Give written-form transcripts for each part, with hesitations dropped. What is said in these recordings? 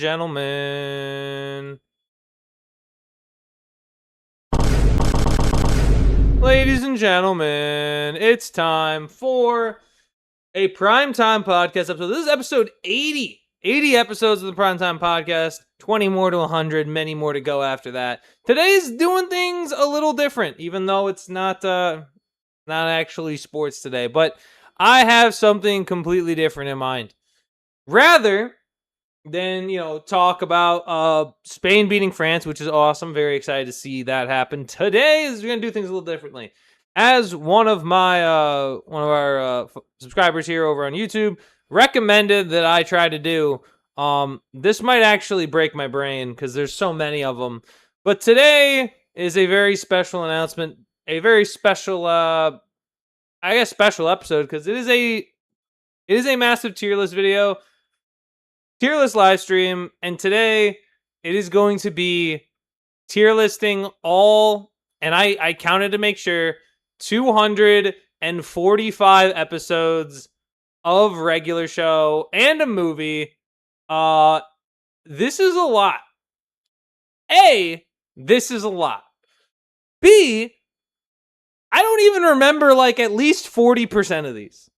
gentlemen. Ladies and gentlemen, it's time for a Primetime podcast episode. This is episode 80. 80 episodes of the Primetime podcast. 20 more to 100, many more to go after that. Today's doing things a little different, even though it's not actually sports today. But I have something completely different in mind. Rather than, talk about Spain beating France, which is awesome. Very excited to see that happen. Today is we're gonna do things a little differently. As one of our subscribers here over on YouTube recommended that I try to do, this might actually break my brain because there's so many of them. But today is a very special announcement, a very special, special episode because it is a massive tier list video. Tier list live stream, and today it is going to be tier listing all, and I counted to make sure, 245 episodes of regular show and a movie. This is a lot. A, this is a lot. B, I don't even remember at least 40% of these.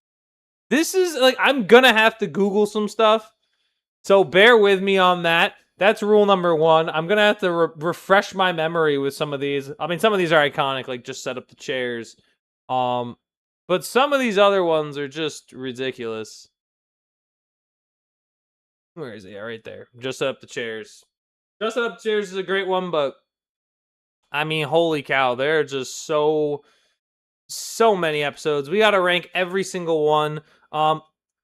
This is I'm gonna have to Google some stuff. So bear with me on that. That's rule number one. I'm going to have to refresh my memory with some of these. I mean, some of these are iconic, like just set up the chairs. But some of these other ones are just ridiculous. Where is he? Right there. Just set up the chairs. Just set up the chairs is a great one, but I mean, holy cow. There are just so many episodes. We got to rank every single one.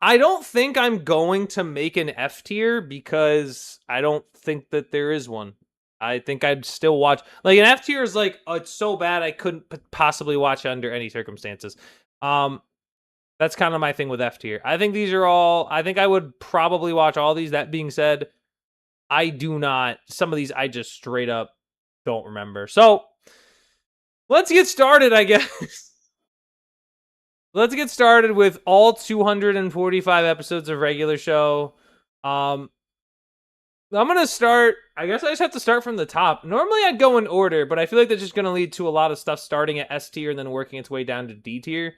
I don't think I'm going to make an F tier because I don't think that there is one. I think I'd still watch. An F tier is it's so bad I couldn't possibly watch it under any circumstances. That's kind of my thing with F tier. I think these are all. I think I would probably watch all these. That being said, I do not. Some of these I just straight up don't remember. So let's get started, I guess. Let's get started with all 245 episodes of regular show. I'm going to start, I guess I just have to start from the top. Normally I'd go in order, but I feel like that's just going to lead to a lot of stuff starting at S tier and then working its way down to D tier.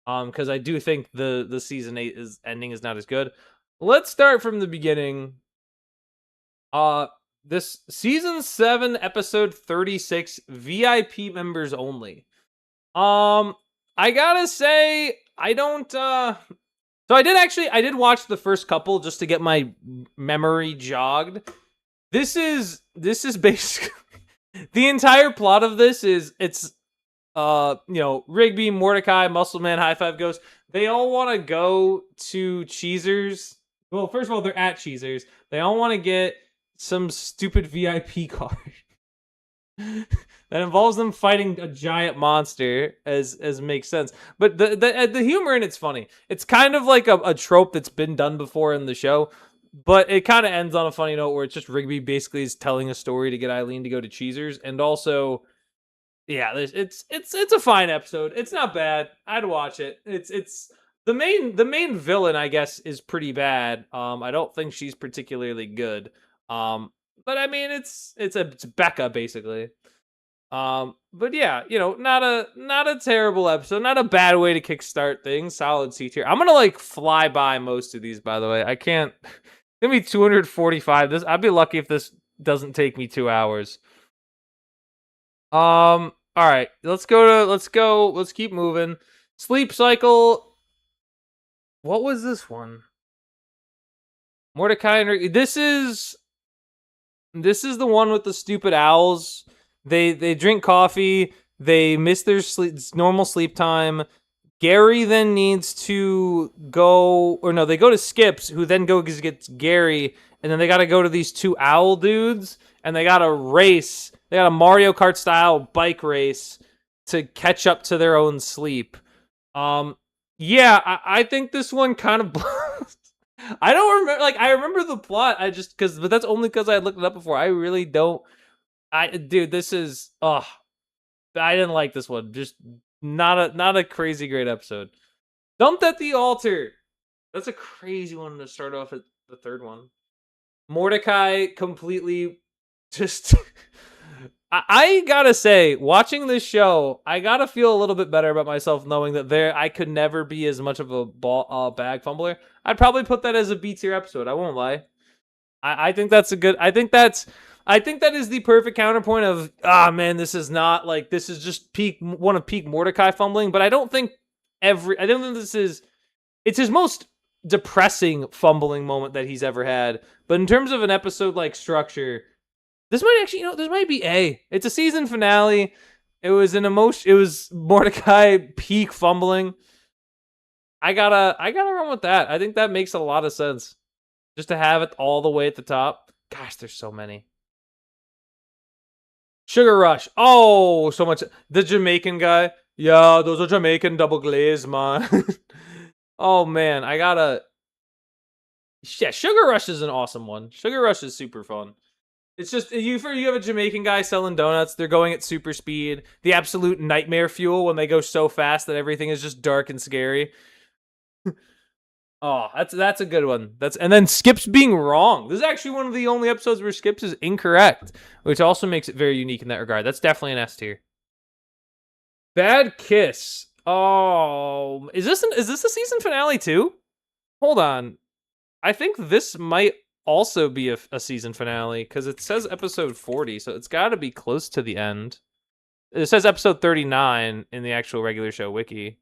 Because I do think the season 8 ending is not as good. Let's start from the beginning. This season 7 episode 36, VIP members only. I gotta say, I don't, so I did watch the first couple just to get my memory jogged. This is basically, the entire plot of this is, it's, Rigby, Mordecai, Muscleman, High Five Ghost, they all want to go to Cheezers. Well, first of all, they're at Cheezers. They all want to get some stupid VIP card. That involves them fighting a giant monster, as makes sense. But the humor in it's funny. It's kind of like a trope that's been done before in the show, but it kind of ends on a funny note where it's just Rigby basically is telling a story to get Eileen to go to Cheezers, and also, yeah, it's a fine episode. It's not bad. I'd watch it. It's the main villain, I guess, is pretty bad. I don't think she's particularly good. But I mean, it's Becca basically. But yeah, not a terrible episode, not a bad way to kickstart things. Solid C tier. I'm gonna fly by most of these, by the way. I can't. It's gonna be 245. I'd be lucky if this doesn't take me 2 hours. All right, let's keep moving. Sleep cycle. What was this one? Mordecai and this is the one with the stupid owls. They drink coffee. They miss their normal sleep time. Gary then needs to go, or no, they go to Skips, who then gets Gary, and then they got to go to these two owl dudes, and they got to race. They got a Mario Kart style bike race to catch up to their own sleep. Yeah, I think this one kind of. I don't remember. I remember the plot. But that's only because I had looked it up before. I really don't. Dude, this is, I didn't like this one. Just not a crazy great episode. Dumped at the altar. That's a crazy one to start off at the third one. Mordecai completely just. I gotta say, watching this show, I gotta feel a little bit better about myself knowing that I could never be as much of a bag fumbler. I'd probably put that as a B tier episode. I won't lie. I think that's a good. I think that is the perfect counterpoint of man, this is not like this is just peak Mordecai fumbling. But I don't think I don't think this is. It's his most depressing fumbling moment that he's ever had. But in terms of an episode like structure, this might actually, this might be A. It's a season finale. It was an emotion. It was Mordecai peak fumbling. I gotta run with that. I think that makes a lot of sense. Just to have it all the way at the top. Gosh, there's so many. Sugar Rush. Oh, so much. The Jamaican guy. Yeah, those are Jamaican double glaze, man. Oh man, I gotta. Yeah, Sugar Rush is an awesome one. Sugar Rush is super fun. It's just you have a Jamaican guy selling donuts. They're going at super speed. The absolute nightmare fuel when they go so fast that everything is just dark and scary. Oh, that's a good one. And then Skips being wrong. This is actually one of the only episodes where Skips is incorrect, which also makes it very unique in that regard. That's definitely an S tier. Bad Kiss. Oh, is this a season finale too? Hold on. I think this might also be a season finale because it says episode 40, so it's got to be close to the end. It says episode 39 in the actual regular show wiki.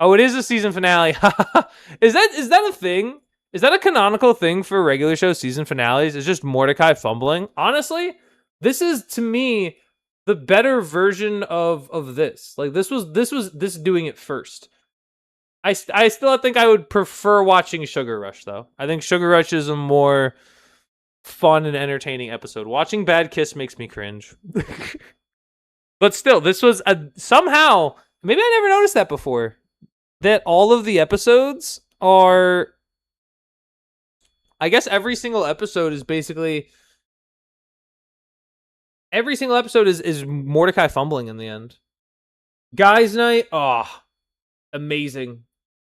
Oh, it is a season finale. Is that a thing? Is that a canonical thing for regular show season finales? Is just Mordecai fumbling? Honestly, this is to me the better version of this. Like this doing it first. I still think I would prefer watching Sugar Rush though. I think Sugar Rush is a more fun and entertaining episode. Watching Bad Kiss makes me cringe. But still, this was somehow maybe I never noticed that before. That all of the episodes are, I guess every single episode is Mordecai fumbling in the end. Guys Night, amazing.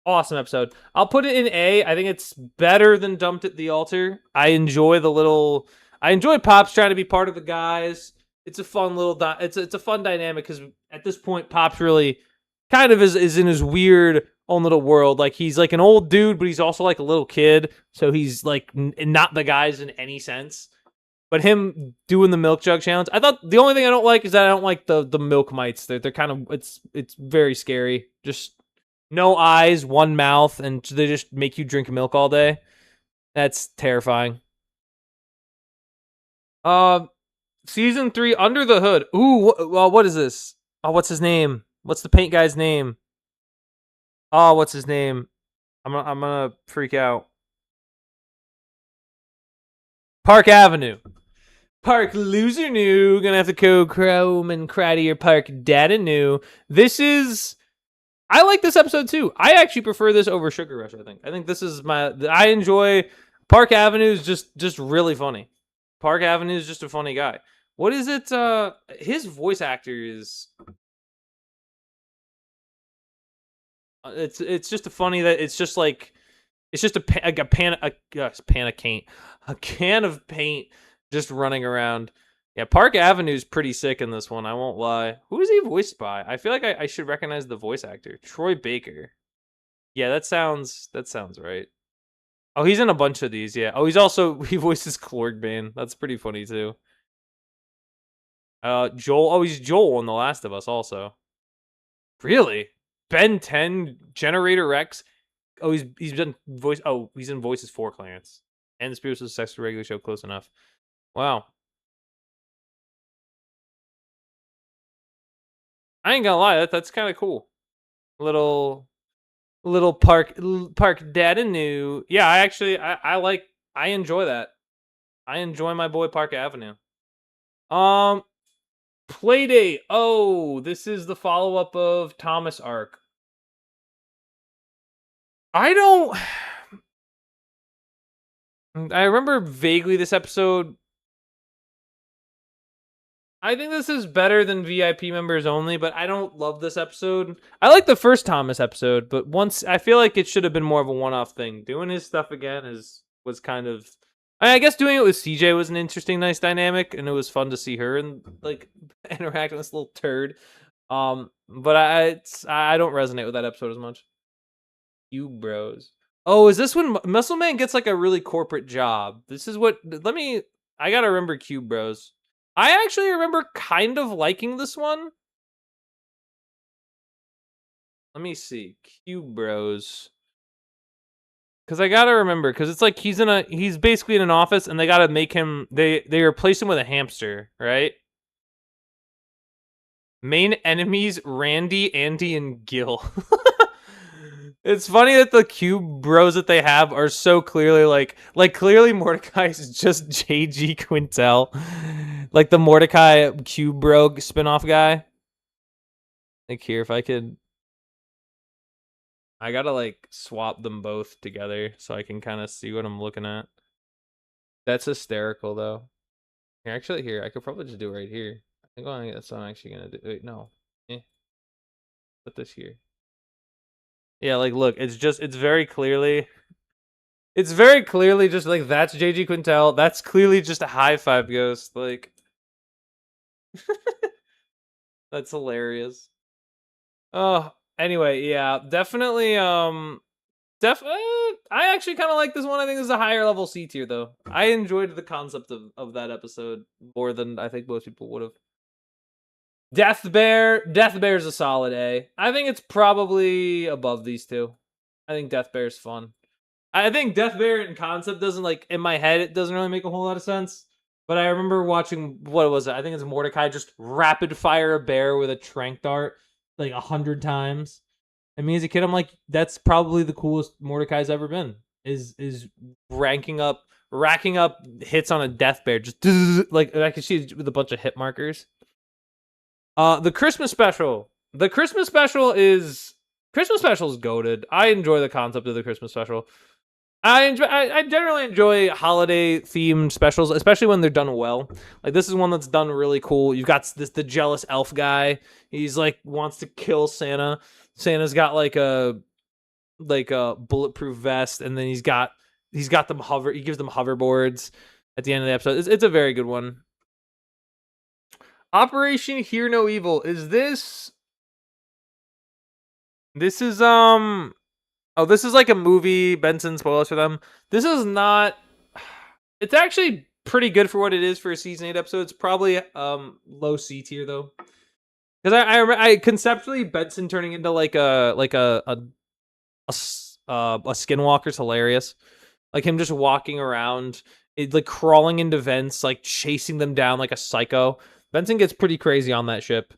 Awesome episode. I'll put it in A. I think it's better than Dumped at the Altar. I enjoy Pops trying to be part of the guys. It's a fun it's a fun dynamic because at this point Pops really kind of is in his weird own little world. Like he's like an old dude, but he's also like a little kid. So he's like not the guys in any sense. But him doing the milk jug challenge, I thought the only thing I don't like is that I don't like the milk mites. They're kind of it's very scary. Just no eyes, one mouth, and they just make you drink milk all day. That's terrifying. Season 3, Under the Hood. Ooh, what is this? Oh, what's his name? What's the paint guy's name? Oh, what's his name? I'm gonna freak out. Park Avenue. Park loser new. Gonna have to go chrome and cry to your park data new. I like this episode too. I actually prefer this over Sugar Rush, I think this is I enjoy Park Avenue is just really funny. Park Avenue is just a funny guy. What is it? His voice actor is it's just a funny that it's just like it's just a can of paint just running around. Yeah, Park Avenue is pretty sick in this one. I won't lie. Who is he voiced by? I feel like I should recognize the voice actor, Troy Baker. Yeah, that sounds right. Oh, he's in a bunch of these. Yeah. Oh, he voices Clorgbane. That's pretty funny too. Joel. Oh, he's Joel in The Last of Us also. Really? Ben 10, Generator Rex. Oh, he's done voice. Oh, he's in voices for Clarence and the Spirits of Sex regular show. Close enough. Wow. I ain't gonna lie. That's kind of cool. Little park data new. Yeah, I enjoy that. I enjoy my boy Park Avenue. Playdate. Oh, this is the follow up of Thomas Arc. I don't. I remember vaguely this episode. I think this is better than VIP members only, but I don't love this episode. I like the first Thomas episode, but I feel like it should have been more of a one-off thing. Doing his stuff again was kind of I guess doing it with CJ was an interesting, nice dynamic, and it was fun to see her and like interact with this little turd. But I don't resonate with that episode as much. You bros. Oh, is this when Muscle Man gets like a really corporate job? This is what. Let me. I gotta remember Cube Bros. I actually remember kind of liking this one. Let me see. Cube Bros. Because I gotta remember, because it's like he's basically in an office, and they gotta make him. They replace him with a hamster, right? Main enemies: Randy, Andy, and Gil. It's funny that the Cube Bros that they have are so clearly like clearly Mordecai is just JG Quintel, like the Mordecai Cube Bro spinoff guy. Like here, if I could, I gotta like swap them both together so I can kind of see what I'm looking at. That's hysterical though. Here, I could probably just do it right here. I think that's what I'm actually gonna do. Wait, no. Put this here. Yeah, like look, it's very clearly just like that's JG Quintel. That's clearly just a high five ghost. Like that's hilarious. Oh, anyway, yeah, definitely I actually kind of like this one. I think this is a higher level C tier though. I enjoyed the concept of that episode more than I think most people would have. Death Bear is a solid A. I think it's probably above these two. I think Death Bear's fun. I think Death Bear in concept doesn't like in my head it doesn't really make a whole lot of sense. But I remember watching what was it? I think it's Mordecai just rapid fire a bear with a trank dart like 100 times. And me as a kid, I'm like, that's probably the coolest Mordecai's ever been. Is racking up hits on a Death Bear, just like I can see with a bunch of hit markers. The Christmas special. The Christmas special is goated. I enjoy the concept of the Christmas special. I generally enjoy holiday themed specials, especially when they're done well. Like this is one that's done really cool. You've got the jealous elf guy. He's like wants to kill Santa. Santa's got like a bulletproof vest, and then he's got them hover. He gives them hoverboards at the end of the episode. It's a very good one. Operation Hear No Evil. Is this? This is Oh, this is like a movie. Benson spoilers for them. This is not. It's actually pretty good for what it is for a season 8 episode. It's probably low C tier though, because I conceptually Benson turning into like a skinwalker's hilarious. Like him just walking around, like crawling into vents, like chasing them down like a psycho. Benson gets pretty crazy on that ship.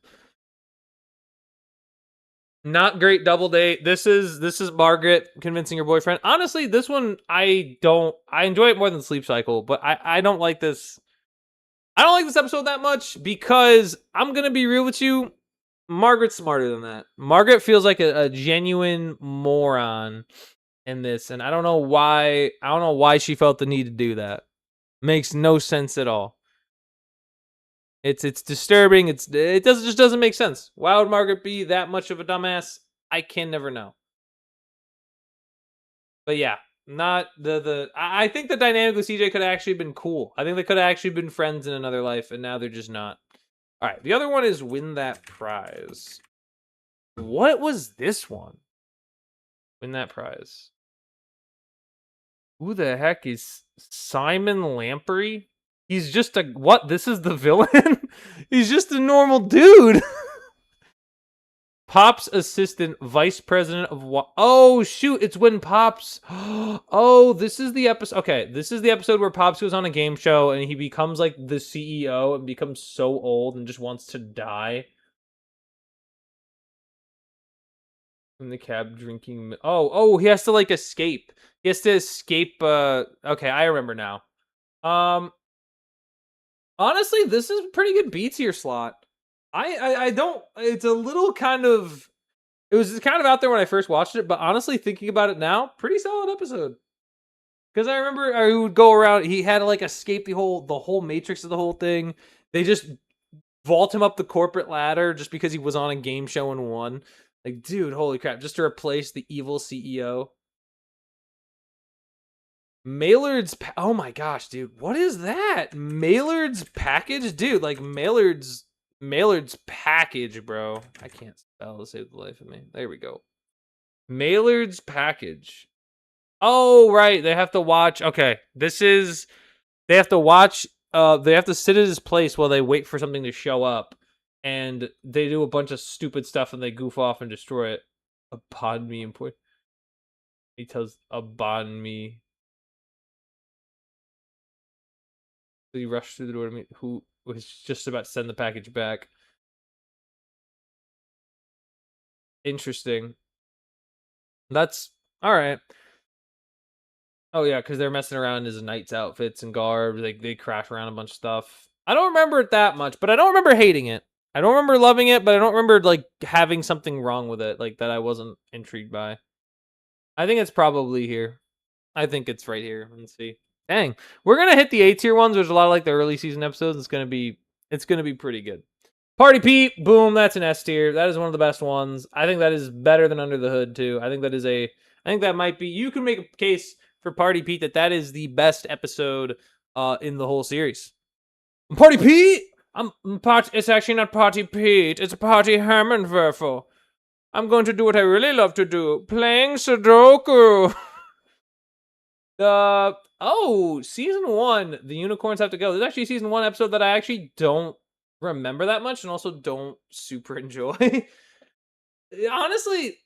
Not great double date. This is Margaret convincing her boyfriend. Honestly, this one I enjoy it more than Sleep Cycle, but I don't like this. I don't like this episode that much because I'm gonna be real with you. Margaret's smarter than that. Margaret feels like a genuine moron in this, and I don't know why. I don't know why she felt the need to do that. Makes no sense at all. It's disturbing. It just doesn't make sense. Why would Margaret be that much of a dumbass? I can never know. But yeah, not the. I think the dynamic with CJ could have actually been cool. I think they could have actually been friends in another life, and now they're just not. All right, the other one is Win That Prize. What was this one? Win That Prize. Who the heck is Simon Lamprey? He's just a what? This is the villain? He's just a normal dude. Pop's assistant, vice president of what? Oh shoot! It's when Pops. Oh, this is the episode. Okay, this is the episode where Pops goes on a game show and he becomes like the CEO and becomes so old and just wants to die. In the cab drinking. Oh, he has to like escape. He has to escape. Okay, I remember now. Honestly, this is pretty good B tier slot. I don't. It's a little kind of. It was kind of out there when I first watched it, but honestly, thinking about it now, pretty solid episode. Because I remember I would go around. He had to like escape the whole matrix of the whole thing. They just vault him up the corporate ladder just because he was on a game show and won. Like, dude, holy crap! Just to replace the evil CEO. Maillard's. Oh my gosh, dude, what is that? Maillard's package, dude. Like Maillard's package, bro. I can't spell to save the life of me. There we go. Maillard's package. Oh right, they have to watch. Okay, this is. They have to watch. They have to sit at his place while they wait for something to show up, and they do a bunch of stupid stuff and they goof off and destroy it. Upon me, important. He tells upon me. So he rushed through the door to meet who was just about to send the package back. Interesting. That's all right. Oh yeah, because they're messing around in his knight's outfits and garbs. They crash around a bunch of stuff. I don't remember it that much, but I don't remember hating it. I don't remember loving it, but I don't remember like having something wrong with it, like that I wasn't intrigued by. I think it's probably here. I think it's right here. Let's see. Dang, we're gonna hit the A tier ones. There's a lot of like the early season episodes. It's gonna be pretty good. Party Pete, boom, that's an S tier. That is one of the best ones. I think that is better than Under the Hood too. I think that might be. You can make a case for Party Pete that is the best episode in the whole series. Party Pete. It's actually not Party Pete. It's a Party Herman Werfel. I'm going to do what I really love to do: playing Sudoku. Season 1, the unicorns have to go. There's actually a season 1 episode that I actually don't remember that much and also don't super enjoy. Honestly,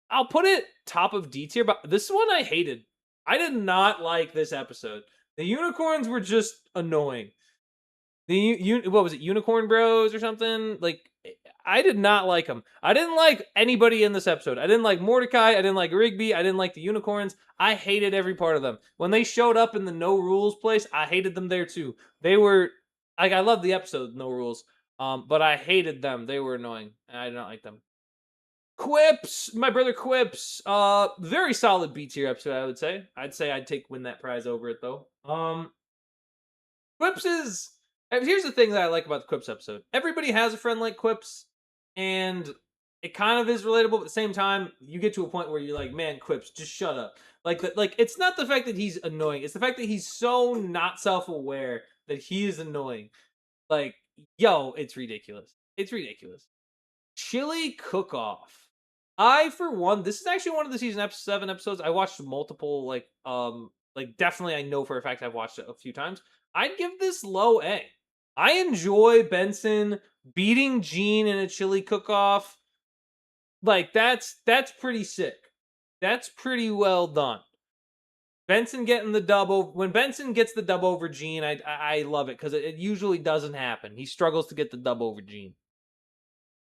I'll put it top of D tier, but this one I hated. I did not like this episode. The unicorns were just annoying. What was it, Unicorn Bros or something? Like, I did not like them. I didn't like anybody in this episode. I didn't like Mordecai. I didn't like Rigby. I didn't like the unicorns. I hated every part of them. When they showed up in the No Rules place, I hated them there too. They were, like, I loved the episode, No Rules, but I hated them. They were annoying. I did not like them. Quips, my brother Quips. Very solid B tier episode, I would say. I'd win that prize over it though. Quips is. Here's the thing that I like about the Quips episode. Everybody has a friend like Quips, and it kind of is relatable. But at the same time, you get to a point where you're like, "Man, Quips, just shut up." Like, it's not the fact that he's annoying; it's the fact that he's so not self-aware that he is annoying. Like, yo, it's ridiculous. It's ridiculous. Chili cook-off. For one, this is actually one of the season 7 episodes. I watched multiple, definitely I know for a fact I've watched it a few times. I'd give this low A. I enjoy Benson beating Gene in a chili cook-off. Like, that's pretty sick. That's pretty well done. Benson getting the dub over. When Benson gets the dub over Gene, I love it because it usually doesn't happen. He struggles to get the dub over Gene.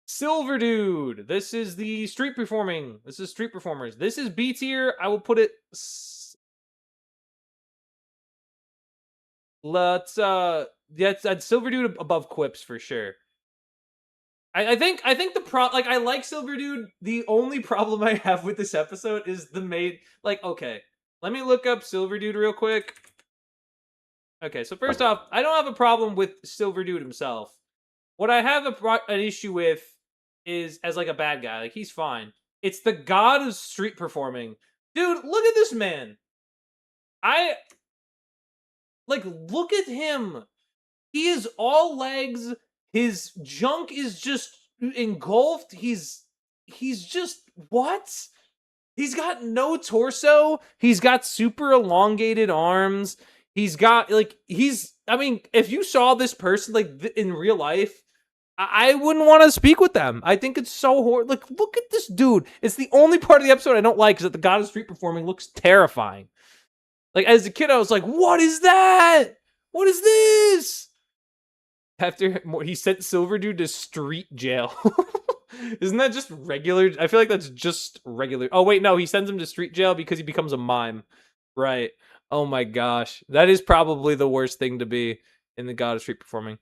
Silver Dude. This is the street performing. This is street performers. This is B tier. I will put it. Let's I'd Silver Dude above Quips for sure. I think I like Silver Dude. The only problem I have with this episode is the maid. Like, okay, let me look up Silver Dude real quick. Okay, so first off, I don't have a problem with Silver Dude himself. What I have an issue with is as like a bad guy. Like, he's fine. It's the god of street performing. Dude, look at this man. Look at him. He is all legs. His junk is just engulfed. He's just, what? He's got no torso. He's got super elongated arms. He's got, if you saw this person, in real life, I wouldn't want to speak with them. I think it's so horrible. Like, look at this dude. It's the only part of the episode I don't like is that the god of street performing looks terrifying. Like, as a kid, I was like, what is that? What is this? After he sent Silver Dude to street jail. Isn't that just regular? I feel like that's just regular. Oh, wait, no. He sends him to street jail because he becomes a mime. Right. Oh, my gosh. That is probably the worst thing to be in the god of street performing.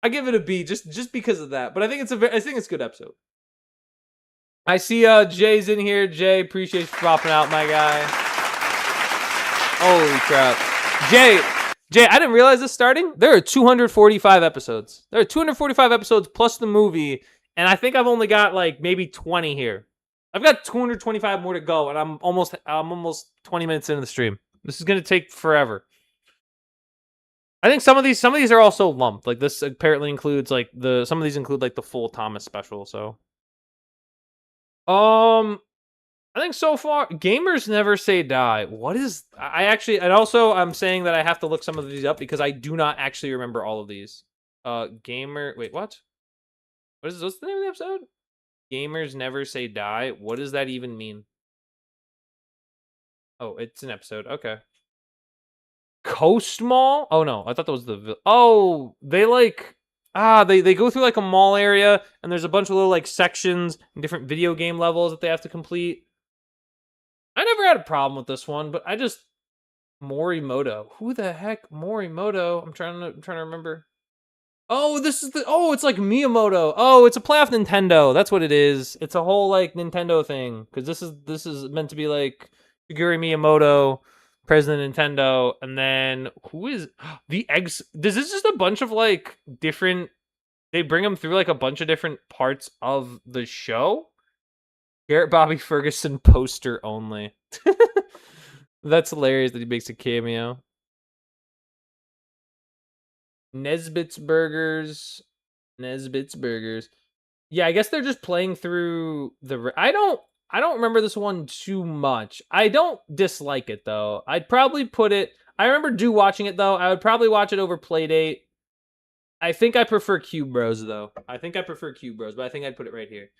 I give it a B just because of that. But I think it's a good episode. I see Jay's in here. Jay, appreciate you dropping out, my guy. Holy crap. Jay, I didn't realize this starting. There are 245 episodes. There are 245 episodes plus the movie, and I think I've only got maybe 20 here. I've got 225 more to go, and I'm almost 20 minutes into the stream. This is gonna take forever. I think some of these are also lumped. Like this apparently includes like some of these include like the full Thomas special. So, I think so far gamers never say die. What is I actually and also I'm saying that I have to look some of these up because I do not actually remember all of these. Gamer. Wait, what? What's the name of the episode? Gamers never say die. What does that even mean? Oh, it's an episode. Okay. Coast Mall? Oh no, I thought that was the. Oh, they like they go through like a mall area and there's a bunch of little like sections and different video game levels that they have to complete. I never had a problem with this one, but I just Morimoto. Who the heck Morimoto? I'm trying to remember. Oh, this is the it's like Miyamoto. Oh, it's a play off Nintendo. That's what it is. It's a whole like Nintendo thing cuz this is meant to be like Shigeru Miyamoto, president of Nintendo, and then who is the eggs This is just a bunch of like different they bring them through like a bunch of different parts of the show. Garrett Bobby Ferguson poster only. That's hilarious that he makes a cameo. Nesbitt's Burgers. Nesbitt's Burgers. Yeah, I guess they're just playing through the. I don't remember this one too much. I don't dislike it though. I'd probably put it. I remember watching it though. I would probably watch it over Playdate. I think I prefer Cube Bros though. I think I prefer Cube Bros, but I think I'd put it right here.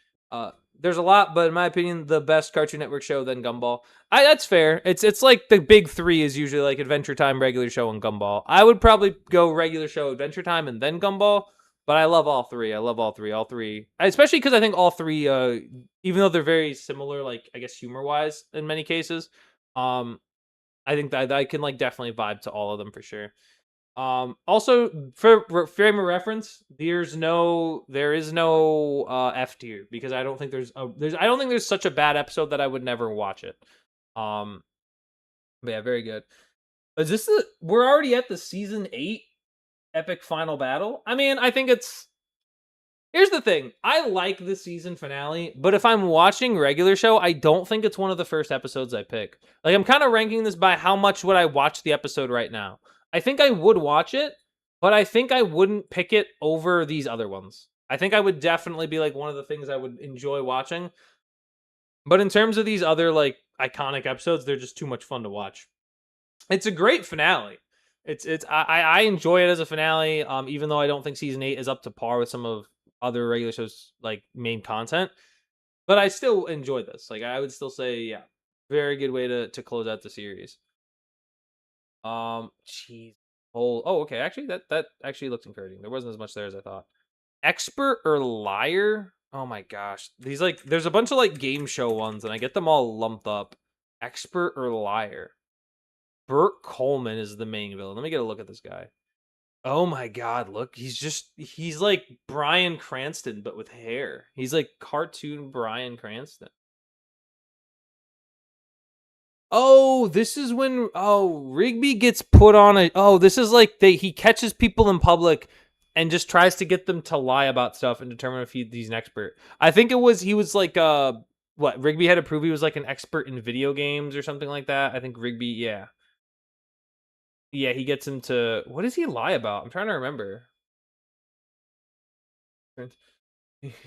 There's a lot, but in my opinion, the best Cartoon Network show then Gumball. That's fair. It's like the big three is usually like Adventure Time, regular show, and Gumball. I would probably go regular show, Adventure Time, and then Gumball. But I love all three. I love all three. All three, especially because I think all three, even though they're very similar, like I guess humor wise in many cases, um, I think that I can like definitely vibe to all of them for sure. Also for frame of reference, there is no F tier because I don't think I don't think there's such a bad episode that I would never watch it. Um, but yeah, very good. Is this we're already at the season 8 epic final battle? I mean, I think it's here's the thing. I like the season finale, but if I'm watching regular show, I don't think it's one of the first episodes I pick. Like I'm kind of ranking this by how much would I watch the episode right now. I think I would watch it, but I think I wouldn't pick it over these other ones. I think I would definitely be like one of the things I would enjoy watching. But in terms of these other like iconic episodes, they're just too much fun to watch. It's a great finale. I enjoy it as a finale. Even though I don't think season 8 is up to par with some of other regular shows like main content, but I still enjoy this. Like I would still say, yeah, very good way to close out the series. Jeez. Okay. Actually, that actually looked encouraging. There wasn't as much there as I thought. Expert or liar? Oh my gosh, these like there's a bunch of like game show ones, and I get them all lumped up. Expert or liar? Burt Coleman is the main villain. Let me get a look at this guy. Oh my god, look, he's like Bryan Cranston, but with hair. He's like cartoon Bryan Cranston. Oh, this is when Rigby gets put on this is like he catches people in public and just tries to get them to lie about stuff and determine if he's an expert. I think he was like what Rigby had to prove he was like an expert in video games or something like that. I think Rigby, yeah. Yeah, he gets him to what does he lie about? I'm trying to remember.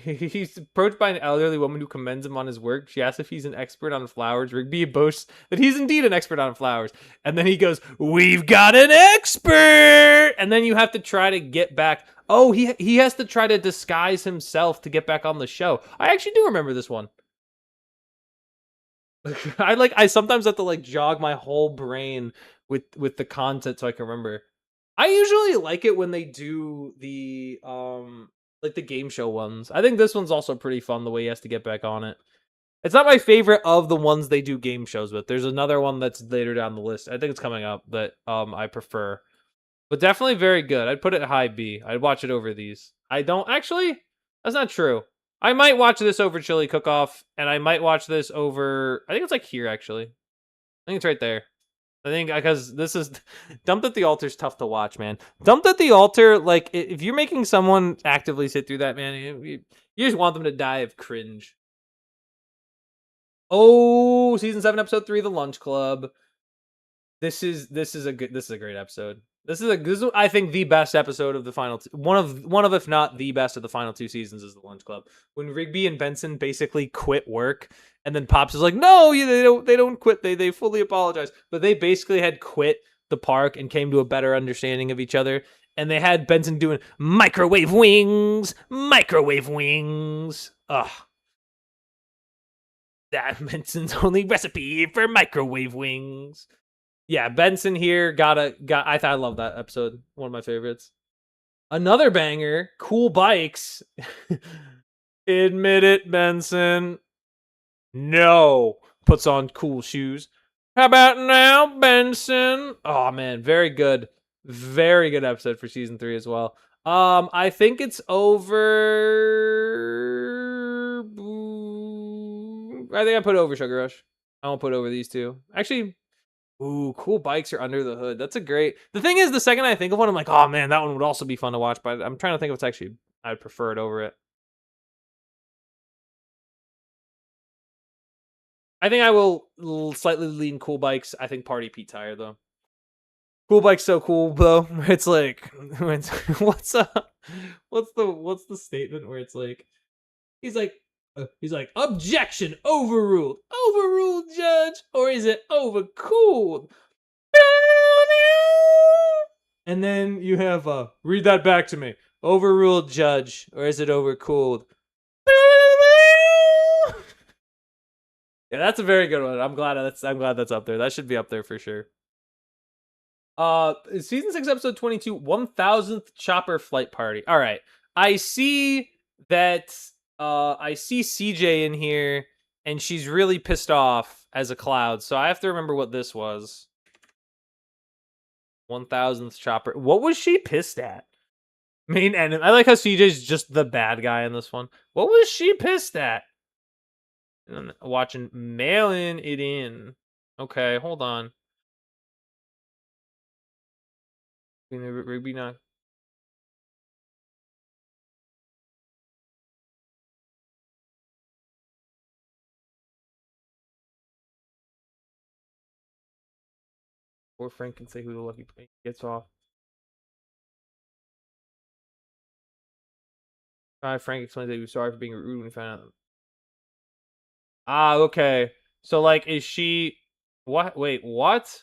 He's approached by an elderly woman who commends him on his work. She asks if he's an expert on flowers. Rigby boasts that he's indeed an expert on flowers. And then he goes, "We've got an expert!" And then you have to try to get back. Oh, he has to try to disguise himself to get back on the show. I actually do remember this one. I sometimes have to like jog my whole brain with the content so I can remember. I usually like it when they do the like the game show ones. I think this one's also pretty fun the way he has to get back on it. It's not my favorite of the ones they do game shows with. There's another one that's later down the list. I think it's coming up that I prefer. But definitely very good. I'd put it high B. I'd watch it over these. I don't actually. That's not true. I might watch this over Chili Cook Off, and I might watch this over. I think it's like here actually. I think it's right there. I think because this is Dumped at the Altar is tough to watch, man. Dumped at the Altar, like if you're making someone actively sit through that, man, you just want them to die of cringe. Oh, season 7, episode 3, The Lunch Club. This is a great episode. This is I think the best episode of the final one of if not the best of the final two seasons is the Lunch Club. When Rigby and Benson basically quit work, and then Pops is like, "No, they don't quit. They fully apologize." But they basically had quit the park and came to a better understanding of each other. And they had Benson doing microwave wings, microwave wings. Ugh, that Benson's only recipe for microwave wings. Yeah, Benson here got. I love that episode. One of my favorites. Another banger, cool bikes. Admit it, Benson. No. Puts on cool shoes. How about now, Benson? Oh man, very good. Very good episode for season 3 as well. I think it's over. I think I put over Sugar Rush. I won't put over these two. Actually, ooh, cool bikes are under the hood. That's a great. The thing is, the second I think of one, I'm like, oh man, that one would also be fun to watch. But I'm trying to think if it's actually I'd prefer it over it. I think I will slightly lean cool bikes. I think Party Pete Tire though. Cool bike's so cool though. It's like, what's what's the statement where it's like, he's like objection overruled, overruled judge, or is it overcooled? And then you have read that back to me. Overruled judge, or is it overcooled? Yeah, that's a very good one. I'm glad that's up there. That should be up there for sure. Season 6, episode 22, 1000th Chopper Flight Party. All right. I see that I see CJ in here and she's really pissed off as a cloud. So I have to remember what this was. 1000th Chopper. What was she pissed at? Main enemy. I like how CJ's just the bad guy in this one. What was she pissed at? Watching mailing it in. Okay, hold on. Ruby not. Or Frank can say who the lucky player gets off. Frank explains that he was sorry for being rude when he found out. Ah, okay. So like, is she? What? Wait, what?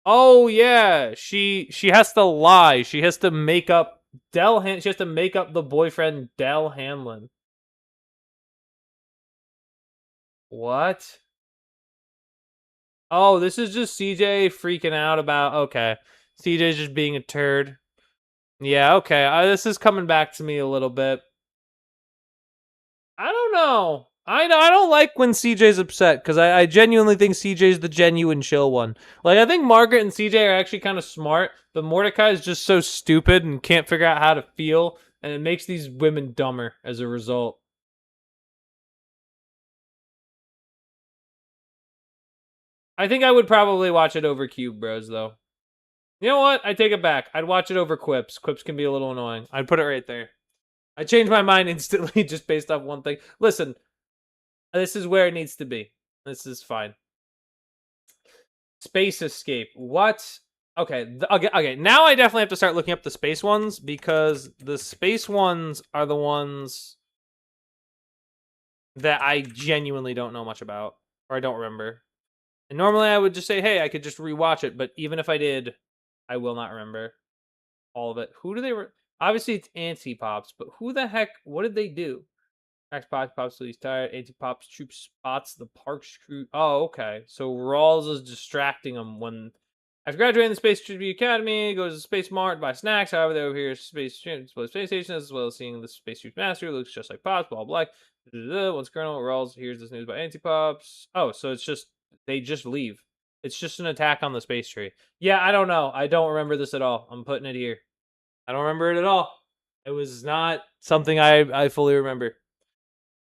Oh yeah, she has to lie. She has to make up She has to make up the boyfriend Del Hanlon. What? Oh, this is just CJ freaking out about. Okay, CJ's just being a turd. Yeah, okay. This is coming back to me a little bit. I don't know. I don't like when CJ's upset because I genuinely think CJ's the genuine chill one. Like I think Margaret and CJ are actually kind of smart, but Mordecai is just so stupid and can't figure out how to feel, and it makes these women dumber as a result. I think I would probably watch it over Cube Bros though. You know what? I take it back. I'd watch it over Quips. Quips can be a little annoying. I'd put it right there. I changed my mind instantly just based off one thing. Listen, this is where it needs to be. This is fine. Space Escape. What? Okay, okay. Now I definitely have to start looking up the space ones because the space ones are the ones that I genuinely don't know much about or I don't remember. And normally I would just say, hey, I could just rewatch it, but even if I did, I will not remember all of it. Who do they? Obviously, it's Anti Pops, but who the heck? What did they do? Max Pops till he's tired. Anti Pops troop spots the park's crew. Oh, okay. So Rawls is distracting him when after graduating the Space Tribute Academy, goes to Space Mart to buy snacks. However, they overhear space station as well as seeing the Space Troop Master who looks just like Pops, blah blah. Once Colonel Rawls hears this news about Anti Pops. Oh, so it's just they just leave. It's just an attack on the space tree. Yeah, I don't know. I don't remember this at all. I'm putting it here. I don't remember it at all. It was not something I fully remember.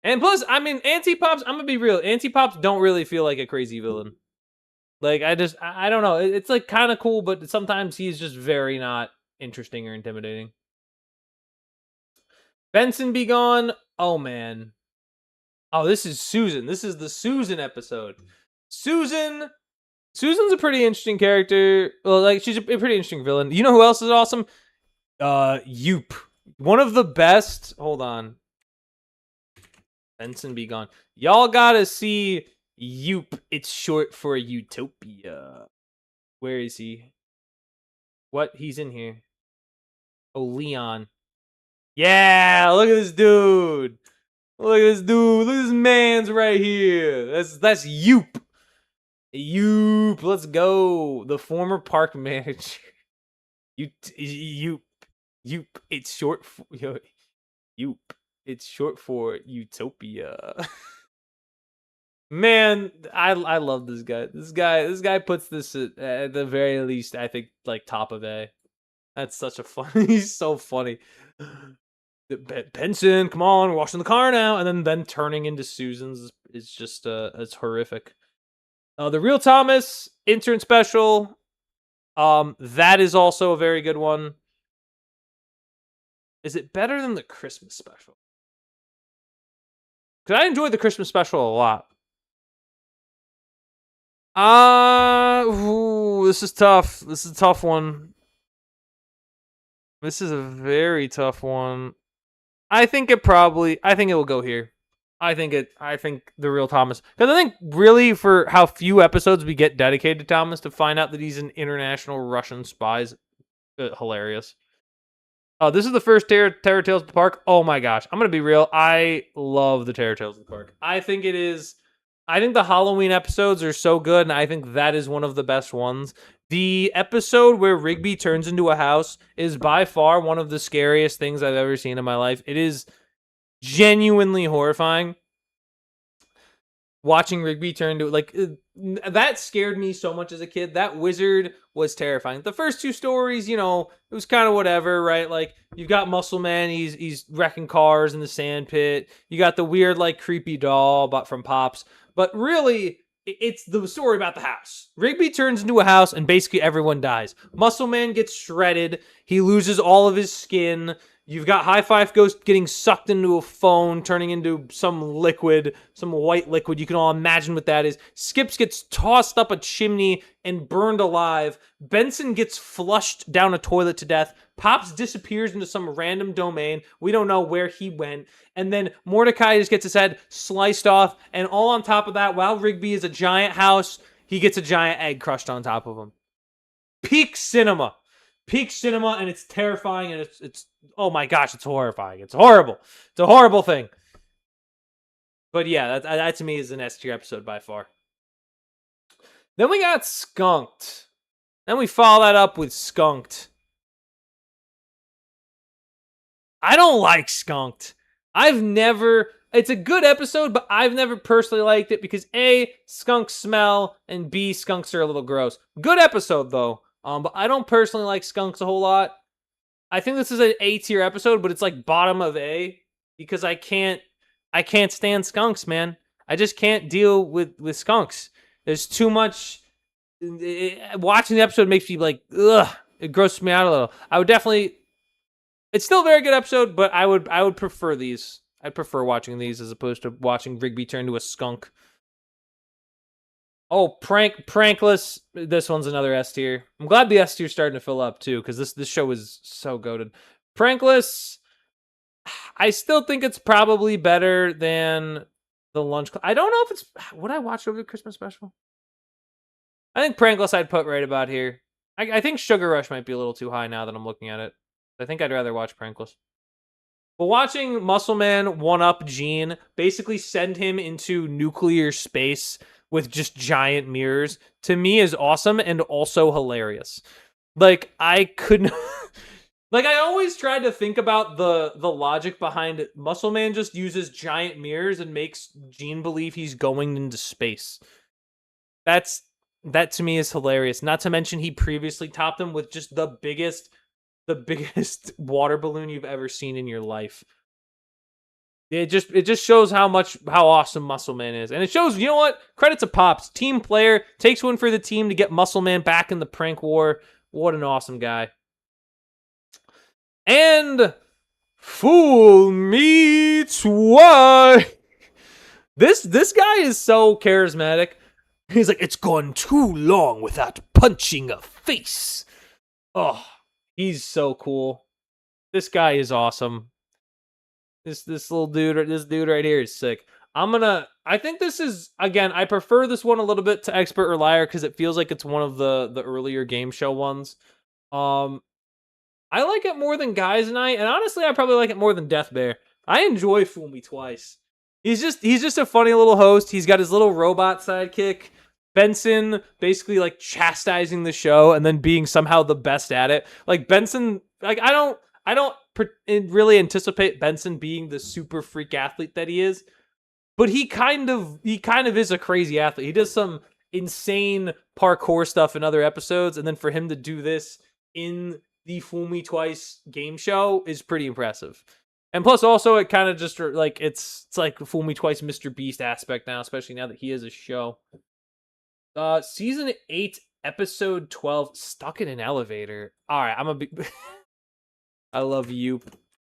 And plus, I mean, Anti-Pops, I'm gonna be real, Anti-Pops don't really feel like a crazy villain. Like, I don't know. It's like kind of cool, but sometimes he's just very not interesting or intimidating. Benson be gone. Oh, man. Oh, this is Susan. This is the Susan episode. Susan Susan's a pretty interesting character. Well, like she's a pretty interesting villain. You know who else is awesome? Yoop. One of the best. Hold on. Benson be gone. Y'all gotta see Yoop. It's short for Utopia. Where is he? What? He's in here. Oh, Leon. Yeah, look at this dude. Look at this dude. Look at this man's right here. That's Yoop. Yoop. Let's go. The former park manager. Yoop. Yoop. It's short for Yoop. It's short for Utopia. Man, I love this guy. This guy puts this at the very least, I think, like top of A. That's such a fun. He's so funny. Benson, come on, we're washing the car now, and then turning into Susan's is just it's horrific. The Real Thomas intern special, that is also a very good one. Is it better than the Christmas special? Because I enjoyed the Christmas special a lot. This is tough. This is a tough one. This is a very tough one. I think it will go here. I think the Real Thomas. Because I think really for how few episodes we get dedicated to Thomas, to find out that he's an international Russian spy is hilarious. This is the first Terror Tales of the Park. Oh my gosh. I'm going to be real. I love the Terror Tales of the Park. I think the Halloween episodes are so good, and I think that is one of the best ones. The episode where Rigby turns into a house is by far one of the scariest things I've ever seen in my life. It is genuinely horrifying. Watching Rigby turn to that scared me so much as a kid. That wizard was terrifying. The first two stories, it was kind of whatever, right? Like you've got Muscle Man, he's wrecking cars in the sand pit. You got the weird creepy doll from Pops. But really, it's the story about the house. Rigby turns into a house and basically everyone dies. Muscle Man gets shredded. He loses all of his skin. You've got High Five Ghost getting sucked into a phone, turning into some liquid, some white liquid. You can all imagine what that is. Skips gets tossed up a chimney and burned alive. Benson gets flushed down a toilet to death. Pops disappears into some random domain. We don't know where he went. And then Mordecai just gets his head sliced off. And all on top of that, while Rigby is a giant house, he gets a giant egg crushed on top of him. Peak cinema, and it's terrifying, and it's oh my gosh, it's horrifying. It's horrible. It's a horrible thing. But yeah, that to me is an S tier episode by far. Then we got Skunked. Then we follow that up with Skunked. I don't like Skunked. It's a good episode, but I've never personally liked it because A, skunks smell, and B, skunks are a little gross. Good episode though. But I don't personally like skunks a whole lot. I think this is an A tier episode, but it's like bottom of A because I can't stand skunks, man. I just can't deal with skunks. There's too much. Watching the episode makes me ugh. It grosses me out a little. I would definitely. It's still a very good episode, but I would prefer these. I'd prefer watching these as opposed to watching Rigby turn to a skunk. Oh, Prankless. This one's another S tier. I'm glad the S tier's starting to fill up too, because this show is so goated. Prankless. I still think it's probably better than the Lunch Club. I don't know if it's. Would I watch over the Christmas special? I think Prankless I'd put right about here. I think Sugar Rush might be a little too high now that I'm looking at it. I think I'd rather watch Prankless. But watching Muscle Man one-up Gene, basically send him into nuclear space with just giant mirrors, to me is awesome and also hilarious. I couldn't... I always tried to think about the logic behind it. Muscle Man just uses giant mirrors and makes Gene believe he's going into space. That to me is hilarious. Not to mention he previously topped him with just the biggest water balloon you've ever seen in your life. It just shows how awesome Muscle Man is. And it shows, you know what? Credit to Pops. Team player, takes one for the team to get Muscle Man back in the prank war. What an awesome guy. And Fool Me Twice. This guy is so charismatic. He's like, it's gone too long without punching a face. Oh, he's so cool. This guy is awesome. This dude right here is sick. I think this is, again, I prefer this one a little bit to Expert or Liar because it feels like it's one of the earlier game show ones. Um, I like it more than Guys Night, and honestly, I probably like it more than Death Bear. I enjoy Fool Me Twice. He's just a funny little host. He's got his little robot sidekick, Benson, basically like chastising the show and then being somehow the best at it. Like Benson, like I don't really anticipate Benson being the super freak athlete that he is, but he kind of is a crazy athlete. He does some insane parkour stuff in other episodes, and then for him to do this in the Fool Me Twice game show is pretty impressive. And plus, also, it kind of just like it's like Fool Me Twice, Mr. Beast aspect now, especially now that he is a show. Season 8, episode 12, Stuck in an Elevator. All right, I'm a big. I love you.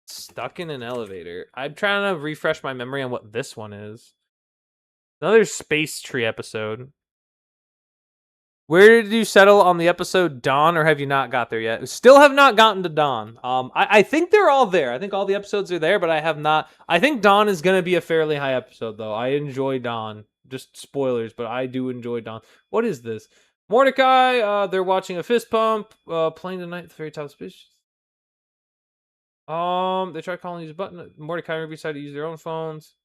Stuck in an Elevator. I'm trying to refresh my memory on what this one is. Another Space Tree episode. Where did you settle on the episode Dawn, or have you not got there yet? Still have not gotten to Dawn. I think they're all there. I think all the episodes are there, but I have not. I think Dawn is going to be a fairly high episode, though. I enjoy Dawn. Just spoilers, but I do enjoy Dawn. What is this? Mordecai, they're watching a fist pump, playing tonight at the very top of space. They tried calling these button. Mordecai and Ruby decided to use their own phones.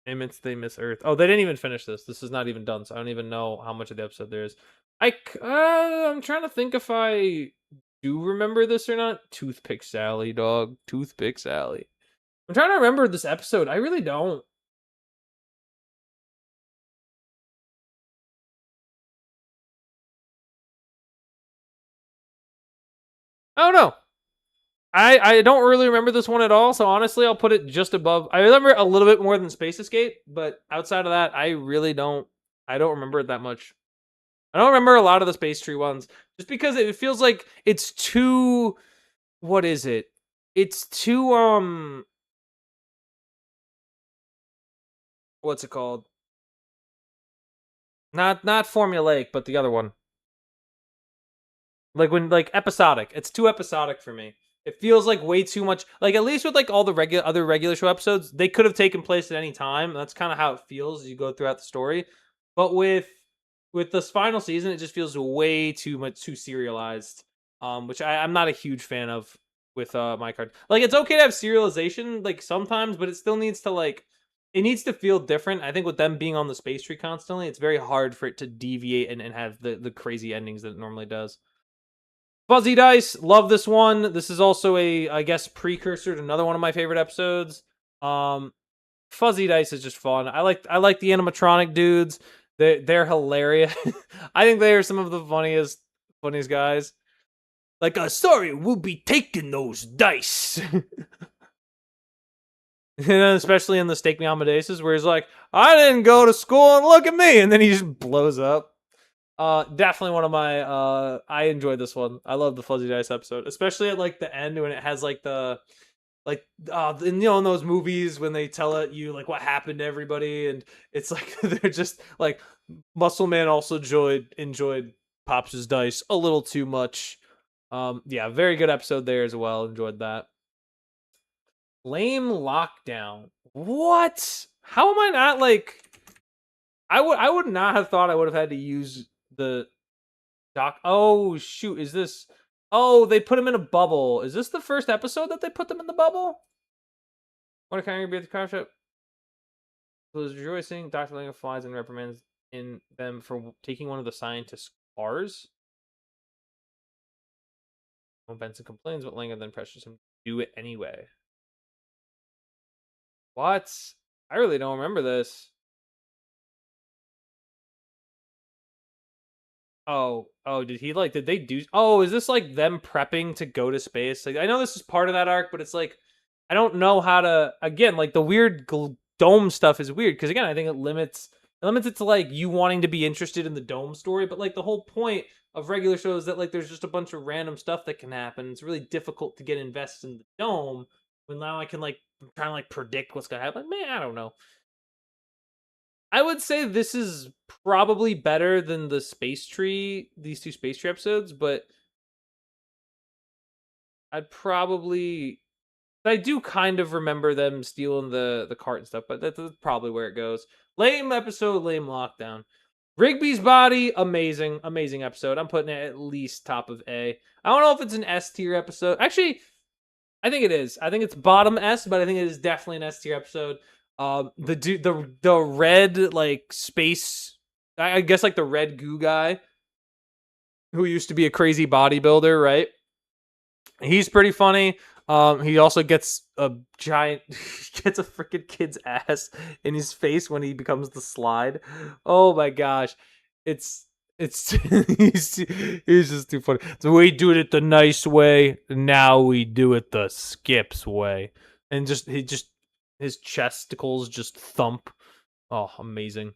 They miss Earth. Oh, they didn't even finish this. This is not even done, so I don't even know how much of the episode there is. I'm trying to think if I do remember this or not. Toothpick Sally, dog. Toothpick Sally. I'm trying to remember this episode. I really don't. I don't know. I don't really remember this one at all, so honestly, I'll put it just above. I remember a little bit more than Space Escape, but outside of that, I really don't. I don't remember it that much. I don't remember a lot of the Space Tree ones, just because it feels like it's too. What is it? It's too What's it called? Not formulaic, but the other one. Like episodic. It's too episodic for me. It feels like way too much. Like at least with like all the other regular show episodes, they could have taken place at any time. That's kind of how it feels as you go throughout the story. But with this final season, it just feels way too serialized. Which I'm not a huge fan of with my card. Like it's okay to have serialization like sometimes, but it still needs to like it needs to feel different. I think with them being on the space tree constantly, it's very hard for it to deviate and have the crazy endings that it normally does. Fuzzy Dice, love this one. This is also a, I guess, precursor to another one of my favorite episodes. Fuzzy Dice is just fun. I like the animatronic dudes. They're hilarious. I think they are some of the funniest guys. Like, sorry, we'll be taking those dice. And especially in the Stake Me Amadeus, where he's like, I didn't go to school and look at me, and then he just blows up. Definitely one of my I enjoyed this one. I love the Fuzzy Dice episode, especially at like the end when it has like the in those movies when they tell it you like what happened to everybody, and it's like they're just like Muscle Man also enjoyed Pops' dice a little too much. Yeah, very good episode there as well. Enjoyed that. Lame Lockdown. What? How am I not like I would not have thought I would have had to use the doc. Oh shoot, is this? Oh, they put him in a bubble. Is this the first episode that they put them in the bubble? What kind of be at the craft shop? Was rejoicing. Dr. Langer flies and reprimands in them for taking one of the scientists' cars. When Benson complains, but Langer then pressures him to do it anyway. What? I really don't remember this. Did they do? Oh, is this like them prepping to go to space? Like, I know this is part of that arc, but it's like, I don't know how to, again, like the weird dome stuff is weird. Cause again, I think it limits it to like you wanting to be interested in the dome story. But like the whole point of regular shows that like there's just a bunch of random stuff that can happen. It's really difficult to get invested in the dome when now I can like kind of like predict what's gonna happen. Man, I don't know. I would say this is probably better than the Space Tree, these two Space Tree episodes, but I'd probably I do kind of remember them stealing the cart and stuff, but that's probably where it goes. Lame episode, lame lockdown. Rigby's body, amazing, amazing episode. I'm putting it at least top of A. I don't know if it's an S tier episode. Actually, I think it is. I think it's bottom S, but I think it is definitely an S tier episode. The red like space, I guess like the red goo guy who used to be a crazy bodybuilder, right? He's pretty funny. He also gets a giant, gets a freaking kid's ass in his face when he becomes the slide. Oh my gosh, it's he's just too funny. So we do it the nice way. Now we do it the Skips way, and just his chesticles just thump. Oh, amazing.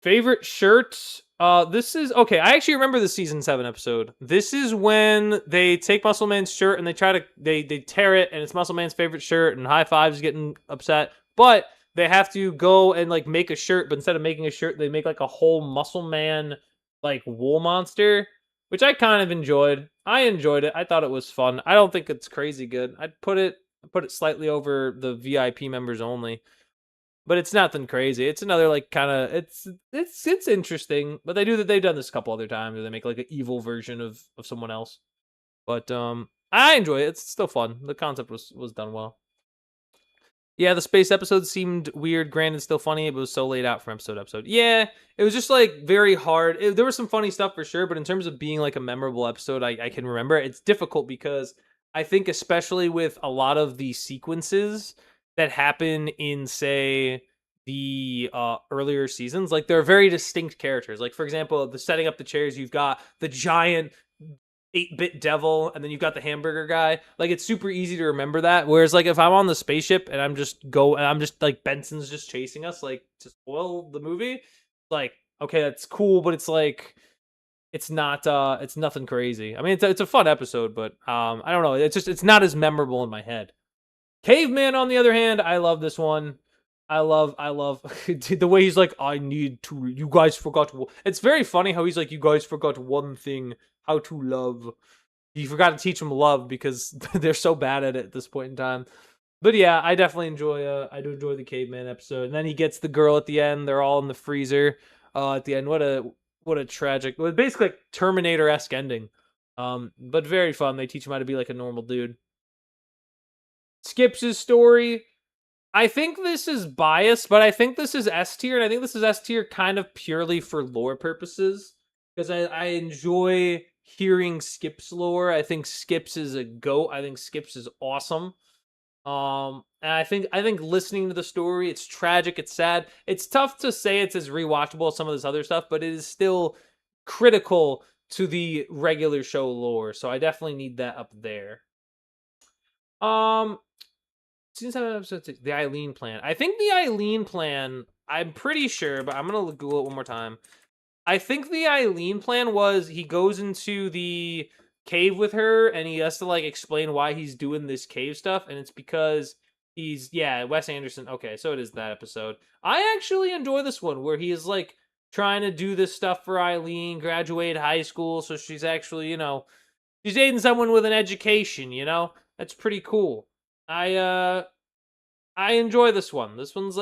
Favorite shirt? This is okay. I actually remember the season 7 episode. This is when they take Muscle Man's shirt and they try to they tear it, and it's Muscle Man's favorite shirt, and High Five's getting upset, but they have to go and like make a shirt. But instead of making a shirt, they make like a whole Muscle Man like wool monster, which I kind of enjoyed. I enjoyed it. I thought it was fun. I don't think it's crazy good. I'd put it slightly over the VIP members only, but it's nothing crazy. It's another like kind of it's interesting, but they've done this a couple other times where they make like an evil version of someone else. But I enjoy it. It's still fun. The concept was done well. Yeah, the space episode seemed weird. Granted, still funny, but it was so laid out from episode to episode. Yeah, it was just like very hard. There was some funny stuff for sure, but in terms of being like a memorable episode, I can remember it's difficult because I think especially with a lot of the sequences that happen in say the earlier seasons, like they're very distinct characters. Like for example, the setting up the chairs, you've got the giant 8-bit devil, and then you've got the hamburger guy. Like it's super easy to remember that. Whereas like if I'm on the spaceship and I'm just like Benson's just chasing us, like to spoil the movie, like okay, that's cool, but it's like it's nothing crazy. I mean it's a fun episode, but I don't know. It's not as memorable in my head. Caveman, on the other hand, I love this one. I love the way he's like, I need to. You guys forgot. It's very funny how he's like, you guys forgot one thing: how to love. He forgot to teach them love because they're so bad at it at this point in time. But yeah, I definitely enjoy. I do enjoy the caveman episode, and then he gets the girl at the end. They're all in the freezer. At the end, what a tragic, well, basically like Terminator-esque ending. But very fun. They teach him how to be like a normal dude. Skips his story. I think this is biased, but I think this is S tier, and I think this is S tier kind of purely for lore purposes because I enjoy hearing Skips lore. I think Skips is a goat. I think Skips is awesome. And I think listening to the story, it's tragic, it's sad. It's tough to say it's as rewatchable as some of this other stuff, but it is still critical to the regular show lore. So I definitely need that up there. Um, Season 7 episode 6, the Eileen plan. I think the Eileen plan, I'm pretty sure, but I'm gonna Google it one more time. I think the Eileen plan was he goes into the cave with her and he has to like explain why he's doing this cave stuff, and it's because yeah, Wes Anderson. Okay, so it is that episode. I actually enjoy this one where he is like trying to do this stuff for Eileen, graduate high school, so she's actually, she's dating someone with an education, That's pretty cool. I enjoy this one. This one's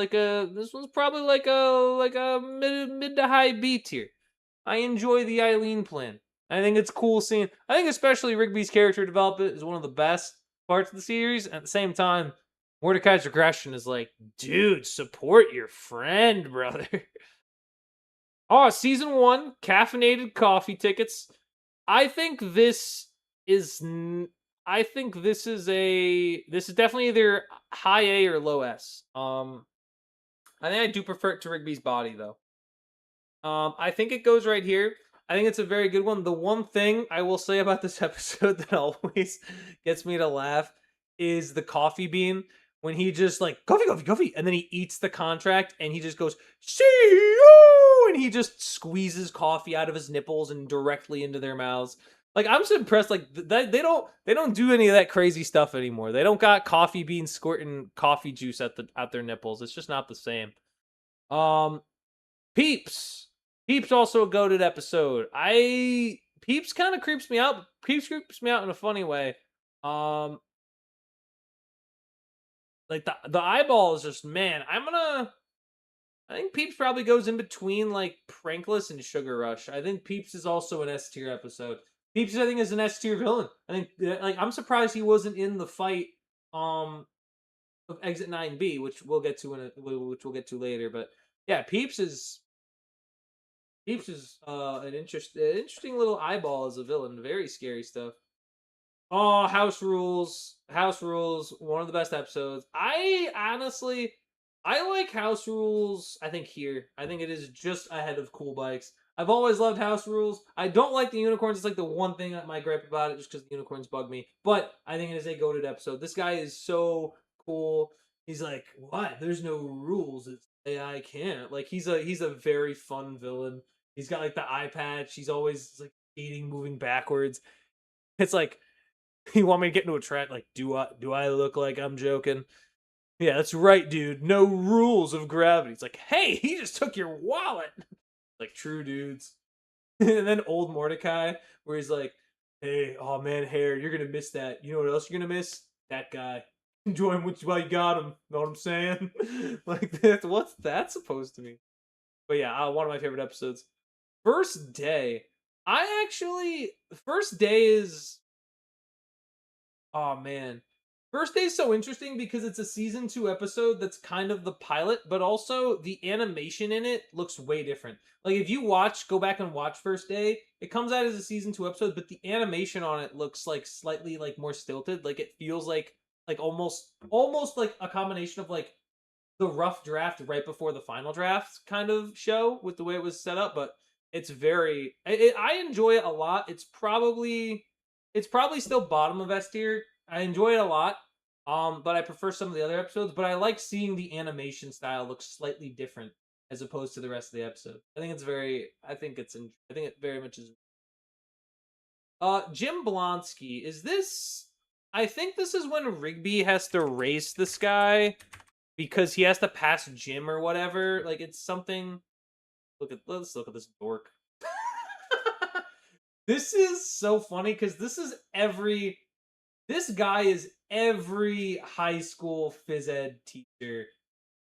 probably like a mid to high B tier. I enjoy the Eileen plan. I think it's cool seeing. I think especially Rigby's character development is one of the best parts of the series. At the same time, Mordecai's regression is like, dude, support your friend, brother. Oh, season 1, caffeinated coffee tickets. I think this is this is definitely either high A or low S. I think I do prefer it to Rigby's body though. I think it goes right here. I think it's a very good one. The one thing I will say about this episode that always gets me to laugh is the coffee bean. when he just like coffee, and then he eats the contract and he just goes see you, and he just squeezes coffee out of his nipples and directly into their mouths. Like I'm so impressed. Like they don't do any of that crazy stuff anymore. They don't got coffee beans squirting coffee juice at their nipples. It's just not the same. Um, Peeps. Peeps also a goated episode. Peeps kind of creeps me out. Peeps creeps me out in a funny way. Um, like the eyeball is just, man. I think Peeps probably goes in between like Prankless and Sugar Rush. I think Peeps is also an S tier episode. Peeps, I think, is an S tier villain. I think like I'm surprised he wasn't in the fight of Exit 9B, which we'll get to later. But yeah, Peeps is an interesting little eyeball as a villain. Very scary stuff. Oh, House Rules. House Rules, one of the best episodes. I honestly I like House Rules, I think here. I think it is just ahead of Cool Bikes. I've always loved House Rules. I don't like the unicorns. It's like the one thing that my gripe about it, just because the unicorns bug me. But I think it is a goated episode. This guy is so cool. He's like, what? There's no rules. It's AI can't. Like he's a very fun villain. He's got like the eye patch. He's always like eating, moving backwards. It's like you want me to get into a track? Like, do I look like I'm joking? Yeah, that's right, dude. No rules of gravity. It's like, hey, he just took your wallet. Like true dudes. And then old Mordecai, where he's like, hey, oh man, hair, you're gonna miss that. You know what else you're gonna miss? That guy. Enjoy him while you got him. Know what I'm saying? Like what's that supposed to mean? But yeah, one of my favorite episodes. First day. First day is, oh man. First Day is so interesting because it's a season 2 episode that's kind of the pilot, but also the animation in it looks way different. Like if you go back and watch First Day, it comes out as a season 2 episode, but the animation on it looks like slightly like more stilted. Like it feels like almost like a combination of like the rough draft right before the final draft kind of show with the way it was set up, but it's I enjoy it a lot. It's probably still bottom of S tier. I enjoy it a lot. But I prefer some of the other episodes, but I like seeing the animation style look slightly different as opposed to the rest of the episode. I think it very much is. Jim Blonsky, I think this is when Rigby has to race this guy because he has to pass Jim or whatever. Like it's something. Let's look at this dork. This is so funny because this guy is every high school phys ed teacher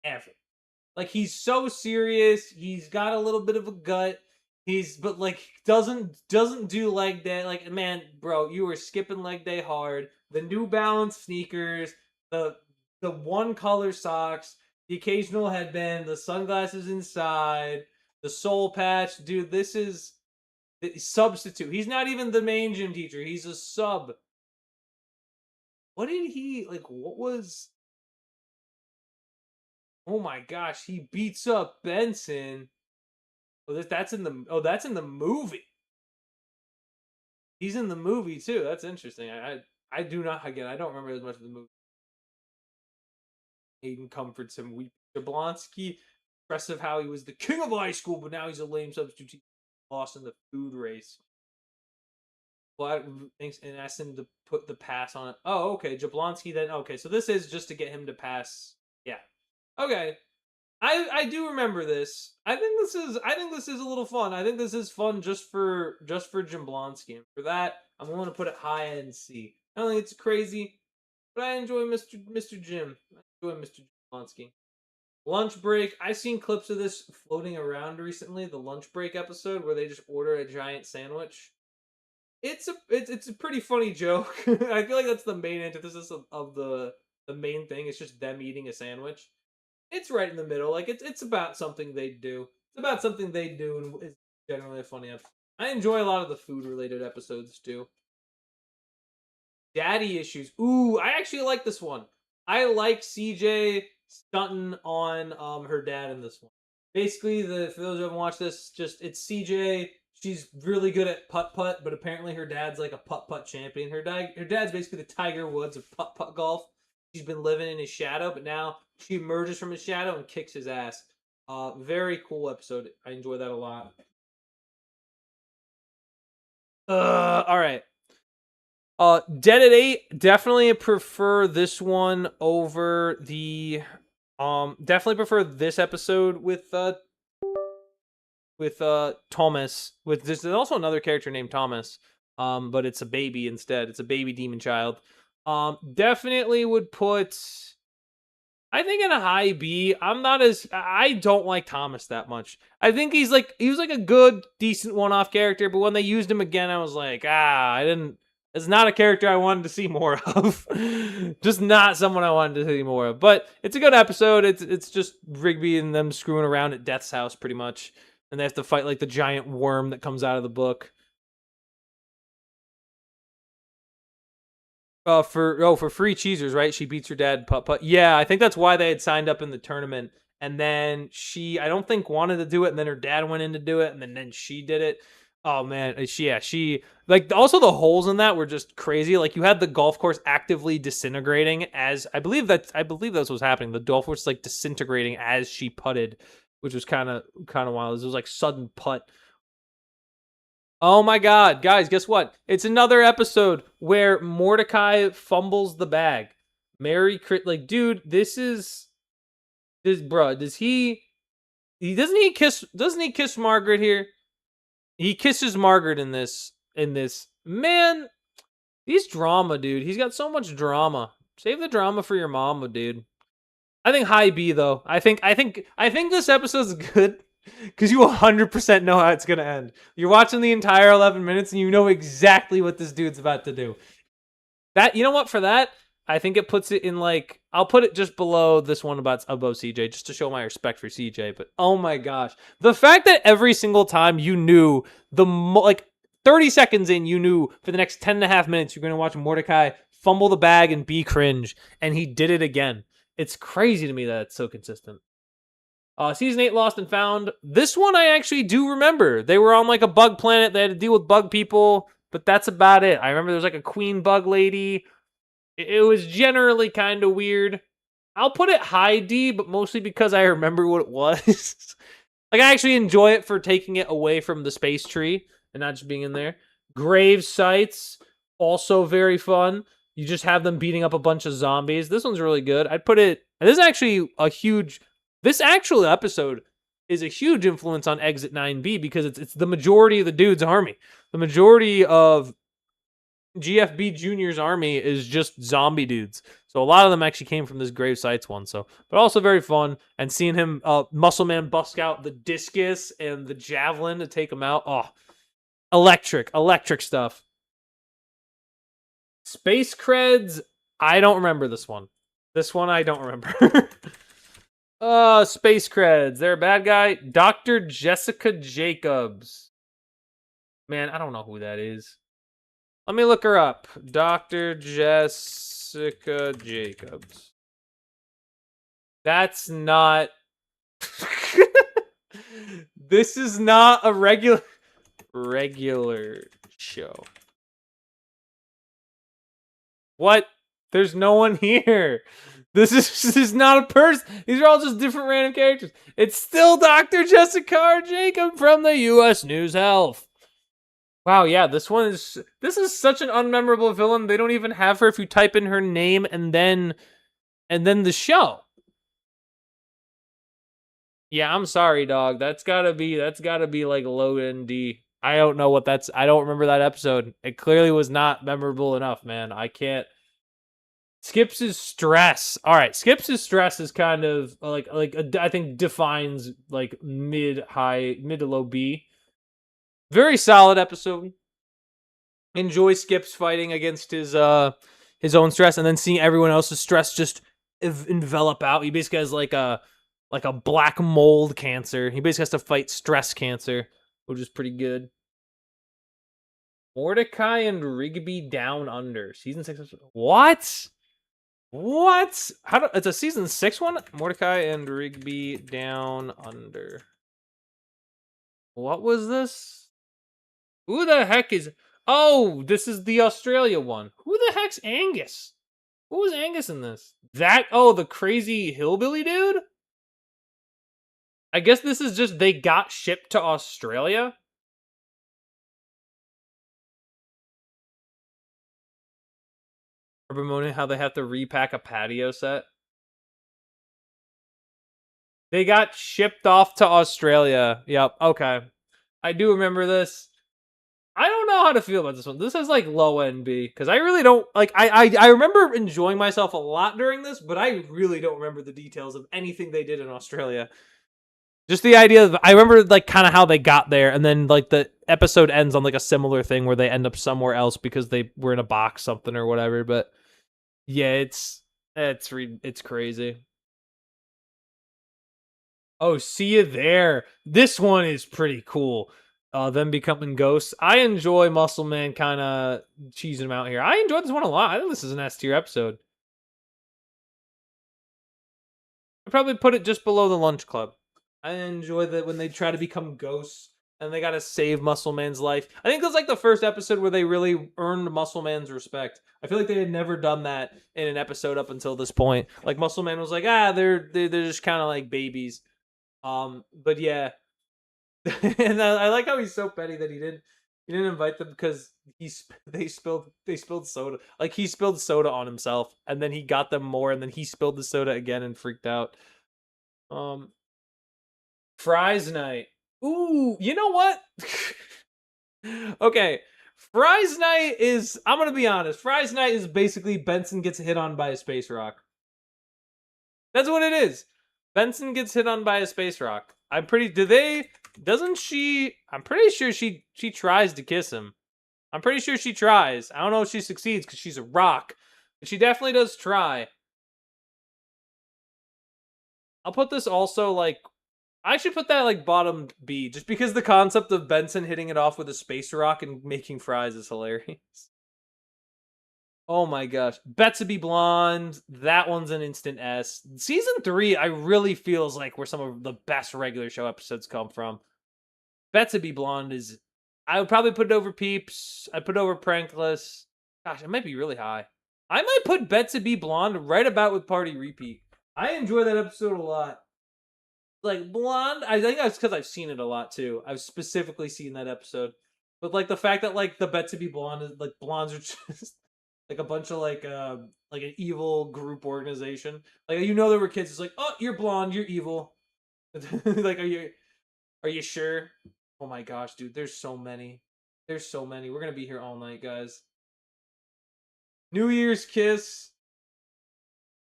ever. Like he's so serious. He's got a little bit of a gut. But like doesn't do leg day. Like man, bro, you were skipping leg day hard. The New Balance sneakers, the one color socks, the occasional headband, the sunglasses inside, the soul patch. Dude, this is the substitute. He's not even the main gym teacher. He's a sub. What did he like? What was? Oh my gosh, he beats up Benson. That's in the movie. He's in the movie too. That's interesting. I do not, again, I don't remember as much of the movie. Aiden comforts him. Jablonski, impressive how he was the king of high school, but now he's a lame substitute. Lost in the food race. But thanks and asked him to put the pass on it. Oh, okay. Jablonski then. Okay, so this is just to get him to pass. Yeah. Okay. I do remember this. I think this is a little fun. I think this is fun just for Jim Blonsky. And for that, I'm willing to put it high and C. I don't think it's crazy, but I enjoy Mr. Jim. I enjoy Mr. Blonsky. Lunch break. I've seen clips of this floating around recently. The lunch break episode where they just order a giant sandwich. It's a pretty funny joke. I feel like that's the main antithesis of the main thing. It's just them eating a sandwich. It's right in the middle. Like it's about something they do. It's about something they do, and it's generally a funny episode. I enjoy a lot of the food related episodes too. Daddy issues. Ooh, I actually like this one. I like CJ stunting on her dad in this one. Basically, for those who haven't watched this, just it's CJ. She's really good at putt putt, but apparently her dad's like a putt putt champion. Her dad's basically the Tiger Woods of putt putt golf. she's been living in his shadow, but now she emerges from his shadow and kicks his ass. Very cool episode. I enjoy that a lot. All right. Dead at 8. Definitely prefer this one over the. Definitely prefer this episode with Thomas. With there's also another character named Thomas. But it's a baby instead. It's a baby demon child. Definitely would put. I think in a high B. I don't like Thomas that much. I think he was like a good, decent one-off character, but when they used him again, I was like, I didn't. It's not a character I wanted to see more of. Just not someone I wanted to see more of. But it's a good episode. It's just Rigby and them screwing around at Death's house pretty much, and they have to fight like the giant worm that comes out of the book. For free cheesers, right? She beats her dad putt putt. Yeah, I think that's why they had signed up in the tournament. And then she, I don't think wanted to do it, and then her dad went in to do it, and then she did it. Oh man, she like also the holes in that were just crazy. Like you had the golf course actively disintegrating as I believe that's what's happening. The golf course like disintegrating as she putted, which was kind of wild. It was like sudden putt. Oh my god, guys, guess what? It's another episode where Mordecai fumbles the bag. Like, dude, bro, doesn't he kiss Margaret here? He kisses Margaret in this. Man, he's drama, dude. He's got so much drama. Save the drama for your mama, dude. I think high B though. I think this episode's good because you 100% know how it's gonna end. You're watching the entire 11 minutes and you know exactly what this dude's about to do. That, you know what? For that, I think it puts it in like, I'll put it just below this one above CJ just to show my respect for CJ. But oh my gosh, the fact that every single time you knew like 30 seconds in, you knew for the next 10 and a half minutes you're gonna watch Mordecai fumble the bag and be cringe, and he did it again. It's crazy to me that it's so consistent. Season 8, Lost and Found. This one I actually do remember. They were on like a bug planet. They had to deal with bug people, but that's about it. I remember there was like a queen bug lady. It was generally kind of weird. I'll put it high D, but mostly because I remember what it was. Like, I actually enjoy it for taking it away from the space tree and not just being in there. Grave sites, also very fun. You just have them beating up a bunch of zombies. This one's really good. I'd put it... This is actually a huge... This actual episode is a huge influence on Exit 9B because it's the majority of the dude's army. The majority of GFB Junior's army is just zombie dudes. So a lot of them actually came from this Grave Sites one. So, but also very fun. And seeing him, Muscle Man bust out the discus and the javelin to take him out. Oh, electric stuff. Space Creds. I don't remember this one. This one I don't remember. Space Creds. They're a bad guy. Dr. Jessica Jacobs. Man, I don't know who that is. Let me look her up. Dr. Jessica Jacobs. That's not... This is not a regular show. What? There's no one here. This is not a person. These are all just different random characters. It's still Dr. Jessica Jacob from the U.S. News Health. Wow, yeah, this is such an unmemorable villain. They don't even have her if you type in her name and then the show. Yeah, I'm sorry, dog. That's gotta be like low ND. I don't know what that's. I don't remember that episode. It clearly was not memorable enough, man. I can't. Skips' stress. All right, Skips' stress is kind of I think defines like mid to low B. Very solid episode. Enjoy Skips fighting against his own stress, and then seeing everyone else's stress just envelop out. He basically has like a black mold cancer. He basically has to fight stress cancer, which is pretty good. Mordecai and Rigby Down Under season 6. What? It's a season 6 one? Mordecai and Rigby Down Under. What was this? Who the heck is... Oh, this is the Australia one. Who the heck's Angus? Who was Angus in this? The crazy hillbilly dude? I guess this is just they got shipped to Australia. Or bemoaning how they have to repack a patio set. They got shipped off to Australia. Yep. Okay. I do remember this. I don't know how to feel about this one. This is like low NB because I really don't like. I remember enjoying myself a lot during this, but I really don't remember the details of anything they did in Australia. Just the idea of I remember like kind of how they got there, and then like the episode ends on like a similar thing where they end up somewhere else because they were in a box something or whatever. But yeah, it's crazy. Oh, see you there. This one is pretty cool. Them becoming ghosts. I enjoy Muscle Man kind of cheesing them out here. I enjoyed this one a lot. I think this is an S tier episode. I probably put it just below the Lunch Club. I enjoy that when they try to become ghosts and they gotta save Muscle Man's life. I think that's like the first episode where they really earned Muscle Man's respect. I feel like they had never done that in an episode up until this point. Like Muscle Man was like, they're just kind of like babies. But yeah, and I like how he's so petty that he didn't invite them because they spilled soda. Like he spilled soda on himself, and then he got them more, and then he spilled the soda again and freaked out. Um, Fries night. Ooh, you know what? Okay, Fries night is. I'm gonna be honest. Fries night is basically Benson gets hit on by a space rock. That's what it is. Benson gets hit on by a space rock. I'm pretty. Do they? Doesn't she? I'm pretty sure she tries to kiss him. I'm pretty sure she tries. I don't know if she succeeds because she's a rock, but she definitely does try. I'll put this also like I should put that like bottom B, just because the concept of Benson hitting it off with a space rock and making fries is hilarious. Oh my gosh. Betsy Blonde, that one's an instant S. Season 3, I really feels like where some of the best regular show episodes come from. Betsy Blonde is. I would probably put it over Peeps. I'd put it over Prankless. Gosh, it might be really high. I might put Betsy Blonde right about with Party Repeat. I enjoy that episode a lot. Like Blonde, I think that's because I've seen it a lot too. I've specifically seen that episode. But like the fact that like the Betsy Blonde is like blondes are just like a bunch of like an evil group organization. Like there were kids. It's like, oh, you're blonde, you're evil. Like, are you sure? Oh my gosh, dude, there's so many. There's so many. We're gonna be here all night, guys. New Year's Kiss.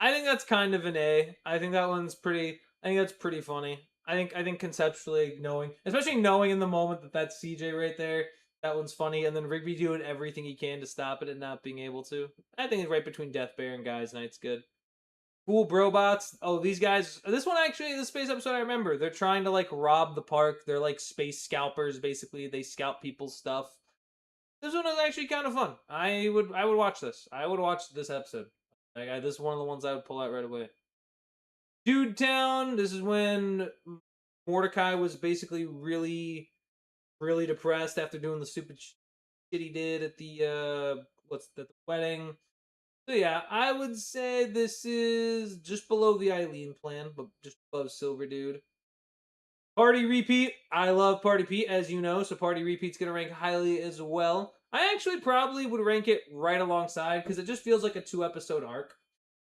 I think that's kind of an A. I think that one's pretty. I think that's pretty funny. I think conceptually knowing, especially knowing in the moment that that's CJ right there, that one's funny. And then Rigby doing everything he can to stop it and not being able to. I think it's right between Death Bear and Guys Night's good. Cool Brobots. Oh, these guys. This one actually, the space episode I remember. They're trying to like rob the park. They're like space scalpers. Basically, they scalp people's stuff. This one is actually kind of fun. I would watch this. I would watch this episode. This is one of the ones I would pull out right away. Dude Town. This is when Mordecai was basically really, really depressed after doing the stupid shit he did at the wedding. So yeah, I would say this is just below the Eileen plan, but just above Silver Dude. Party Repeat. I love Party Pete, as you know, so Party Repeat's gonna rank highly as well. I actually probably would rank it right alongside because it just feels like a 2 episode arc.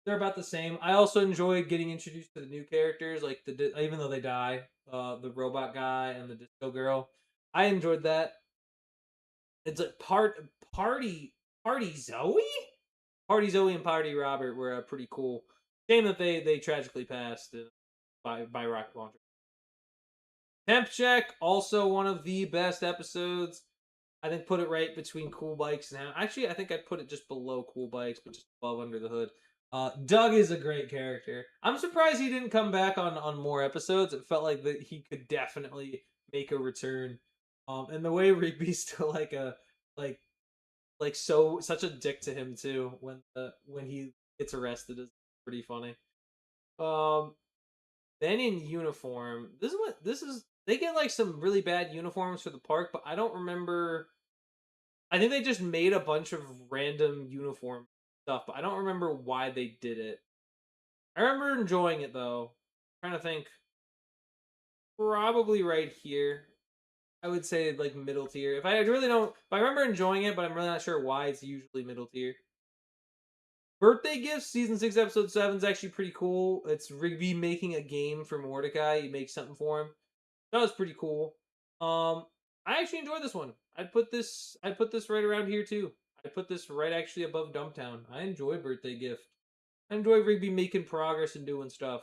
They're about the same. I also enjoy getting introduced to the new characters, like even though they die, the robot guy and the disco girl. I enjoyed that. It's like Party Zoe, Party Zoe and Party Robert were pretty cool. Shame that they tragically passed by rocket launcher. Temp check, also one of the best episodes. I think put it right between Cool Bikes and actually I think I'd put it just below Cool Bikes, but just above Under the Hood. Doug is a great character. I'm surprised he didn't come back on more episodes. It felt like that he could definitely make a return. And the way Rigby's still like such a dick to him too when he gets arrested is pretty funny. Um, then in uniform, this is they get like some really bad uniforms for the park, but I don't remember. I think they just made a bunch of random uniforms stuff, but I don't remember why they did it. I remember enjoying it though. I'm trying to think. Probably right here. I would say like middle tier. If I really don't, if I remember enjoying it, but I'm really not sure why, it's usually middle tier. Birthday Gifts, season 6, episode 7 is actually pretty cool. It's Rigby making a game for Mordecai. You make something for him. That was pretty cool. I actually enjoyed this one. I'd put this right around here too. I'd put this right actually above Dumptown. I enjoy Birthday Gift. I enjoy Rigby making progress and doing stuff.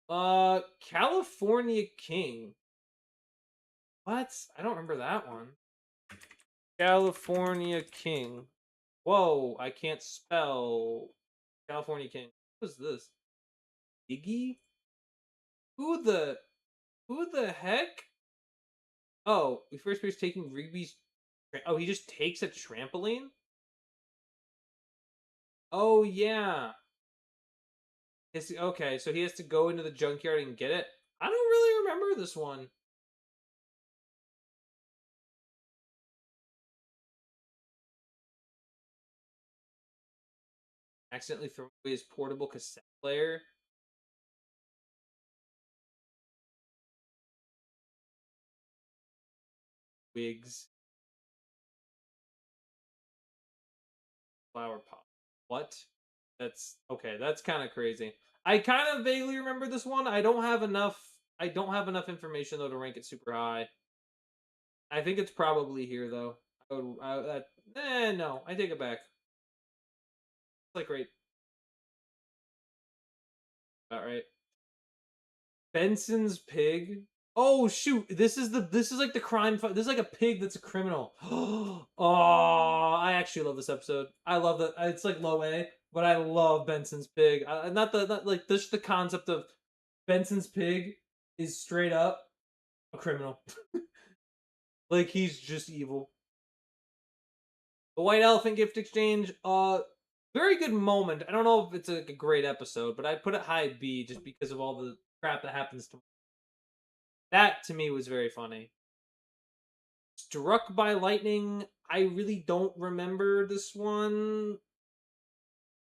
California King. What? I don't remember that one. California King. Whoa, I can't spell California King. What is this? Iggy? Who the heck? Oh, we first appears taking Rigby's. Oh, he just takes a trampoline? Oh, yeah. Okay, so he has to go into the junkyard and get it. I don't really remember this one. Accidentally throw away his portable cassette player. Wigs. Flower pot. What? That's okay. That's kind of crazy. I kind of vaguely remember this one. I don't have enough. I don't have enough information though to rank it super high. I think it's probably here though. No, I take it back. It's like right, about right. Benson's pig. Oh shoot! This is like the crime. This is like a pig that's a criminal. Oh, I actually love this episode. I love that. It's like low A, but I love Benson's pig. Not like just the concept of Benson's pig is straight up a criminal. Like he's just evil. The White Elephant gift exchange. Very good moment. I don't know if it's a great episode, but I'd put it high B just because of all the crap that happens to. That to me was very funny. Struck by lightning. I really don't remember this one.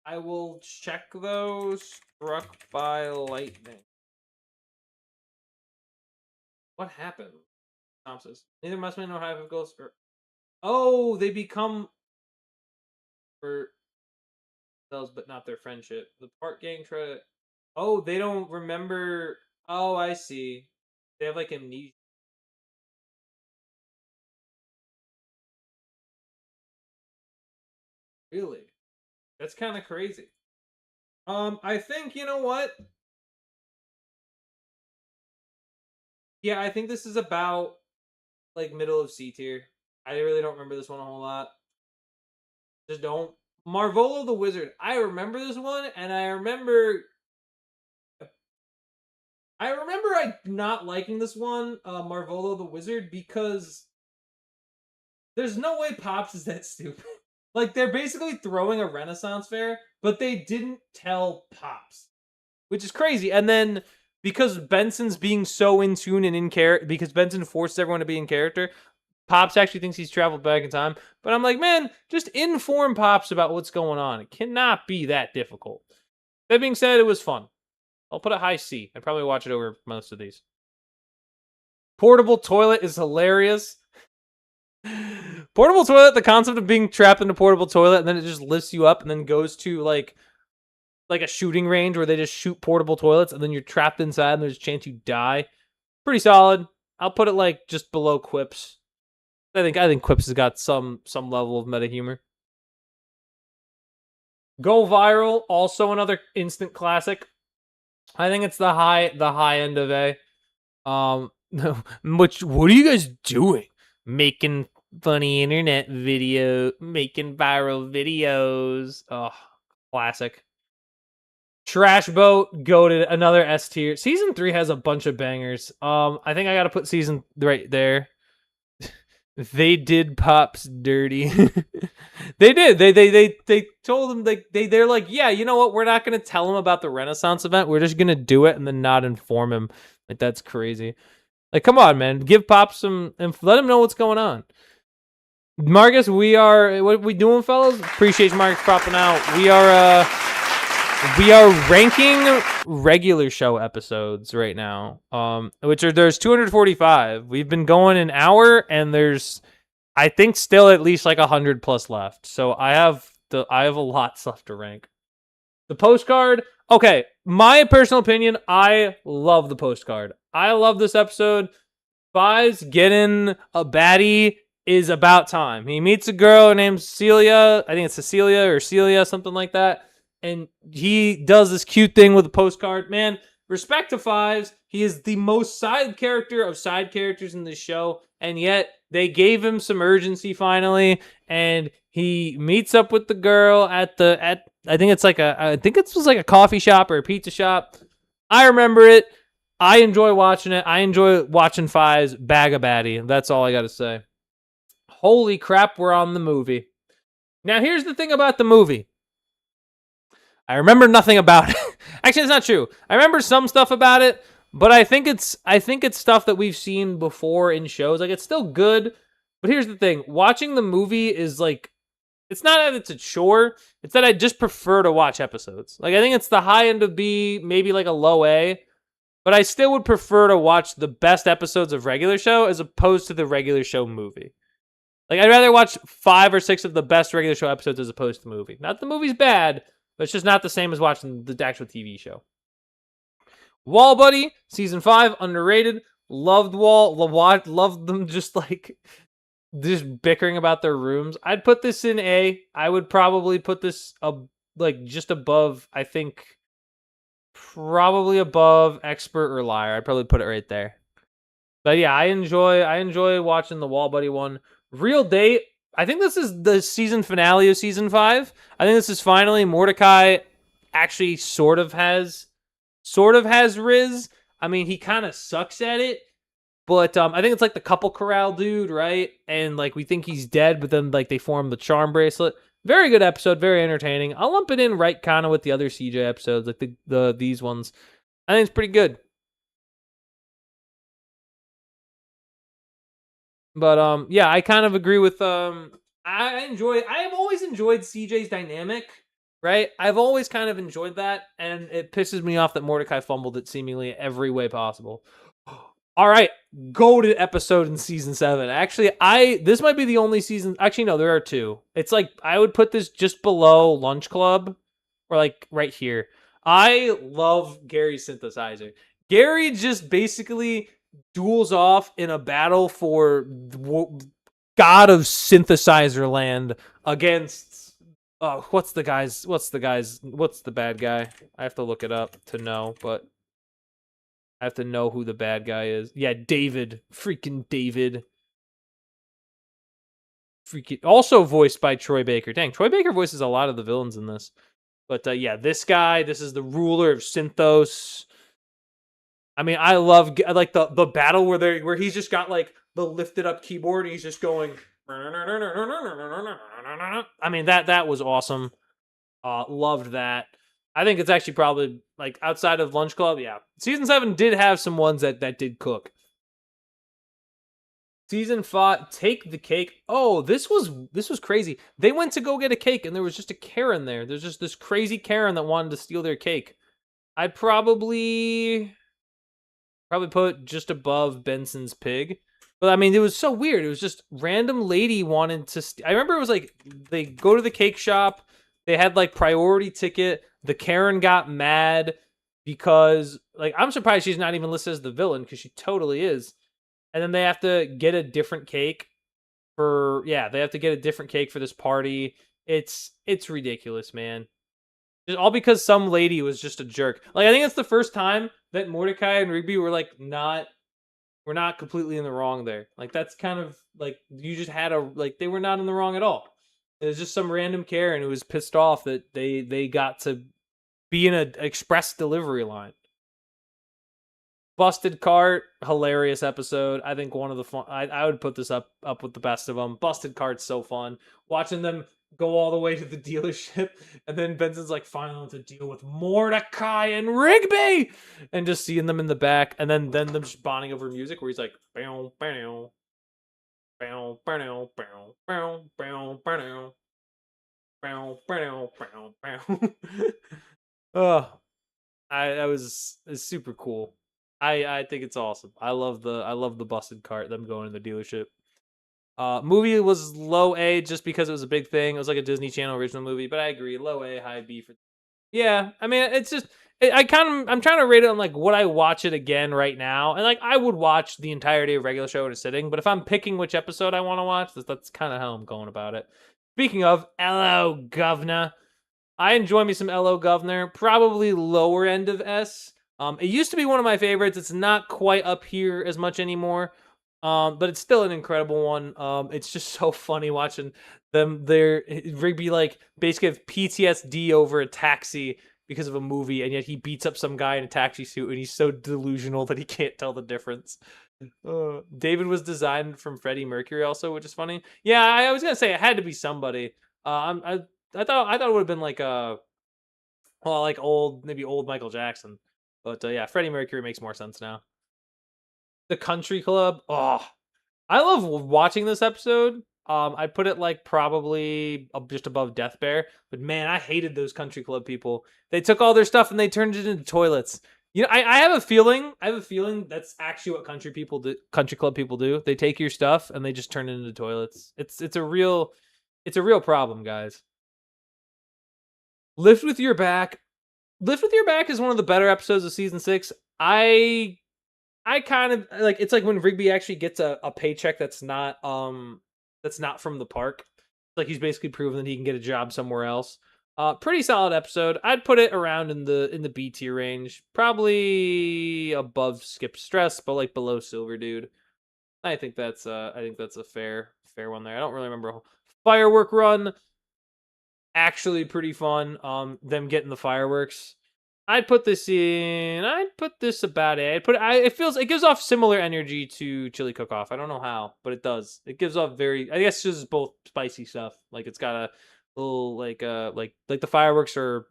I will check though. Struck by lightning. What happened? Synopsis. Neither Mustman nor Hive of Ghosts. Oh, they become for themselves, but not their friendship. The Park Gang try to. Oh, they don't remember. Oh, I see. They have like amnesia. Really? That's kind of crazy. I think you know what? Yeah, I think this is about like middle of C tier. I really don't remember this one a whole lot. Just don't. Marvolo the Wizard. I remember this one, and I not liking this one, Marvolo the Wizard, because there's no way Pops is that stupid. Like they're basically throwing a Renaissance fair, but they didn't tell Pops, which is crazy. And then because Benson's being so in tune and in character, because Benson forces everyone to be in character, Pops actually thinks he's traveled back in time. But I'm like, man, just inform Pops about what's going on. It cannot be that difficult. That being said, it was fun. I'll put a high C. I'd probably watch it over most of these. Portable toilet is hilarious. Portable toilet, the concept of being trapped in a portable toilet and then it just lifts you up and then goes to like a shooting range where they just shoot portable toilets and then you're trapped inside and there's a chance you die. Pretty solid. I'll put it like just below Quips. I think Quips has got some level of meta humor. Go Viral, also another instant classic. I think it's the high end of A. What are you guys doing? Making funny internet making viral videos. Oh, classic. Trash Boat, goated, another S tier. Season 3 has a bunch of bangers. I think I gotta put season right there. They did Pops dirty. They did. They told him they're like, yeah, you know what? We're not gonna tell him about the Renaissance event. We're just gonna do it and then not inform him. Like that's crazy. Like, come on, man. Give Pops some and let him know what's going on. Marcus, what are we doing, fellas? Appreciate Marcus popping out. We are ranking regular show episodes right now. There's 245. We've been going an hour, and there's, I think, still at least like 100 plus left. So I have a lot left to rank. The postcard. Okay, my personal opinion, I love the postcard. I love this episode. Spies getting a baddie is about time. He meets a girl named Celia. I think it's Cecilia or Celia, something like that. And he does this cute thing with a postcard. Man, respect to Fives. He is the most side character of side characters in this show. And yet they gave him some urgency finally. And he meets up with the girl at I think it was like a coffee shop or a pizza shop. I remember it. I enjoy watching it. I enjoy watching Fives bag a baddie. That's all I got to say. Holy crap, we're on the movie. Now, here's the thing about the movie. I remember nothing about it. Actually, it's not true. I remember some stuff about it, but I think it's stuff that we've seen before in shows. Like, it's still good, but here's the thing. Watching the movie is like, it's not that it's a chore. It's that I just prefer to watch episodes. Like, I think it's the high end of B, maybe like a low A. But I still would prefer to watch the best episodes of regular show as opposed to the regular show movie. Like, I'd rather watch 5 or 6 of the best regular show episodes as opposed to the movie. Not that the movie's bad, but it's just not the same as watching the actual TV show. Wall Buddy, season 5, underrated. Loved Wall. Loved them just bickering about their rooms. I'd put this in A. I would probably put this just above, I think, probably above Expert or Liar. I'd probably put it right there. But yeah, I enjoy watching the Wall Buddy one. Real Date. I think this is the season finale of season 5. I think this is finally Mordecai actually sort of has Riz. I mean, he kind of sucks at it, but I think it's like the couple corral dude, right? And like we think he's dead, but then like they form the charm bracelet. Very good episode, very entertaining. I'll lump it in right kind of with the other CJ episodes, like these ones. I think it's pretty good. But yeah, I kind of agree with I have always enjoyed CJ's dynamic, right? I've always kind of enjoyed that, and it pisses me off that Mordecai fumbled it seemingly every way possible. All right, go to episode in season 7. Actually, this might be the only season. Actually, no, there are 2. It's like I would put this just below Lunch Club, or like right here. I love Gary's synthesizer. Gary just basically duels off in a battle for God of Synthesizer Land against what's the bad guy? I have to look it up to know, but I have to know who the bad guy is. Yeah, David. Freaking David. Also voiced by Troy Baker. Dang, Troy Baker voices a lot of the villains in this. But yeah, this guy, this is the ruler of Synthos. I mean, I like the battle where he's just got like the lifted up keyboard and he's just going. I mean, that was awesome. Loved that. I think it's actually probably like outside of Lunch Club. Yeah, season 7 did have some ones that did cook. Season 5, Take the Cake. Oh, this was crazy. They went to go get a cake and there was just a Karen there. There's just this crazy Karen that wanted to steal their cake. I'd probably put just above Benson's Pig. But I mean, it was so weird. It was just random lady wanted to. I remember it was like they go to the cake shop. They had like priority ticket. The Karen got mad because like I'm surprised she's not even listed as the villain because she totally is. And then they have to get a different cake they have to get a different cake for this party. It's ridiculous, man. Just all because some lady was just a jerk. Like I think it's the first time that Mordecai and Rigby were like we're not completely in the wrong there. Like that's kind of like you just had they were not in the wrong at all. It was just some random Karen who was pissed off that they got to be in an express delivery line. Busted Cart, hilarious episode. I think one of the fun. I would put this up with the best of them. Busted Cart's so fun. Watching them go all the way to the dealership, and then Benson's like finally to deal with Mordecai and Rigby, and just seeing them in the back, and then them just bonding over music where he's like, bow, bow. Bow, bow, bow, bow, bow, bow, bow, bow, bow, bow. Oh, that was it's super cool. I think it's awesome. I love the busted cart. Them going to the dealership. Movie was low A just because it was a big thing. It was like a Disney Channel original movie, but I agree, low A, high B for. Yeah, I mean, it's just I'm trying to rate it on like would I watch it again right now, and like I would watch the entirety of regular show in a sitting. But if I'm picking which episode I want to watch, that's kind of how I'm going about it. Speaking of, hello, governor. I enjoy me some LO Governor, probably lower end of S. It used to be one of my favorites. It's not quite up here as much anymore, but it's still an incredible one. It's just so funny watching them. Rigby like basically have PTSD over a taxi because of a movie, and yet he beats up some guy in a taxi suit, and he's so delusional that he can't tell the difference. David was designed from Freddie Mercury, also, which is funny. Yeah, I was gonna say it had to be somebody. I thought it would have been like well, like maybe old Michael Jackson, but yeah, Freddie Mercury makes more sense now. The Country Club. Oh, I love watching this episode. I'd put it like probably just above Death Bear, but man, I hated those Country Club people. They took all their stuff and they turned it into toilets. You know, I have a feeling. I have a feeling that's actually what Country Club people do. They take your stuff and they just turn it into toilets. It's a real problem, guys. Lift with Your Back. Lift with Your Back is one of the better episodes of season 6. I kind of like it's like when Rigby actually gets a paycheck that's not from the park. Like he's basically proven that he can get a job somewhere else. Pretty solid episode. I'd put it around in the B tier range. Probably above Skip Stress, but like below Silver Dude. I think that's a fair one there. I don't really remember. Firework Run, actually pretty fun. Them getting the fireworks. I'd put this about it. It gives off similar energy to Chili Cook Off. I don't know how, but it does. It gives off very, I guess just both spicy stuff. Like it's got a little like the fireworks are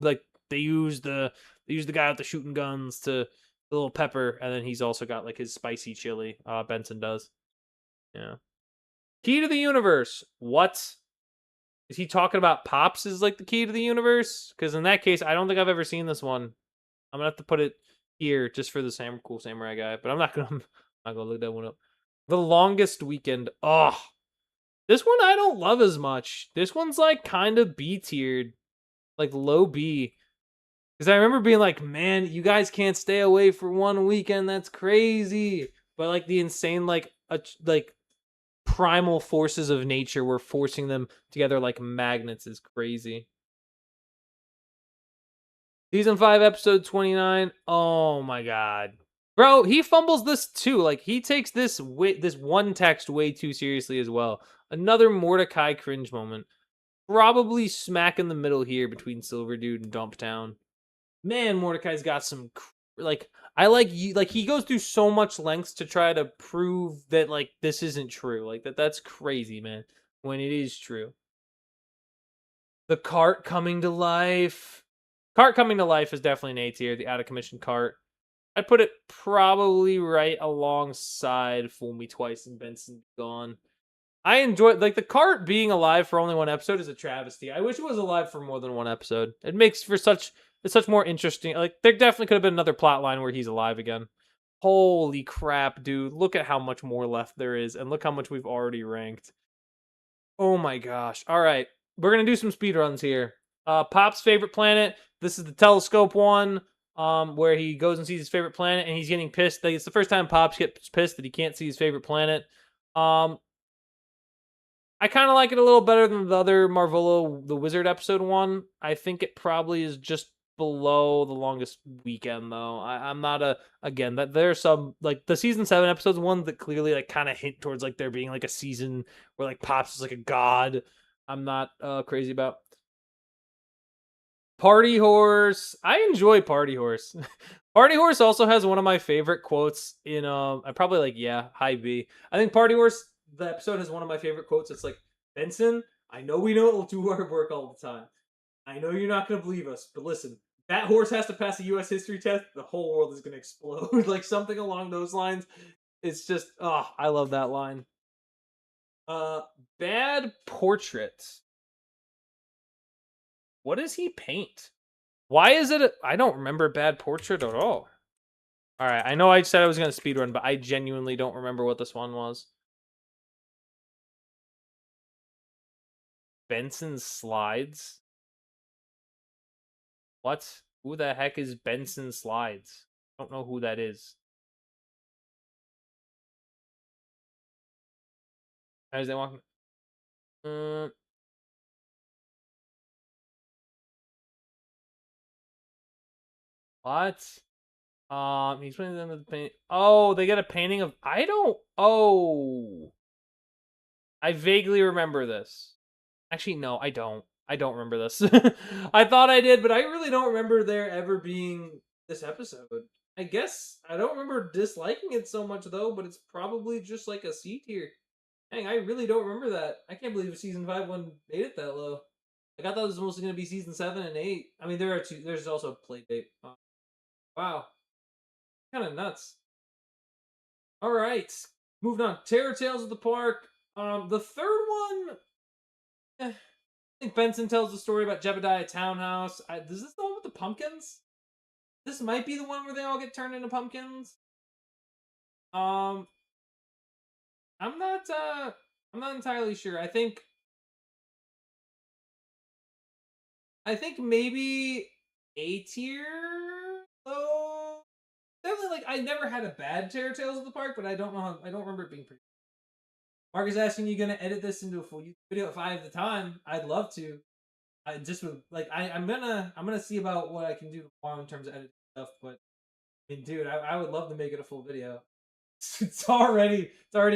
like they use the guy with the shooting guns to the little pepper, and then he's also got like his spicy chili. Benson does. Yeah. Key to the universe. What? Is he talking about Pops is like the key to the universe? Because in that case, I don't think I've ever seen this one. I'm gonna have to put it here just for the cool samurai guy, but I'm not gonna I'm not gonna look that one up. The Longest Weekend. Oh, this one I don't love as much. This one's like kind of B tiered, like low B. Because I remember being like, man, you guys can't stay away for one weekend. That's crazy. But like the insane like primal forces of nature were forcing them together like magnets is crazy. Season 5, episode 29. Oh my god. Bro, he fumbles this too. Like he takes this one text way too seriously as well. Another Mordecai cringe moment. Probably smack in the middle here between Silver Dude and Dumptown. Man, Mordecai's got some like I like you like he goes through so much lengths to try to prove that like this isn't true. Like that's crazy, man. When it is true. The cart coming to life. Cart coming to life is definitely an A tier, the out of commission cart. I'd put it probably right alongside Fool Me Twice and Benson Gone. I enjoy like the cart being alive for only one episode is a travesty. I wish it was alive for more than one episode. It makes for such more interesting. Like there definitely could have been another plot line where he's alive again. Holy crap, dude. Look at how much more left there is and look how much we've already ranked. Oh my gosh. All right. We're going to do some speed runs here. Pop's favorite planet. This is the telescope one. Where he goes and sees his favorite planet and he's getting pissed. Like, it's the first time Pops gets pissed that he can't see his favorite planet. I kind of like it a little better than the other Marvolo the Wizard episode one. I think it probably is just below the Longest Weekend though. I'm not again that there's some like the season 7 episodes one that clearly like kind of hint towards like there being like a season where like Pops is like a god. I'm not crazy about. Party Horse. I enjoy Party Horse. Party Horse also has one of my favorite quotes in I probably like high B. I think Party Horse the episode has one of my favorite quotes. It's like, Benson, I know we don't do hard work all the time. I know you're not gonna believe us, but listen, that horse has to pass a US history test, the whole world is gonna explode. Like something along those lines. It's just I love that line. Uh, Bad portrait. What does he paint? Why is it? I don't remember bad portrait at all. All right, I know I said I was gonna speedrun, but I genuinely don't remember what this one was. Benson slides. What? Who the heck is Benson slides? I don't know who that is. As they walk. Uh, what? He's putting them with the paint. Oh, they get a painting of. I don't. Oh, I vaguely remember this. Actually, no, I don't. I don't remember this. I thought I did, but I really don't remember there ever being this episode. I guess I don't remember disliking it so much though, but it's probably just like a C tier. Dang, I really don't remember that. I can't believe season 5 one made it that low. Like I thought it was mostly going to be season 7 and 8. I mean, there are two. There's also play date. Wow, kind of nuts. All right, moving on. Terror Tales of the Park. The third one. I think Benson tells the story about Jebediah Townhouse. Is this the one with the pumpkins? This might be the one where they all get turned into pumpkins. Um, I'm not. I'm not entirely sure. I think maybe A tier. Oh, definitely. Like I never had a bad Terror Tales of the Park, but I don't know how. I don't remember it being pretty. Mark is asking you gonna edit this into a full YouTube video if I have the time. I'd love to. I just would like. I'm gonna see about what I can do tomorrow in terms of editing stuff. But I mean, dude, I would love to make it a full video. It's already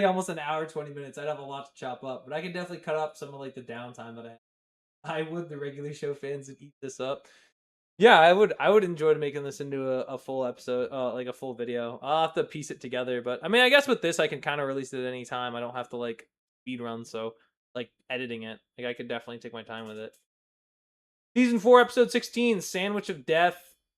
almost an hour 20 minutes. I'd have a lot to chop up, but I can definitely cut up some of like the downtime that I would the regular show fans and eat this up. Yeah, I would enjoy making this into a full episode, like a full video. I'll have to piece it together, but I mean, I guess with this I can kind of release it at any time. I don't have to like speed run, so like editing it, like I could definitely take my time with it. Season 4, episode 16, Sandwich of Death.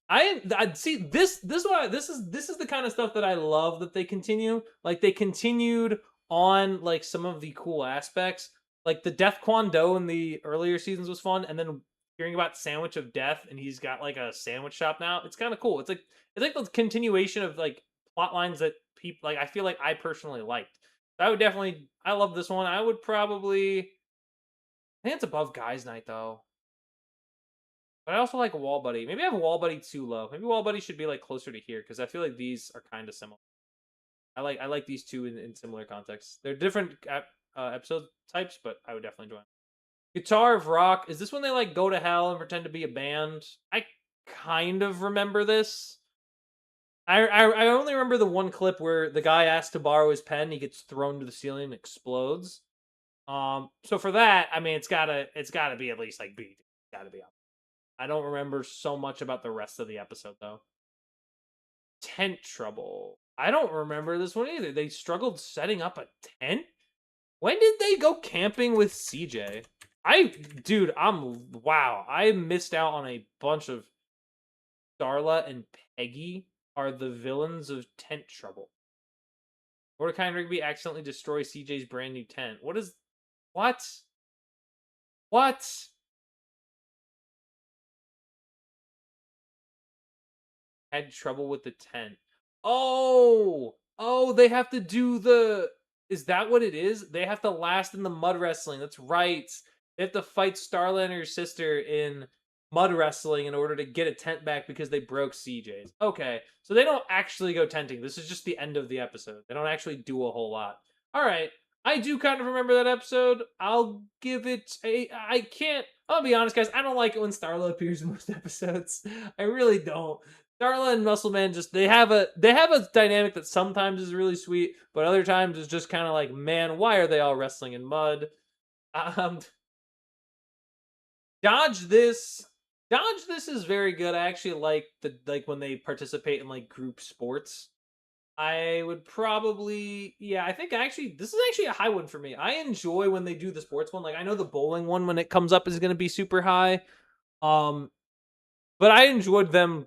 I see this is the kind of stuff that I love that they continue. Like they continued on like some of the cool aspects. Like the Death Kwon Do in the earlier seasons was fun, and then hearing about Sandwich of Death and he's got like a sandwich shop now. It's kind of cool. It's like the continuation of like plot lines that people like I feel like I personally liked. So I love this one. I would probably I think it's above Guys Night though. But I also like Wall Buddy. Maybe I have Wall Buddy too low. Maybe Wall Buddy should be like closer to here because I feel like these are kind of similar. I like these two in similar contexts. They're different episode types, but I would definitely join. Guitar of Rock. Is this when they like go to hell and pretend to be a band? I kind of remember this. I only remember the one clip where the guy asks to borrow his pen, he gets thrown to the ceiling and explodes. So for that, I mean, it's gotta be at least like B. It's gotta be up. I don't remember so much about the rest of the episode though. Tent trouble. I don't remember this one either. They struggled setting up a tent. When did they go camping with CJ? Dude, wow. I missed out on a bunch of Starla and Peggy are the villains of Tent Trouble. Mordecai and Rigby accidentally destroy CJ's brand new tent. What? What? Had trouble with the tent. Oh, they have to do the. Is that what it is? They have to last in the mud wrestling. That's right. They have to fight Starla and her sister in mud wrestling in order to get a tent back because they broke CJ's. Okay, so they don't actually go tenting. This is just the end of the episode. They don't actually do a whole lot. All right, I do kind of remember that episode. I'll give it a. I can't. I'll be honest, guys. I don't like it when Starla appears in most episodes. I really don't. Darla and Muscleman just they have a dynamic that sometimes is really sweet, but other times is just kind of like, man, why are they all wrestling in mud? Um, Dodge this. Dodge this is very good. I actually like when they participate in like group sports. I would probably yeah, I think actually this is actually a high one for me. I enjoy when they do the sports one. Like I know the bowling one when it comes up is going to be super high. Um but I enjoyed them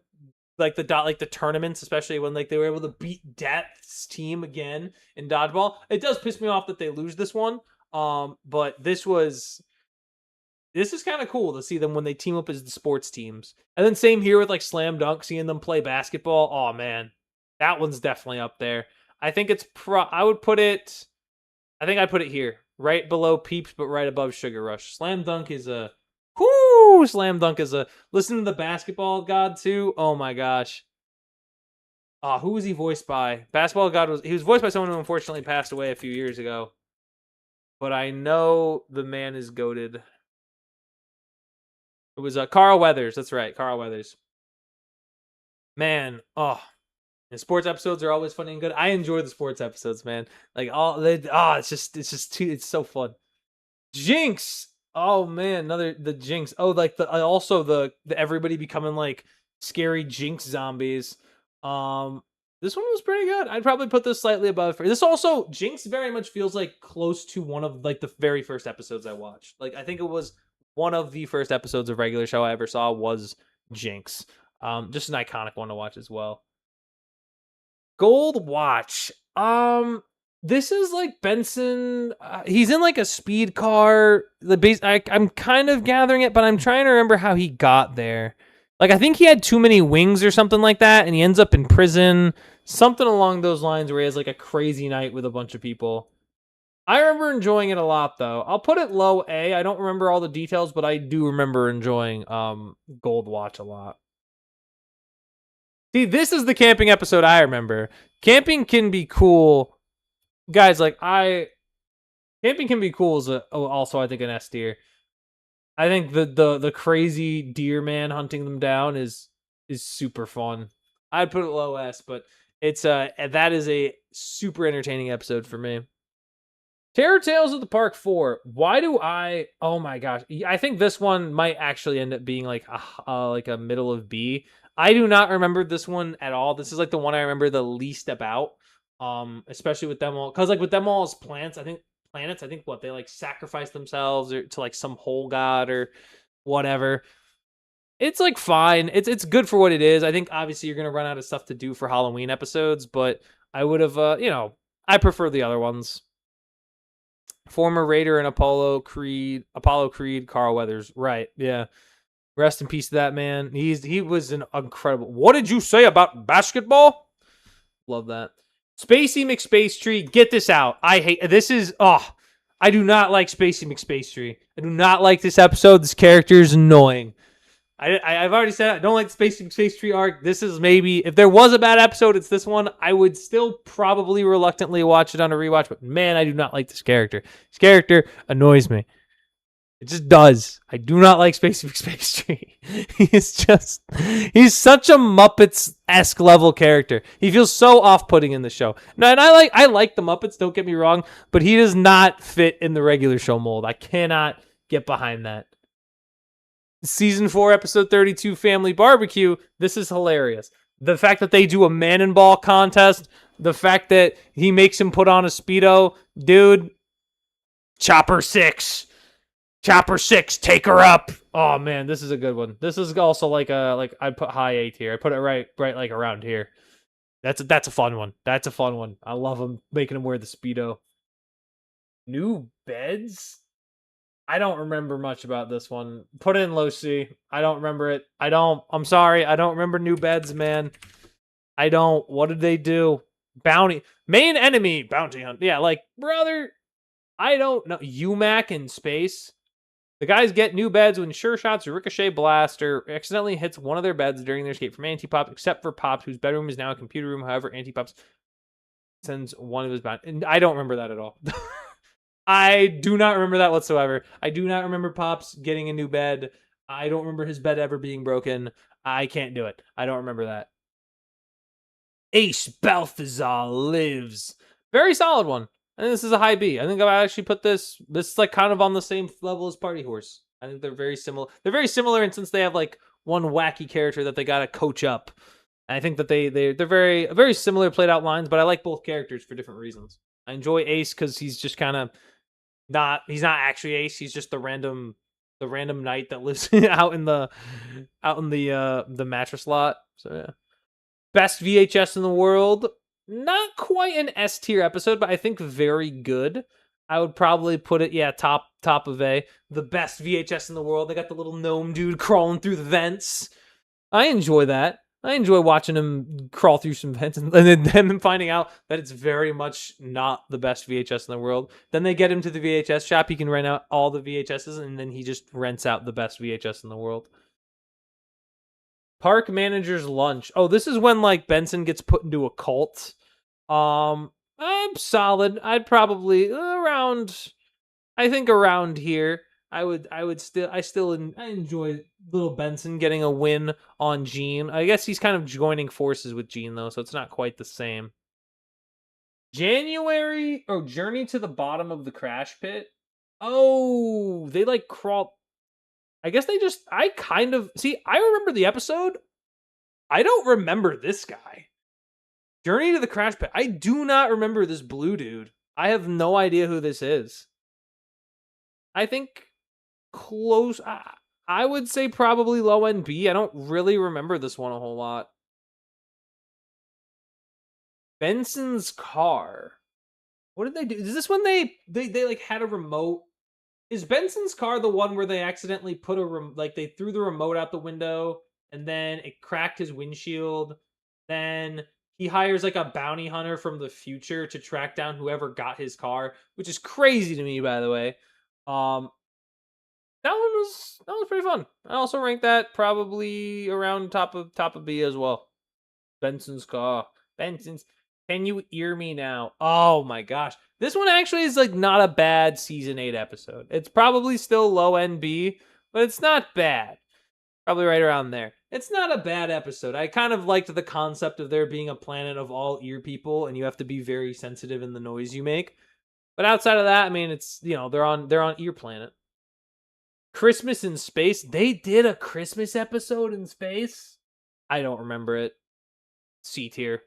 like the tournaments, especially when like they were able to beat Death's team again in dodgeball. It does piss me off that they lose this one. But this is kind of cool to see them when they team up as the sports teams. And then same here with like Slam Dunk, seeing them play basketball. Oh man, that one's definitely up there. I think it's I think I'd put it here, right below Peeps, but right above Sugar Rush. Slam Dunk is a listen to the basketball god too. Oh my gosh. Who was he voiced by? Basketball god he was voiced by someone who unfortunately passed away a few years ago. But I know the man is goated. It was Carl Weathers. That's right, Carl Weathers. Man, and sports episodes are always funny and good. I enjoy the sports episodes, man. Like it's so fun. Jinx. Oh man, the Jinx. Oh, like also the everybody becoming like scary Jinx zombies. This one was pretty good. I'd probably put this slightly above. This also Jinx very much feels like close to one of like the very first episodes I watched. Like I think it was one of the first episodes of regular show I ever saw was Jinx. Just an iconic one to watch as well. Gold Watch. This is like Benson. He's in like a speed car. I'm kind of gathering it, but I'm trying to remember how he got there. Like I think he had too many wings or something like that, and he ends up in prison. Something along those lines where he has like a crazy night with a bunch of people. I remember enjoying it a lot though. I'll put it low A. I don't remember all the details, but I do remember enjoying Gold Watch a lot. See, this is the camping episode I remember. Camping can be cool. Guys, camping can be cool as also I think an S tier. I think the crazy deer man hunting them down is super fun. I'd put it low S, but it's that is a super entertaining episode for me. Terror Tales of the Park 4. Why do oh my gosh. I think this one might actually end up being like a middle of B. I do not remember this one at all. This is like the one I remember the least about. Especially with them all, because like with them all as planets, I think what they like sacrifice themselves or to like some whole god or whatever. It's like fine. It's good for what it is. I think obviously you're gonna run out of stuff to do for Halloween episodes, but I would have I prefer the other ones. Former Raider and Apollo Creed, Carl Weathers. Right, yeah. Rest in peace to that man. He was an incredible. What did you say about basketball? Love that. Spacey McSpacetree, get this out. I do not like Spacey McSpacetree. I do not like this episode. This character is annoying. I've already said I don't like the Spacey McSpacetree arc. This is maybe, if there was a bad episode, it's this one. I would still probably reluctantly watch it on a rewatch, but man, I do not like this character. This character annoys me. It just does. I do not like Spacey McSpacetree. He's such a Muppets-esque level character. He feels so off-putting in the show. Now, and I like the Muppets, don't get me wrong, but he does not fit in the regular show mold. I cannot get behind that. Season 4, episode 32, Family Barbecue. This is hilarious. The fact that they do a man and ball contest, the fact that he makes him put on a Speedo, dude, Chopper 6, take her up. Oh man, this is a good one. This is also like I'd put high A tier. I put it right like around here. That's a fun one. That's a fun one. I love him making him wear the Speedo. New beds? I don't remember much about this one. Put it in low C. I don't remember it. I'm sorry. I don't remember new beds, man. I don't. What did they do? Main enemy bounty hunt. Yeah, like brother. I don't know. UMAC in space. The guys get new beds when sure shots or ricochet blast or accidentally hits one of their beds during their escape from Antipops, except for Pops, whose bedroom is now a computer room. However, Antipops sends one of his bound. And I don't remember that at all. I do not remember that whatsoever. I do not remember Pops getting a new bed. I don't remember his bed ever being broken. I can't do it. I don't remember that. Ace Balthazar lives. Very solid one. I think this is a high B. I think I actually put this is like kind of on the same level as Party Horse. I think they're very similar. They're very similar in since they have like one wacky character that they gotta coach up. And I think that they're very similar played out lines, but I like both characters for different reasons. I enjoy Ace because he's just kind of he's not actually Ace, he's just the random knight that lives out in the mattress lot. So yeah. Best VHS in the world. Not quite an S tier episode, but I think very good. I would probably put it, top of A. The best VHS in the world. They got the little gnome dude crawling through the vents. I enjoy that. I enjoy watching him crawl through some vents and then them finding out that it's very much not the best VHS in the world. Then they get him to the VHS shop. He can rent out all the VHSs, and then he just rents out the best VHS in the world. Park manager's lunch. Oh, this is when like Benson gets put into a cult. I'm solid. I'd probably around. I think around here. I enjoy little Benson getting a win on Gene. I guess he's kind of joining forces with Gene though, so it's not quite the same. Journey to the bottom of the crash pit. Oh, they like crawl. I guess I kind of see. I remember the episode. I don't remember this guy. Journey to the crash pit. I do not remember this blue dude. I have no idea who this is. I think close. I would say probably low end B. I don't really remember this one a whole lot. Benson's car. What did they do? Is this when they like had a remote? Is Benson's car the one where they accidentally put they threw the remote out the window and then it cracked his windshield? Then he hires like a bounty hunter from the future to track down whoever got his car, which is crazy to me, by the way. That was pretty fun. I also rank that probably around top of B as well. Benson's car. Benson's. Can you hear me now? Oh my gosh. This one actually is like not a bad season 8 episode. It's probably still low end B, but it's not bad. Probably right around there. It's not a bad episode. I kind of liked the concept of there being a planet of all ear people and you have to be very sensitive in the noise you make. But outside of that, I mean, it's, they're on ear planet. Christmas in space. They did a Christmas episode in space. I don't remember it. C tier.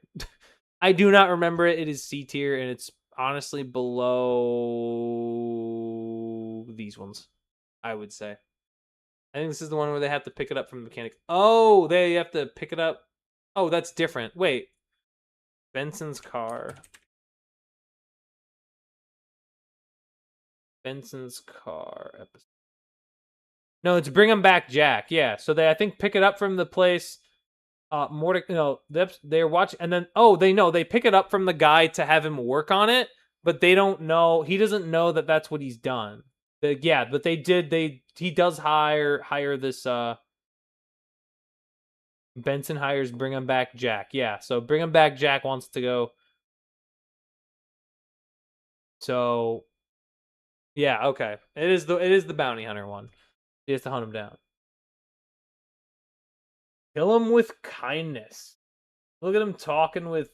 I do not remember it. It is C tier, and it's honestly below these ones, I would say. I think this is the one where they have to pick it up from the mechanic. Oh, they have to pick it up. Oh, that's different. Wait. Benson's car. Benson's car episode. No, it's Bring 'em Back Jack. Yeah, so they I think pick it up from the place. They're watching, and then they pick it up from the guy to have him work on it, but they don't know. He doesn't know that that's what he's done. But they did. He does hire this. Benson hires Bring 'em Back Jack. Yeah, so Bring 'em Back Jack wants to go. So, yeah, okay. It is the bounty hunter one. He has to hunt him down. Kill him with kindness. Look at him talking with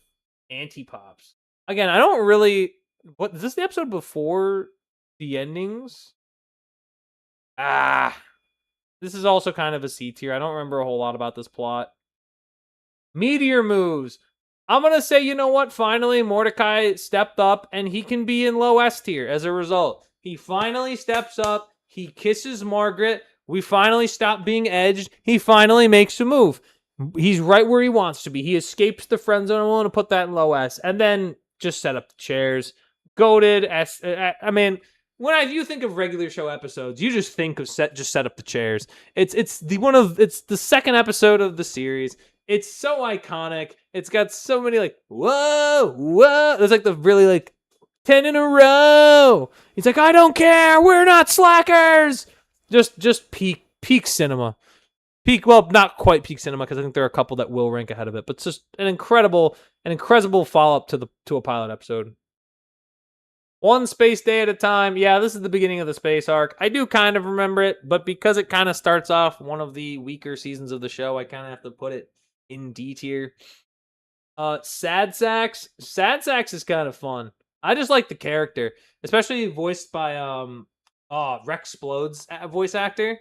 anti-pops. Again, I don't really... What, is this the episode before the endings? This is also kind of a C tier. I don't remember a whole lot about this plot. Meteor moves. I'm going to say, you know what? Finally, Mordecai stepped up, and he can be in low S tier as a result. He finally steps up. He kisses Margaret. We finally stop being edged. He finally makes a move. He's right where he wants to be. He escapes the friend zone. I'm willing to put that in low S. And then just set up the chairs. Goated S. I mean, when you think of regular show episodes, you just think of set up the chairs. It's the second episode of the series. It's so iconic. It's got so many like whoa. There's like the really like 10 in a row. He's like, I don't care. We're not slackers. Just peak cinema. Not quite peak cinema because I think there are a couple that will rank ahead of it, but it's just an incredible follow up to a pilot episode. One space day at a time. Yeah, this is the beginning of the space arc. I do kind of remember it, but because it kind of starts off one of the weaker seasons of the show, I kind of have to put it in D tier. Sad Sax. Sad Sax is kind of fun. I just like the character, especially voiced by Rex Splode's voice actor.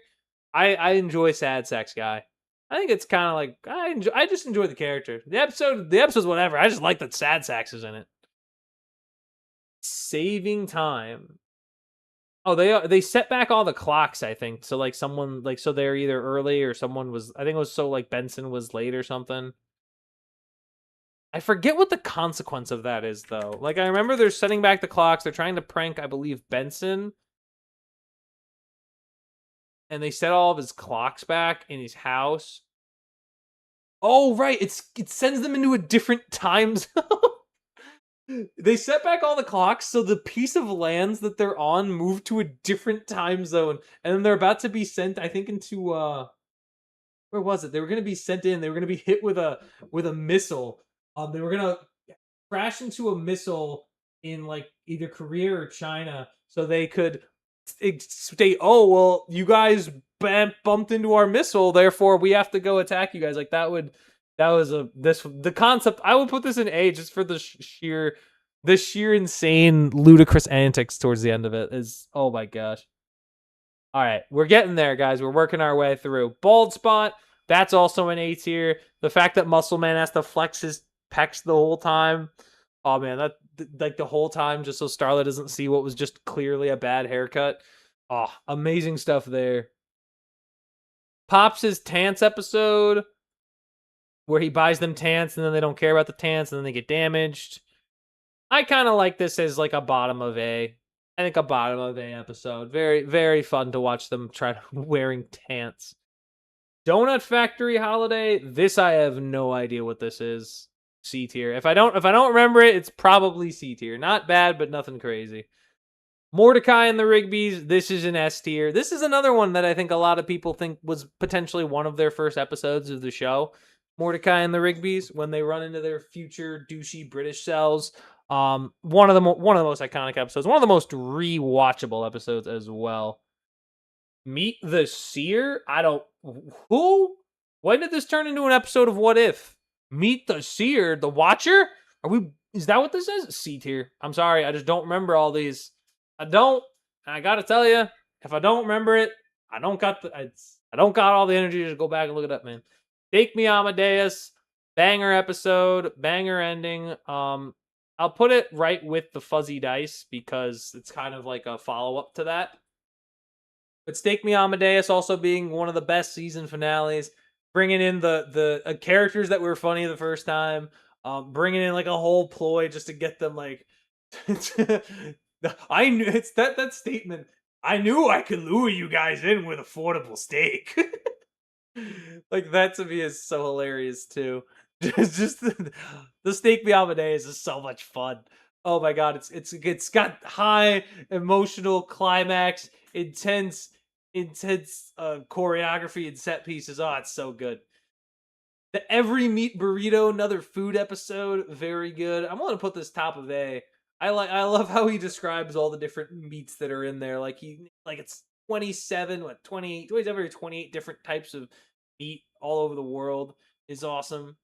I enjoy Sad Sax guy. I think it's kind of like I just enjoy the character. The episode's whatever. I just like that Sad Sax is in it. Saving time. Oh, they set back all the clocks, I think. So like someone so they're either early or someone was, I think it was so like Benson was late or something. I forget what the consequence of that is, though. Like, I remember they're setting back the clocks. They're trying to prank, I believe, Benson. And they set all of his clocks back in his house. Oh, right. It sends them into a different time zone. They set back all the clocks, so the piece of lands that they're on move to a different time zone. And then they're about to be sent, I think, into where was it? They were gonna be sent in, they were gonna be hit with a missile. They were gonna crash into a missile in like either Korea or China, so they could state, "Oh well, you guys bumped into our missile, therefore we have to go attack you guys." Like that was the concept. I would put this in A just for the sheer insane ludicrous antics towards the end of it is, oh my gosh. All right, we're getting there, guys. We're working our way through. Bald spot, that's also an A tier. The fact that Muscle Man has to flex his pecs the whole time. Oh man, that like the whole time just so Starla doesn't see what was just clearly a bad haircut. Oh, amazing stuff there. Pops' Tants episode where he buys them Tants and then they don't care about the Tants and then they get damaged. I kind of like this as like a bottom of A. I think a bottom of A episode. Very, very fun to watch them try wearing Tants. Donut Factory holiday. This I have no idea what this is. C tier. If I don't remember it, it's probably C tier. Not bad, but nothing crazy. Mordecai and the Rigby's. This is an S tier. This is another one that I think a lot of people think was potentially one of their first episodes of the show. Mordecai and the Rigby's, when they run into their future douchey British selves. One of the most iconic episodes. One of the most rewatchable episodes as well. Meet the Seer? I don't... Who? When did this turn into an episode of What If? Meet the Seer? The Watcher? Is that what this is? C tier. I'm sorry, I just don't remember all these. I don't. And I gotta tell you, if I don't remember it, I don't got all the energy to go back and look it up, man. Take Me Amadeus. Banger episode. Banger ending. I'll put it right with the Fuzzy Dice because it's kind of like a follow-up to that. But Stake Me Amadeus also being one of the best season finales, bringing in the characters that were funny the first time, bringing in like a whole ploy just to get them like. I knew it's that statement. I knew I could lure you guys in with affordable steak. Like that to me is so hilarious too. Just the Stake Me Amadeus is so much fun. Oh my god, it's got high emotional climax, intense choreography and set pieces. Oh, it's so good. The Every Meat Burrito, another food episode, very good. I'm gonna put this top of A. I love how he describes all the different meats that are in there. Like it's 27 or 28 different types of meat all over the world is awesome.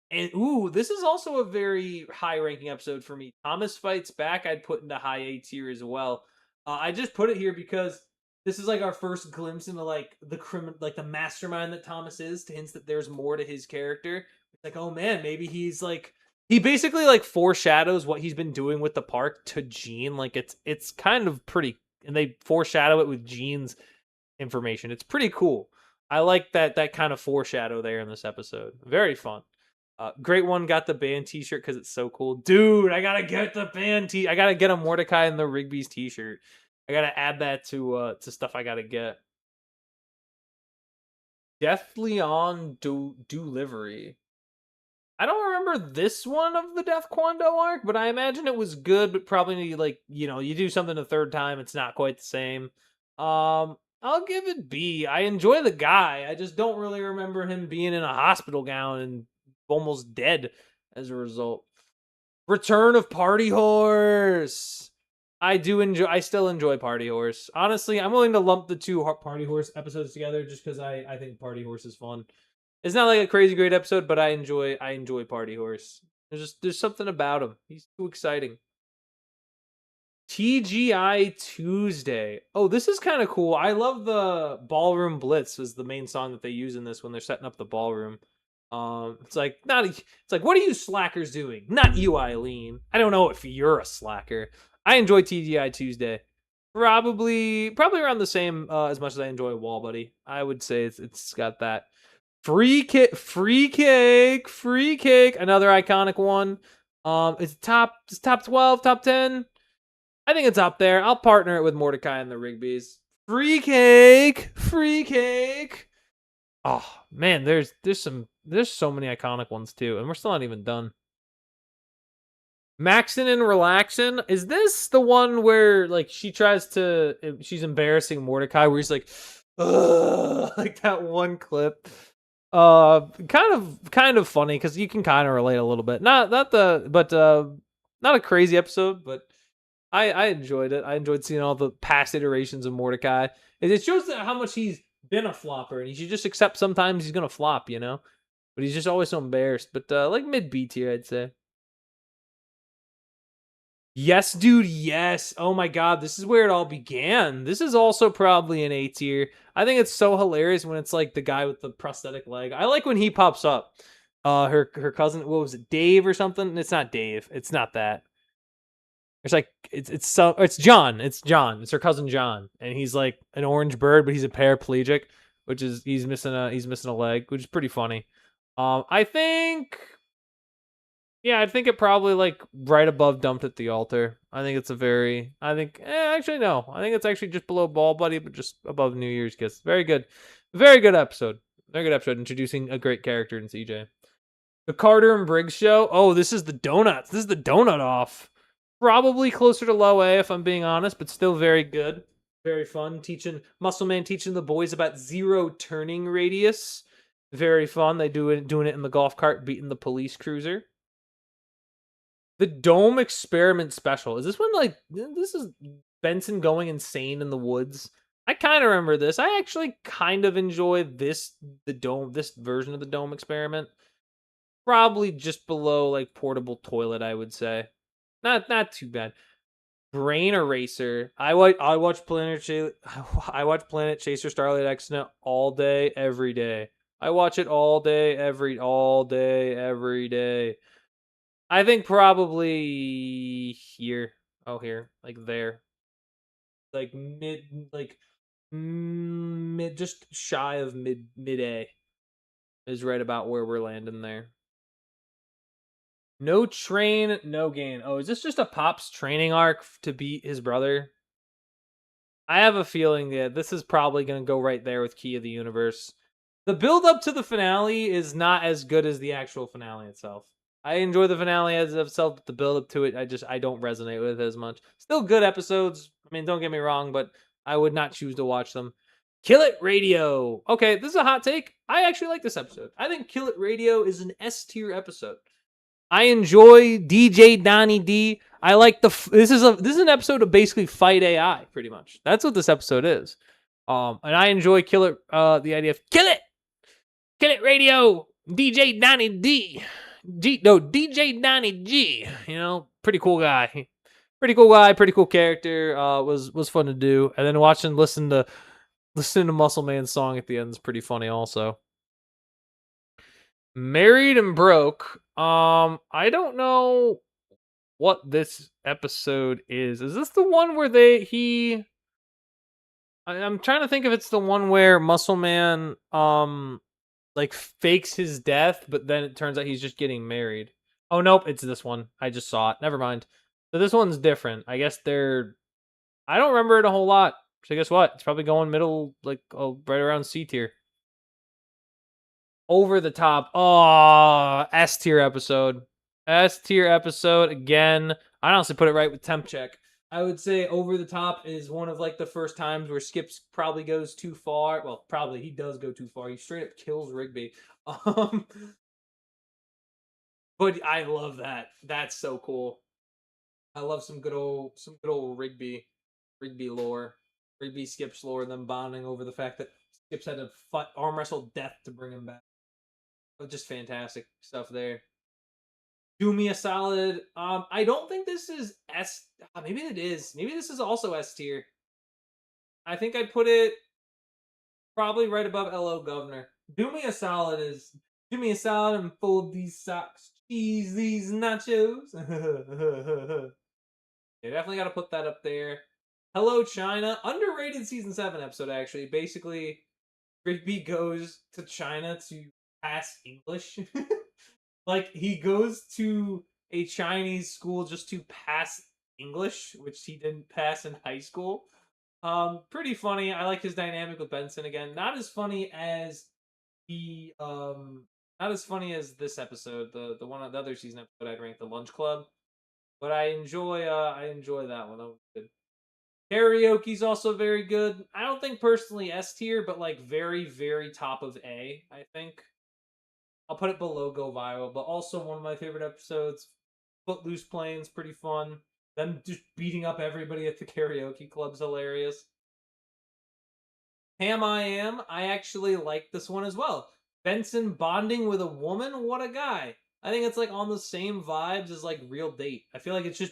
And ooh, this is also a very high ranking episode for me. Thomas Fights Back, I'd put into high A tier as well. I just put it here because this is like our first glimpse into like the mastermind that Thomas is. To hints that there's more to his character. It's like, oh man, maybe he's like he basically like foreshadows what he's been doing with the park to Gene. Like it's kind of pretty, and they foreshadow it with Gene's information. It's pretty cool. I like that kind of foreshadow there in this episode. Very fun. Great one got the band T-shirt because it's so cool, dude. I gotta get the band I gotta get a Mordecai and the Rigby's T-shirt. I gotta add that to stuff I gotta get. Deathly on Delivery. I don't remember this one of the Death Quando arc, but I imagine it was good. But probably like you do something a third time, it's not quite the same. I'll give it B. I enjoy the guy. I just don't really remember him being in a hospital gown and almost dead as a result. Return of Party Horse. I still enjoy Party Horse. Honestly, I'm willing to lump the two Party Horse episodes together just because I think Party Horse is fun. It's not like a crazy great episode, but I enjoy Party Horse. There's something about him. He's too exciting. TGI Tuesday. Oh, this is kind of cool. I love the Ballroom Blitz is the main song that they use in this when they're setting up the ballroom. It's like what are you slackers doing? Not you, Eileen. I don't know if you're a slacker. I enjoy TGI Tuesday. Probably around the same as much as I enjoy Wall Buddy. I would say it's got that. Free cake. Another iconic one. It's top 12, top 10. I think it's up there. I'll partner it with Mordecai and the Rigby's. Free cake. Oh man, there's so many iconic ones too, and we're still not even done. Maxin and Relaxin. Is this the one where like she's embarrassing Mordecai where he's like, ugh, like that one clip. Kind of funny because you can kind of relate a little bit. Not a crazy episode, but I enjoyed it. I enjoyed seeing all the past iterations of Mordecai. It shows that how much he's been a flopper, and he should just accept sometimes he's gonna flop, you know. But he's just always so embarrassed. But like mid B tier, I'd say. Yes, dude. Yes. Oh my God. This is where it all began. This is also probably an A tier. I think it's so hilarious when it's like the guy with the prosthetic leg. I like when he pops up. Her cousin. What was it? Dave or something? It's not Dave. It's not that. It's like it's John. It's John. It's her cousin John, and he's like an orange bird, but he's a paraplegic, which is he's missing a leg, which is pretty funny. I think Yeah, I think it probably like right above Dumped at the Altar. I think it's a very, I think, actually no, I think it's actually just below Ball Buddy, but just above New Year's Kiss. Very good, very good episode. Very good episode introducing a great character in CJ. The Carter and Briggs show. Oh, this is the donuts. This is the donut off. Probably closer to low A if I'm being honest, but still very good. Very fun. Muscle Man teaching the boys about zero turning radius. Very fun. They doing it in the golf cart, beating the police cruiser. The Dome Experiment Special. Is this one like this is Benson going insane in the woods? I kind of remember this. I actually kind of enjoy this version of the Dome Experiment. Probably just below like Portable Toilet, I would say. Not too bad. Brain Eraser. I watch I watch Planet Chaser Starlight Exynos all day every day. I watch it all day every day. I think probably here. Oh, here. Like there. Like mid, just shy of mid A is right about where we're landing there. No train, no gain. Oh, is this just a Pop's training arc to beat his brother? I have a feeling that this is probably going to go right there with Key of the Universe. The build up to the finale is not as good as the actual finale itself. I enjoy the finale as itself, but the build up to it, I don't resonate with it as much. Still good episodes. I mean, don't get me wrong, but I would not choose to watch them. Kill It Radio. Okay, this is a hot take. I actually like this episode. I think Kill It Radio is an S tier episode. I enjoy DJ Donnie D. I like this is an episode of basically Fight AI, pretty much. That's what this episode is. And I enjoy Kill It. The idea of Kill It Radio, DJ Donnie D. DJ Donnie G. You know, pretty cool guy. Pretty cool character. Was fun to do, and then listen to Muscle Man's song at the end is pretty funny also. Married and Broke. I don't know what this episode is. Is this the one where I'm trying to think if it's the one where Muscle Man like fakes his death, but then it turns out he's just getting married. Oh nope, it's this one. I just saw it. Never mind. So this one's different. I guess I don't remember it a whole lot. So guess what? It's probably going middle, like right around C tier. Over the Top. Oh, S tier episode. S tier episode again. I honestly put it right with Temp Check. I would say Over the Top is one of like the first times where Skips probably goes too far. Well, probably he does go too far. He straight up kills Rigby. But I love that. That's so cool. I love some good old Rigby lore. Rigby Skips lore, and them bonding over the fact that Skips had to arm wrestle death to bring him back. Just fantastic stuff there. Do Me a Solid. I don't think this is S. Maybe it is. Maybe this is also S tier. I think I'd put it probably right above LO Governor. Do Me a Solid is do me a solid and fold these socks, cheese these nachos. Yeah, definitely got to put that up there. Hello China, underrated season 7 episode actually. Basically Rigby goes to China to pass English. Like he goes to a Chinese school just to pass English, which he didn't pass in high school. Pretty funny. I like his dynamic with Benson again. Not as funny as the not as funny as this episode, the one of the other season episode I'd rank the Lunch Club. But I enjoy that one. That was good. Karaoke's also very good. I don't think personally S tier, but like very, very top of A, I think. I'll put it below Go Viral, but also one of my favorite episodes. Footloose Plane's pretty fun. Them just beating up everybody at the karaoke club's hilarious. Ham I Am, I actually like this one as well. Benson bonding with a woman, what a guy. I think it's like on the same vibes as like Real Date. I feel like it's just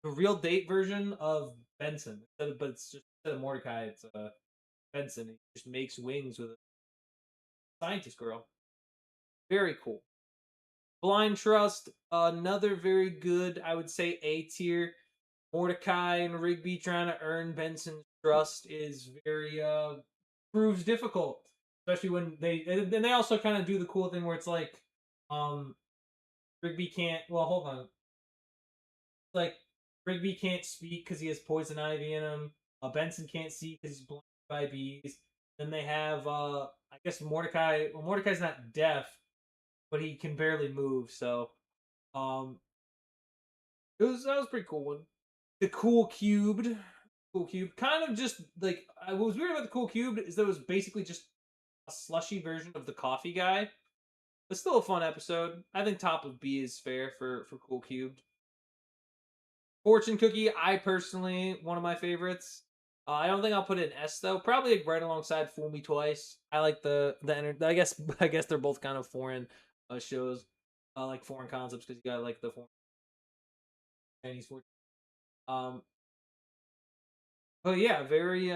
the Real Date version of Benson, but it's just instead of Mordecai, it's Benson. He just makes wings with a scientist girl. Very cool. Blind Trust, another very good, I would say A tier. Mordecai and Rigby trying to earn Benson's trust is very proves difficult, especially when they also kind of do the cool thing where it's like, Rigby can't. Well, hold on. Like Rigby can't speak because he has poison ivy in him. Benson can't see because he's blinded by bees. Then they have I guess Mordecai. Well, Mordecai's not deaf, but he can barely move. So um, that was a pretty cool one. The Cool Cube, kind of just like what was weird about the Cool Cube is that it was basically just a slushy version of the coffee guy. But still a fun episode. I think top of B is fair for Cool Cubed. Fortune Cookie, I personally one of my favorites. I don't think I'll put it in S though. Probably like right alongside Fool Me Twice. I like the I guess they're both kind of foreign shows, like foreign concepts because you got like the foreign Chinese fortune. Um, but yeah, very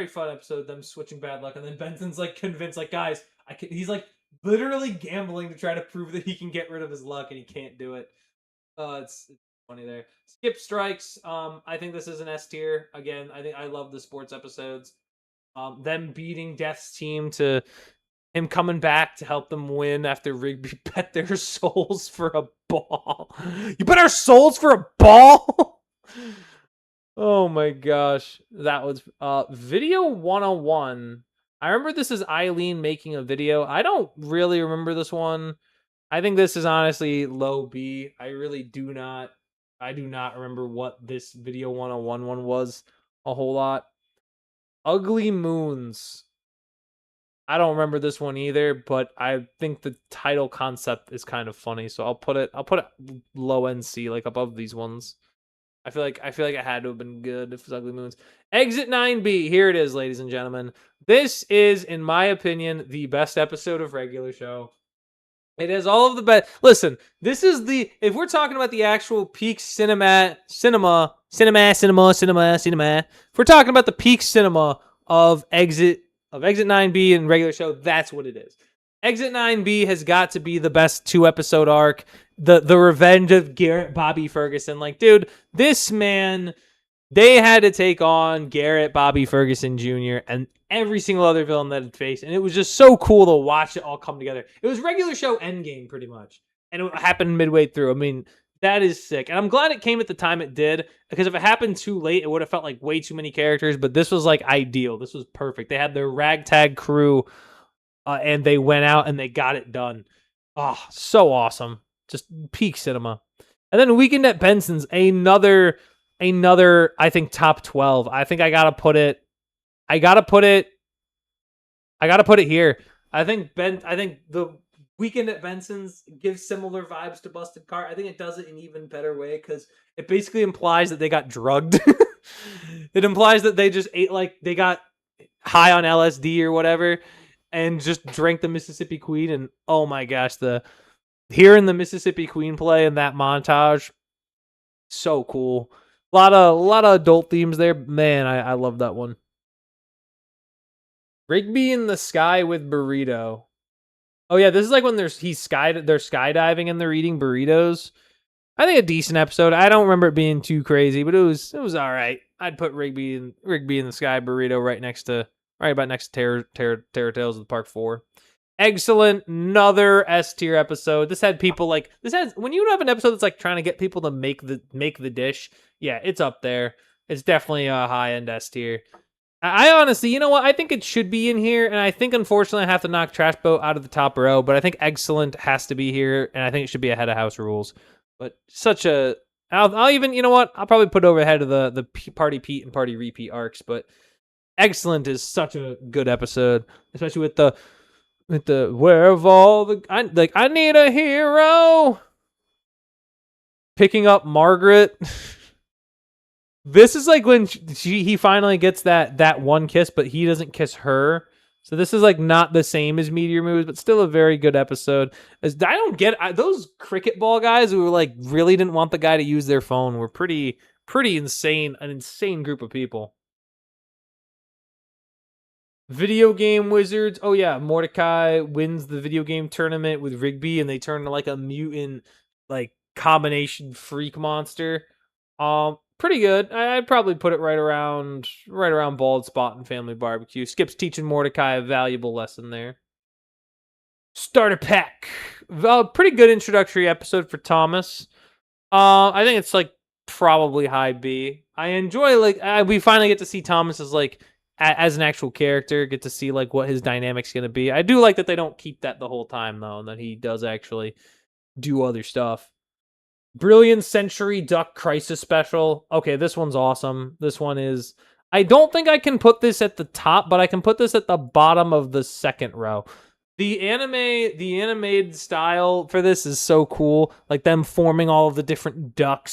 fun episode. Them switching bad luck, and then Benson's like convinced, like guys, I can. He's like literally gambling to try to prove that he can get rid of his luck, and he can't do it. It's funny there. Skip Strikes. I think this is an S tier. Again, I think I love the sports episodes. Them beating Death's team to him coming back to help them win after Rigby bet their souls for a ball. You bet our souls for a ball? Oh my gosh. That was video 101. I remember this is Eileen making a video. I don't really remember this one. I think this is honestly low B. I do not remember what this video 101 one was a whole lot. Ugly Moons. I don't remember this one either, but I think the title concept is kind of funny, so I'll put it low NC, like above these ones. I feel like it had to have been good if it's Ugly Moons. Exit 9B, here it is, ladies and gentlemen. This is, in my opinion, the best episode of Regular Show. It has all of the best. Listen, this is if we're talking about the actual peak cinema. If we're talking about the peak cinema of Exit 9B and Regular Show, that's what it is. Exit 9B has got to be the best 2-episode arc. The revenge of Garrett Bobby Ferguson. Like, dude, this man, they had to take on Garrett Bobby Ferguson Jr. and every single other villain that it faced. And it was just so cool to watch it all come together. It was Regular Show Endgame, pretty much. And it happened midway through. I mean, that is sick. And I'm glad it came at the time it did, because if it happened too late, it would have felt like way too many characters. But this was like ideal. This was perfect. They had their ragtag crew, and they went out and they got it done. Oh, so awesome. Just peak cinema. And then Weekend at Benson's, another, I think, top 12. I think I gotta put it here. I think the Weekend at Benson's gives similar vibes to Busted Cart. I think it does it in an even better way because it basically implies that they got drugged. It implies that they just ate, like, they got high on LSD or whatever and just drank the Mississippi Queen. And oh my gosh, hearing the Mississippi Queen play in that montage, so cool. A lot of adult themes there. Man, I love that one. Rigby in the Sky with Burrito. Oh yeah, this is like when they're skydiving and they're eating burritos. I think a decent episode. I don't remember it being too crazy, but it was all right. I'd put Rigby in the Sky Burrito right next to right about next to Terror Tales of the Park 4. Excellent, another S tier episode. This had people like this has when you have an episode that's like trying to get people to make the dish. Yeah, it's up there. It's definitely a high end S tier. I honestly, you know what? I think it should be in here, and I think unfortunately I have to knock Trash Boat out of the top row. But I think Excellent has to be here, and I think it should be ahead of House Rules. But such a, I'll even, you know what? I'll probably put it over ahead of the Party Pete and Party Repeat arcs. But Excellent is such a good episode, especially with the where of all the I need a hero picking up Margaret. This is like when he finally gets that one kiss, but he doesn't kiss her. So this is like not the same as Meteor Moves, but still a very good episode. I don't get those cricket ball guys who were like really didn't want the guy to use their phone were pretty insane, an insane group of people. Video game wizards. Oh yeah, Mordecai wins the video game tournament with Rigby, and they turn into like a mutant, like combination freak monster. Pretty good. I'd probably put it right around Bald Spot and Family Barbecue. Skip's teaching Mordecai a valuable lesson there. Starter pack. Pretty good introductory episode for Thomas. I think it's like probably high B. I enjoy we finally get to see Thomas as like as an actual character, get to see like what his dynamic's gonna be. I do like that they don't keep that the whole time though, and that he does actually do other stuff. Brilliant Century Duck Crisis Special. Okay, this one's awesome. This one is. I don't think I can put this at the top, but I can put this at the bottom of the second row. The animated style for this is so cool. Like them forming all of the different duck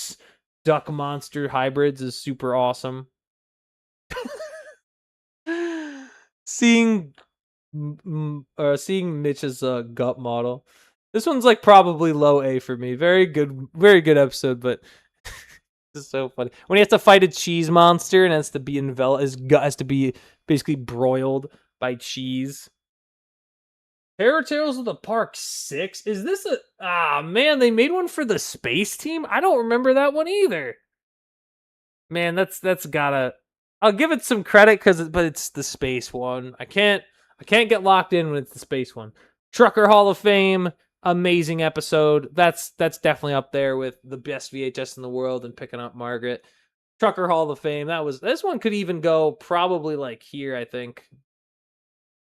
monster hybrids is super awesome. Seeing Mitch's gut model. This one's like probably low A for me. Very good episode, but it's so funny when he has to fight a cheese monster and has to be enveloped. His gut has to be basically broiled by cheese. Terror Tales of the Park 6. Is this man? They made one for the space team. I don't remember that one either. Man, that's gotta. I'll give it some credit but it's the space one. I can't get locked in when it's the space one. Trucker Hall of Fame, amazing episode. That's definitely up there with the best VHS in the world and picking up Margaret. Trucker Hall of Fame. This one could even go probably like here, I think.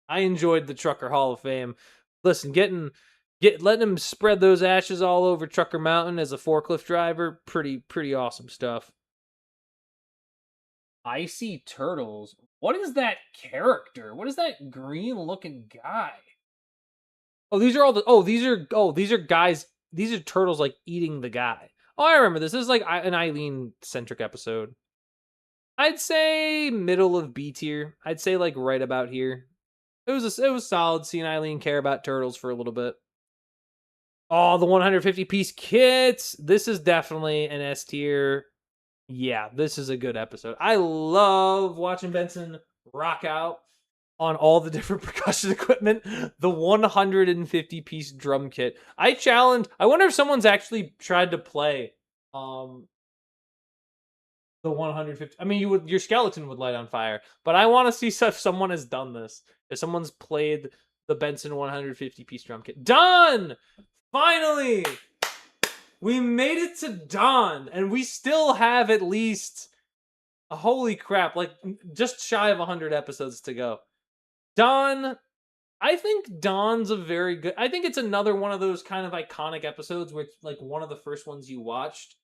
I enjoyed the Trucker Hall of Fame. Listen, letting him spread those ashes all over Trucker Mountain as a forklift driver, pretty awesome stuff. Icy Turtles. What is that character? What is that green looking guy? Oh, these are guys. These are turtles like eating the guy. Oh, I remember this. This is like an Eileen centric episode. I'd say middle of B tier. I'd say like right about here. It was solid seeing Eileen care about turtles for a little bit. Oh, the 150 piece kits. This is definitely an S tier. Yeah, this is a good episode. I love watching Benson rock out on all the different percussion equipment. The 150 piece drum kit. I wonder if someone's actually tried to play the 150. I mean, your skeleton would light on fire, but I want to see if someone has done this. If someone's played the Benson 150 piece drum kit. Done! Finally! We made it to dawn, and we still have at least, holy crap, like just shy of 100 episodes to go. Dawn, I think Dawn's I think it's another one of those kind of iconic episodes where it's like one of the first ones you watched.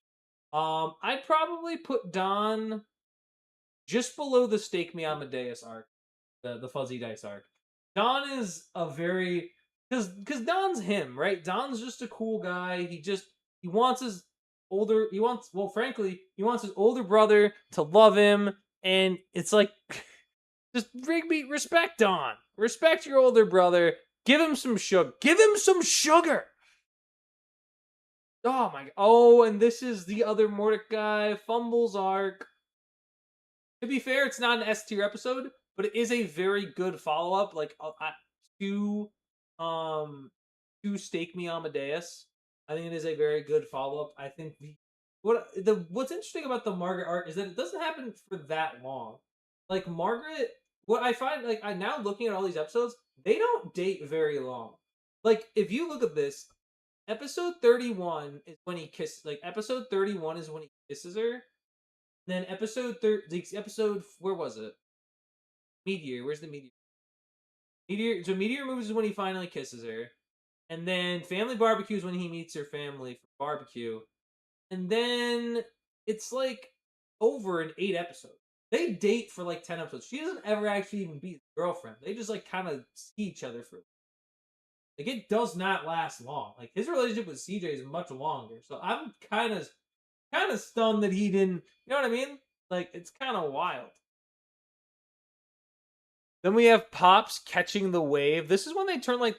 I'd probably put Dawn just below the Stake Me Amadeus arc, the Fuzzy Dice arc. Dawn is a very, because Dawn's him, right? Dawn's just a cool guy. He wants his frankly, he wants his older brother to love him, and it's like, just Rigby, respect Dawn. Respect your older brother. Give him some sugar. Give him some sugar! Oh my god. Oh, and this is the other Mordecai Fumbles arc. To be fair, it's not an S tier episode, but it is a very good follow-up, like, to Stake Me Amadeus. I think it is a very good follow-up. I think what's interesting about the Margaret arc is that it doesn't happen for that long. Like, Margaret what I find, like, I now looking at all these episodes, they don't date very long. Like, if you look at this, episode 31 is when he kisses. Like, episode 31 is when he kisses her. Then episode, where was it? Meteor. Where's the meteor? Meteor. So Meteor moves is when he finally kisses her, and then Family Barbecue is when he meets her family for barbecue, and then it's like over in 8 episodes. They date for like 10 episodes. She doesn't ever actually even be his girlfriend. They just like kind of see each other for like it does not last long. Like his relationship with CJ is much longer. So I'm kind of stunned that he didn't. You know what I mean? Like it's kind of wild. Then we have Pops catching the wave. This is when they turn it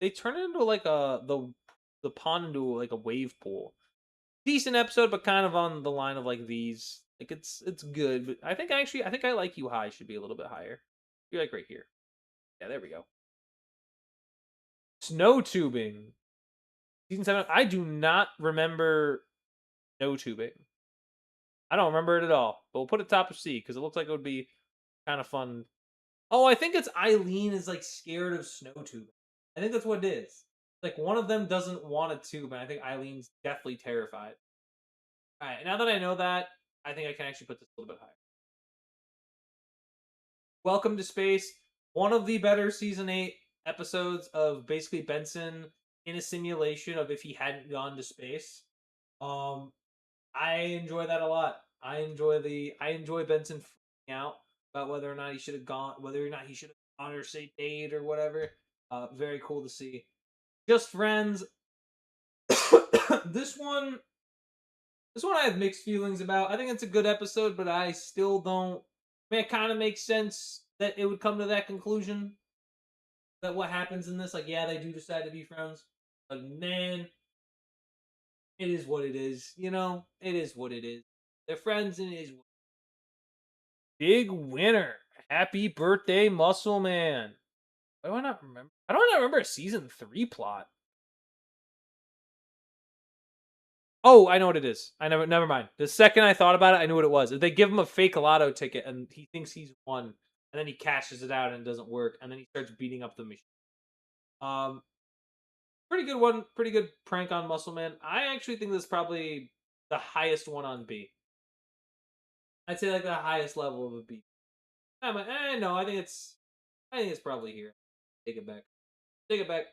into like the pond into like a wave pool. Decent episode, but kind of on the line of like these. Like it's good, but I think I like you high should be a little bit higher. You're like right here. Yeah, there we go. Snow tubing. Season 7. I do not remember snow tubing. I don't remember it at all. But we'll put it top of C because it looks like it would be kind of fun. Oh, I think it's Eileen is like scared of snow tubing. I think that's what it is. Like one of them doesn't want a tube, and I think Eileen's deathly terrified. All right, now that I know that, I think I can actually put this a little bit higher. Welcome to Space, one of the better season 8 episodes of basically Benson in a simulation of if he hadn't gone to space. Um, I enjoy that a lot. I enjoy Benson freaking out about whether or not he should have gone, whether or not he should have gone or say date or whatever. Very cool to see. Just Friends. this one, this one I have mixed feelings about. I think it's a good episode, but I still don't. I mean, it kind of makes sense that it would come to that conclusion. That what happens in this, like, yeah, they do decide to be friends, but man, it is what it is. You know, it is what it is. They're friends, and it is. Big winner. Happy birthday, Muscle Man. Why do I not remember? I don't remember a season 3 plot. Oh, I know what it is. Never mind. The second I thought about it, I knew what it was. They give him a fake lotto ticket and he thinks he's won, and then he cashes it out and it doesn't work, and then he starts beating up the machine. Um, pretty good one. Pretty good prank on Muscle Man. I actually think this is probably the highest one on B. I'd say like the highest level of a B. No, I think it's probably here. Take it back. Take it back.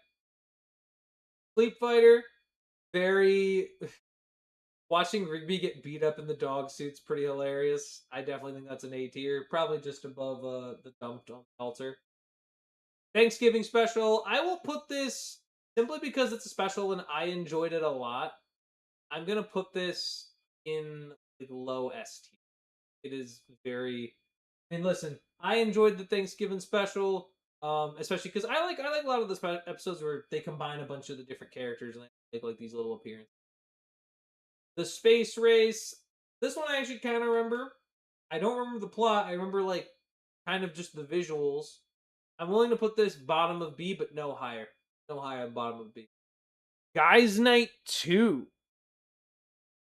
Sleep Fighter. Very watching Rigby get beat up in the dog suit's pretty hilarious. I definitely think that's an A tier. Probably just above the dumped on the altar. Thanksgiving special. I will put this simply because it's a special and I enjoyed it a lot. I'm gonna put this in like low S tier. It is very. I mean, listen, I enjoyed the Thanksgiving special, especially because I like a lot of the episodes where they combine a bunch of the different characters and they make like these little appearances. The space race. This one I actually kind of remember. I don't remember the plot. I remember like kind of just the visuals. I'm willing to put this bottom of B, but no higher. No higher bottom of B. Guys Night 2.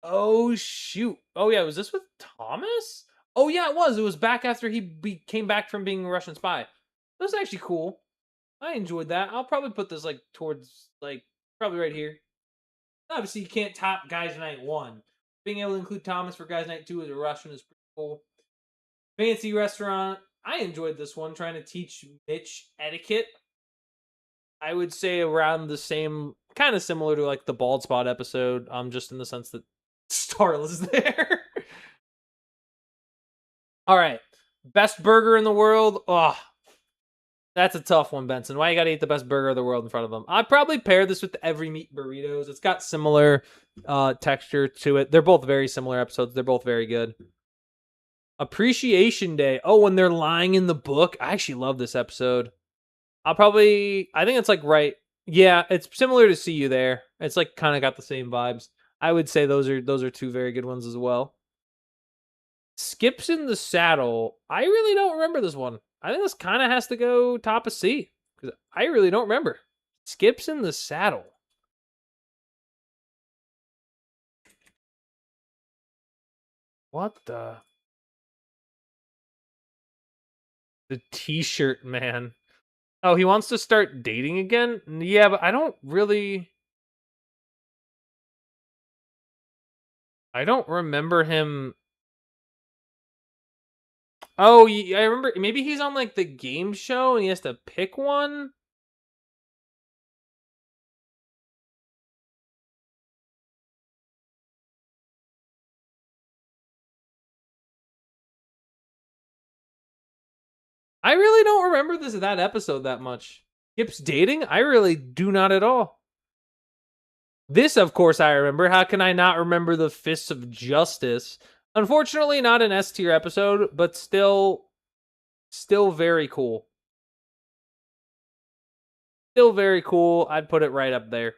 Oh shoot. Oh yeah, was this with Thomas? Oh yeah, it was. It was back after came back from being a Russian spy. That was actually cool. I enjoyed that. I'll probably put this like towards like probably right here. Obviously, you can't top Guys Night 1. Being able to include Thomas for Guys Night 2 as a Russian is pretty cool. Fancy Restaurant. I enjoyed this one, trying to teach Mitch etiquette. I would say around the same, kind of similar to like the Bald Spot episode, just in the sense that Starla's there. All right. Best burger in the world. Oh, that's a tough one, Benson. Why you gotta eat the best burger of the world in front of them? I'd probably pair this with the Every Meat Burritos. It's got similar texture to it. They're both very similar episodes. They're both very good. Appreciation Day. Oh, when they're lying in the book. I actually love this episode. I think it's like right. Yeah, it's similar to See You There. It's like kind of got the same vibes. I would say those are two very good ones as well. Skips in the Saddle. I really don't remember this one. I think this kind of has to go top of C because I really don't remember. Skips in the Saddle. What the? The T-shirt man. Oh, he wants to start dating again? Yeah, but I don't remember him. Oh, I remember. Maybe he's on like the game show and he has to pick one. I really don't remember that episode that much. Skip's dating? I really do not at all. This, of course, I remember. How can I not remember the Fists of Justice? Unfortunately, not an S tier episode, but still very cool. Still very cool. I'd put it right up there.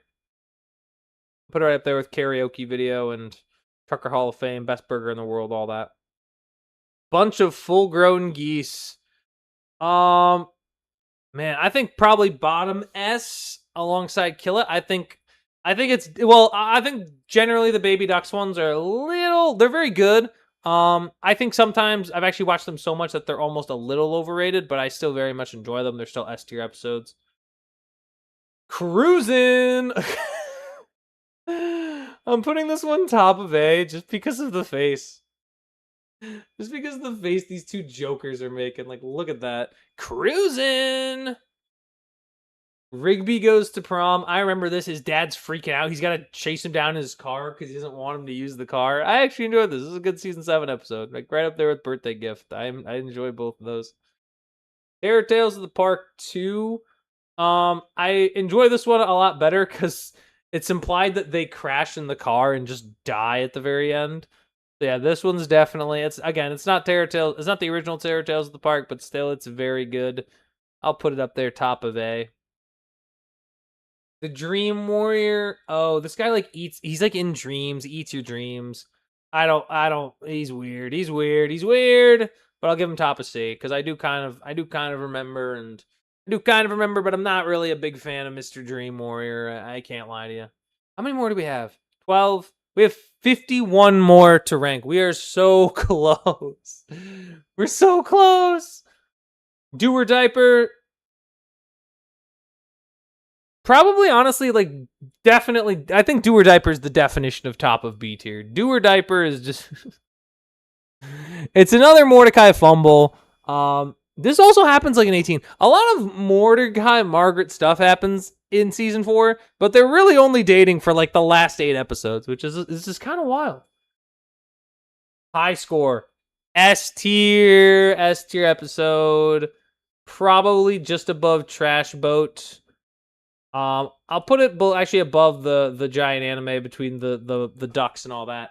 Put it right up there with karaoke video and Trucker Hall of Fame, best burger in the world, all that. Bunch of full-grown geese. Man, I think probably bottom S alongside Kill It. I think it's I think generally the Baby Ducks ones are they're very good. I think sometimes I've actually watched them so much that they're almost a little overrated, but I still very much enjoy them. They're still S tier episodes. Cruising. I'm putting this one top of A just because of the face. Just because of the face these two jokers are making. Like, look at that. Cruising. Rigby goes to prom. I remember this. His dad's freaking out. He's got to chase him down in his car because he doesn't want him to use the car. I actually enjoyed this. This is a good season 7 episode. Like, right up there with Birthday Gift. I enjoy both of those. Terror Tales of the Park 2. I enjoy this one a lot better because it's implied that they crash in the car and just die at the very end. So yeah, this one's definitely, it's not Terror Tales, it's not the original Terror Tales of the Park, but still it's very good. I'll put it up there top of A. The Dream Warrior. Oh, this guy like he's like in dreams, he eats your dreams. He's weird. He's weird. But I'll give him top of C because I do kind of remember, but I'm not really a big fan of Mr. Dream Warrior. I can't lie to you. How many more do we have? 12. We have 51 more to rank. We are so close. We're so close. Do or Diaper. Probably, honestly, like, definitely, I think Do or Diaper is the definition of top of B tier. Do or Diaper is just... it's another Mordecai fumble. This also happens like in 18. A lot of Mordecai Margaret stuff happens in season 4, but they're really only dating for like the last 8 episodes, which is just kind of wild. High score. S tier episode. Probably just above Trash Boat. I'll put it actually above the giant anime between the ducks and all that.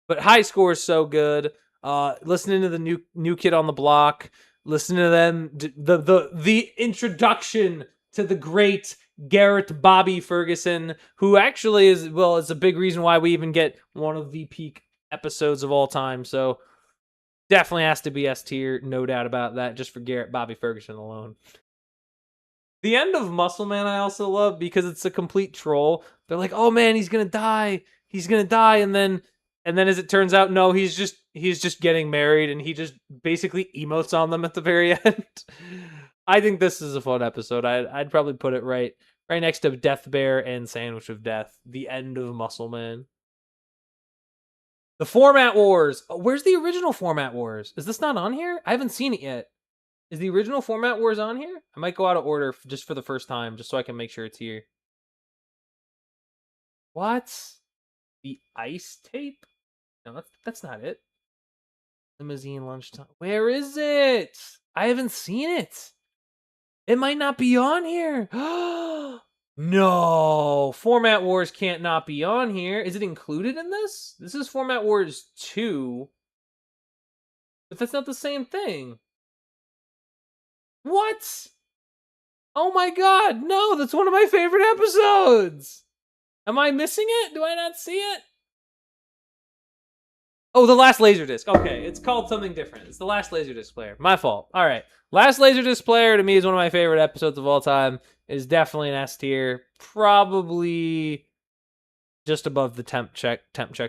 But high score is so good. Listening to the new kid on the block, listening to them, the introduction to the great Garrett Bobby Ferguson, who actually is a big reason why we even get one of the peak episodes of all time. So definitely has to be S tier, no doubt about that, just for Garrett Bobby Ferguson alone. The end of Muscle Man I also love because it's a complete troll. They're like, "Oh man, he's gonna die. He's gonna die," and then as it turns out, no, he's just getting married, and he just basically emotes on them at the very end. I think this is a fun episode. I'd probably put it right next to Death Bear and Sandwich of Death. The end of Muscle Man. The Format Wars. Oh, where's the original Format Wars? Is this not on here? I haven't seen it yet. Is the original Format Wars on here? I might go out of order just for the first time, just so I can make sure it's here. What? The ice tape? No, that's not it. Limousine lunchtime. Where is it? I haven't seen it. It might not be on here. No. Format Wars can't not be on here. Is it included in this? This is Format Wars 2. But that's not the same thing. What? Oh my god, no, that's one of my favorite episodes! Am I missing it? Do I not see it? Oh, the Last Laserdisc. Okay, it's called something different. It's the Last Laserdisc Player. My fault. All right. Last Laserdisc Player, to me, is one of my favorite episodes of all time. It is definitely an S tier. Probably just above the temp check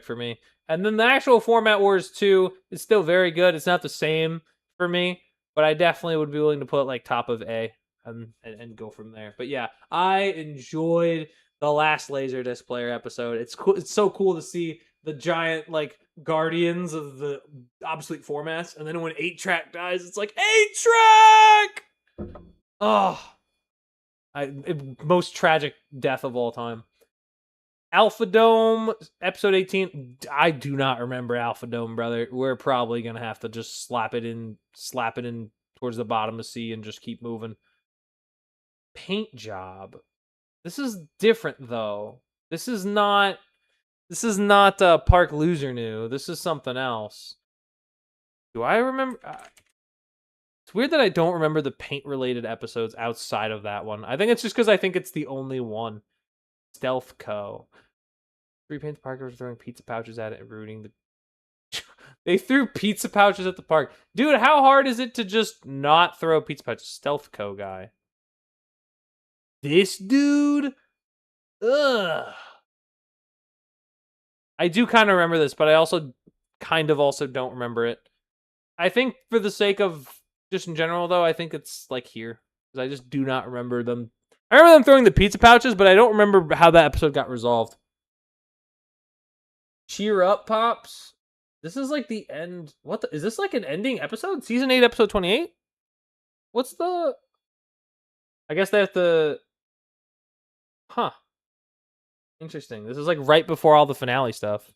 for me. And then the actual Format Wars 2 is still very good. It's not the same for me, but I definitely would be willing to put like top of A and go from there. But yeah, I enjoyed the last Laserdisc player episode. It's cool. It's so cool to see the giant like guardians of the obsolete formats, and then when 8-track dies, it's like 8-track. Oh, most tragic death of all time. Alpha Dome episode 18. I do not remember Alpha Dome, brother. We're probably gonna have to just slap it in towards the bottom of C and just keep moving. Paint job. This is different though. This is not Park Loser New. This is something else. Do I remember? It's weird that I don't remember the paint related episodes outside of that one. I think it's just because I think it's the only one. Stealth Co. 3 paints Parker was throwing pizza pouches at it and rooting the. They threw pizza pouches at the park. Dude, how hard is it to just not throw pizza pouches? Stealth Co. guy. This dude? Ugh. I do kind of remember this, but I also don't remember it. I think for the sake of just in general, though, I think it's like here. Because I just do not remember them. I remember them throwing the pizza pouches, but I don't remember how that episode got resolved. Cheer up, Pops. This is like the end. Is this like an ending episode? Season 8, episode 28? What's the... I guess they have to... Huh. Interesting. This is like right before all the finale stuff.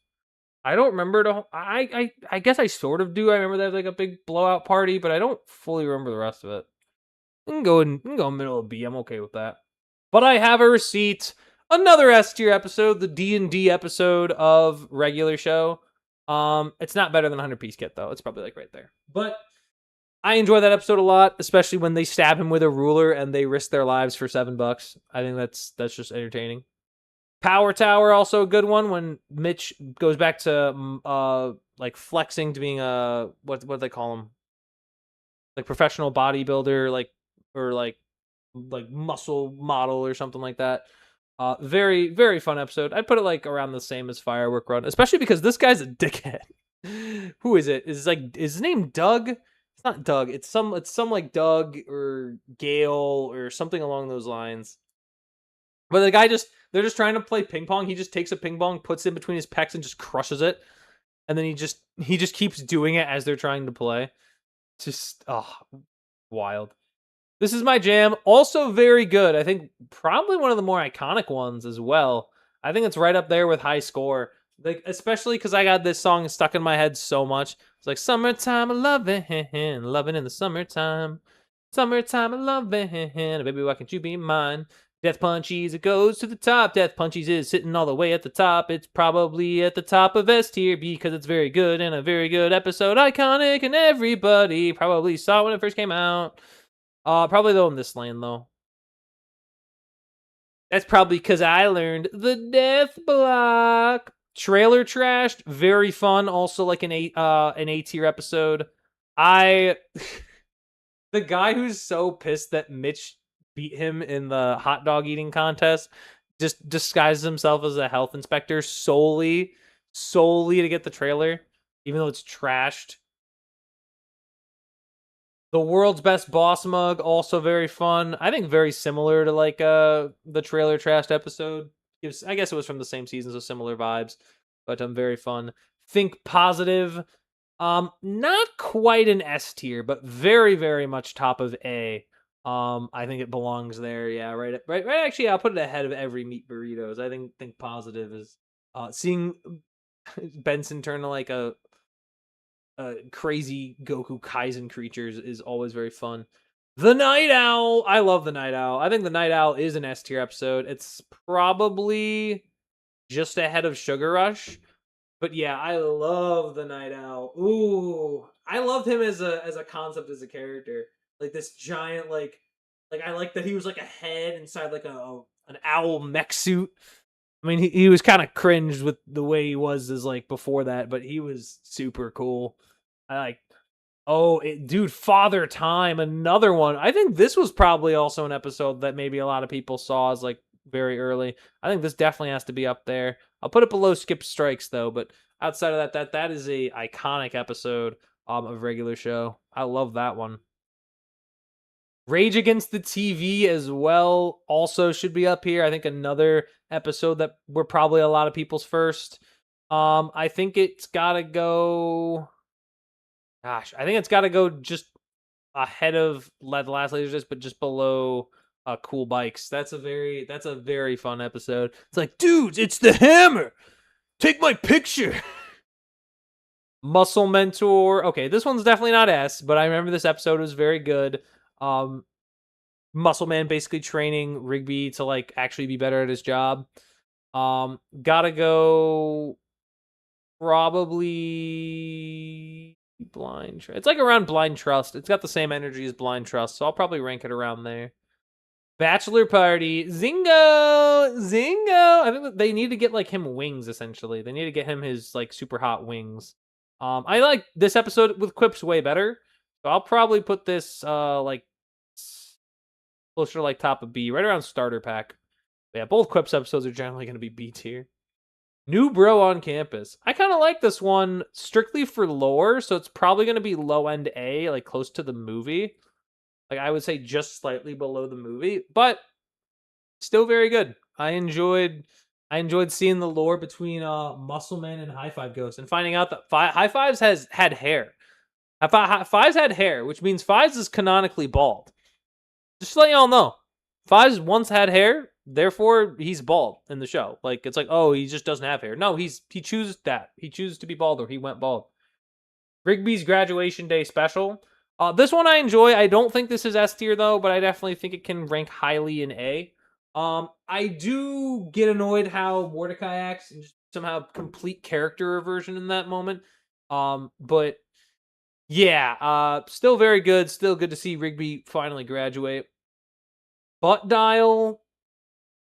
I don't remember I guess I sort of do. I remember they have like a big blowout party, but I don't fully remember the rest of it. You can go middle of B. I'm okay with that. But I have a receipt. Another S tier episode, the D&D episode of regular show. It's not better than 100 Piece Kit though. It's probably like right there. But I enjoy that episode a lot, especially when they stab him with a ruler and they risk their lives for $7. I think that's just entertaining. Power Tower, also a good one when Mitch goes back to like flexing to being a what do they call him? Like professional bodybuilder, like muscle model or something like that. Very, very fun episode. I'd put it like around the same as Firework Run, especially because this guy's a dickhead. Who is it? Is his name Doug? It's not Doug. It's some like Doug or Gale or something along those lines. But the guy they're just trying to play ping pong. He just takes a ping pong, puts it in between his pecs, and just crushes it. And then he just keeps doing it as they're trying to play. Just wild. This is my jam. Also very good. I think probably one of the more iconic ones as well. I think it's right up there with High Score. Like especially because I got this song stuck in my head so much. It's like summertime, I love it, loving in the summertime. Summertime, I love it, baby, why can't you be mine? Death Punchies, it goes to the top. Death Punchies is sitting all the way at the top. It's probably at the top of S tier because it's very good and a very good episode. Iconic, and everybody probably saw it when it first came out. Probably though in this lane though. That's probably because I learned the Death Block. Trailer Trashed, very fun. Also like an A tier episode. The guy who's so pissed that Mitch beat him in the hot dog eating contest just disguises himself as a health inspector solely to get the trailer, even though it's trashed. The World's Best Boss Mug, also very fun. I think very similar to like the Trailer Trashed episode. I guess it was from the same season, so similar vibes, but very fun. Think Positive. Not quite an S tier, but very, very much top of A. I think it belongs there. Yeah, right. Actually, I'll put it ahead of every Meat Burritos. I think Positive is seeing Benson turn to like a crazy Goku Kaizen creatures is always very fun. The Night Owl. I love the Night Owl. I think the Night Owl is an S tier episode. It's probably just ahead of Sugar Rush. But yeah, I love the Night Owl. Ooh, I loved him as a concept, as a character. Like this giant, like I like that he was like a head inside like an owl mech suit. I mean, he was kind of cringed with the way he was as like before that, but he was super cool. I like. Dude, Father Time, another one. I think this was probably also an episode that maybe a lot of people saw as like very early. I think this definitely has to be up there. I'll put it below Skip Strikes though, but outside of that is a iconic episode of regular show. I love that one. Rage Against the TV as well also should be up here. I think another episode that were probably a lot of people's first. I think it's got to go. Gosh, I think it's got to go just ahead of the last Laserdisc, but just below Cool Bikes. That's a very fun episode. It's like, dudes, it's the Hammer. Take my picture. Muscle Mentor. Okay, this one's definitely not S, but I remember this episode was very good. Um, Muscle Man basically training Rigby to like actually be better at his job. Gotta go probably It's like around Blind Trust. It's got the same energy as Blind Trust, so I'll probably rank it around there. Bachelor Party, Zingo, Zingo. I think that they need to get like him wings. Essentially, they need to get him his like super hot wings. I like this episode with quips way better, so I'll probably put this like closer to like top of B, right around starter pack. But yeah, both quips episodes are generally going to be B tier. New Bro on Campus. I kind of like this one strictly for lore, so it's probably going to be low end A, like close to the movie. Like I would say just slightly below the movie, but still very good. I enjoyed seeing the lore between Muscle Man and High Five Ghost and finding out that High Fives has had hair. Fives had hair, which means Fives is canonically bald. Just to let y'all know, Fives once had hair, therefore he's bald in the show. Like it's like, oh, he just doesn't have hair. No, he chooses that. He chooses to be bald, or he went bald. Rigby's graduation day special. This one I enjoy. I don't think this is S tier though, but I definitely think it can rank highly in A. I do get annoyed how Mordecai acts and just somehow complete character reversion in that moment. But yeah, still very good. Still good to see Rigby finally graduate. Butt dial.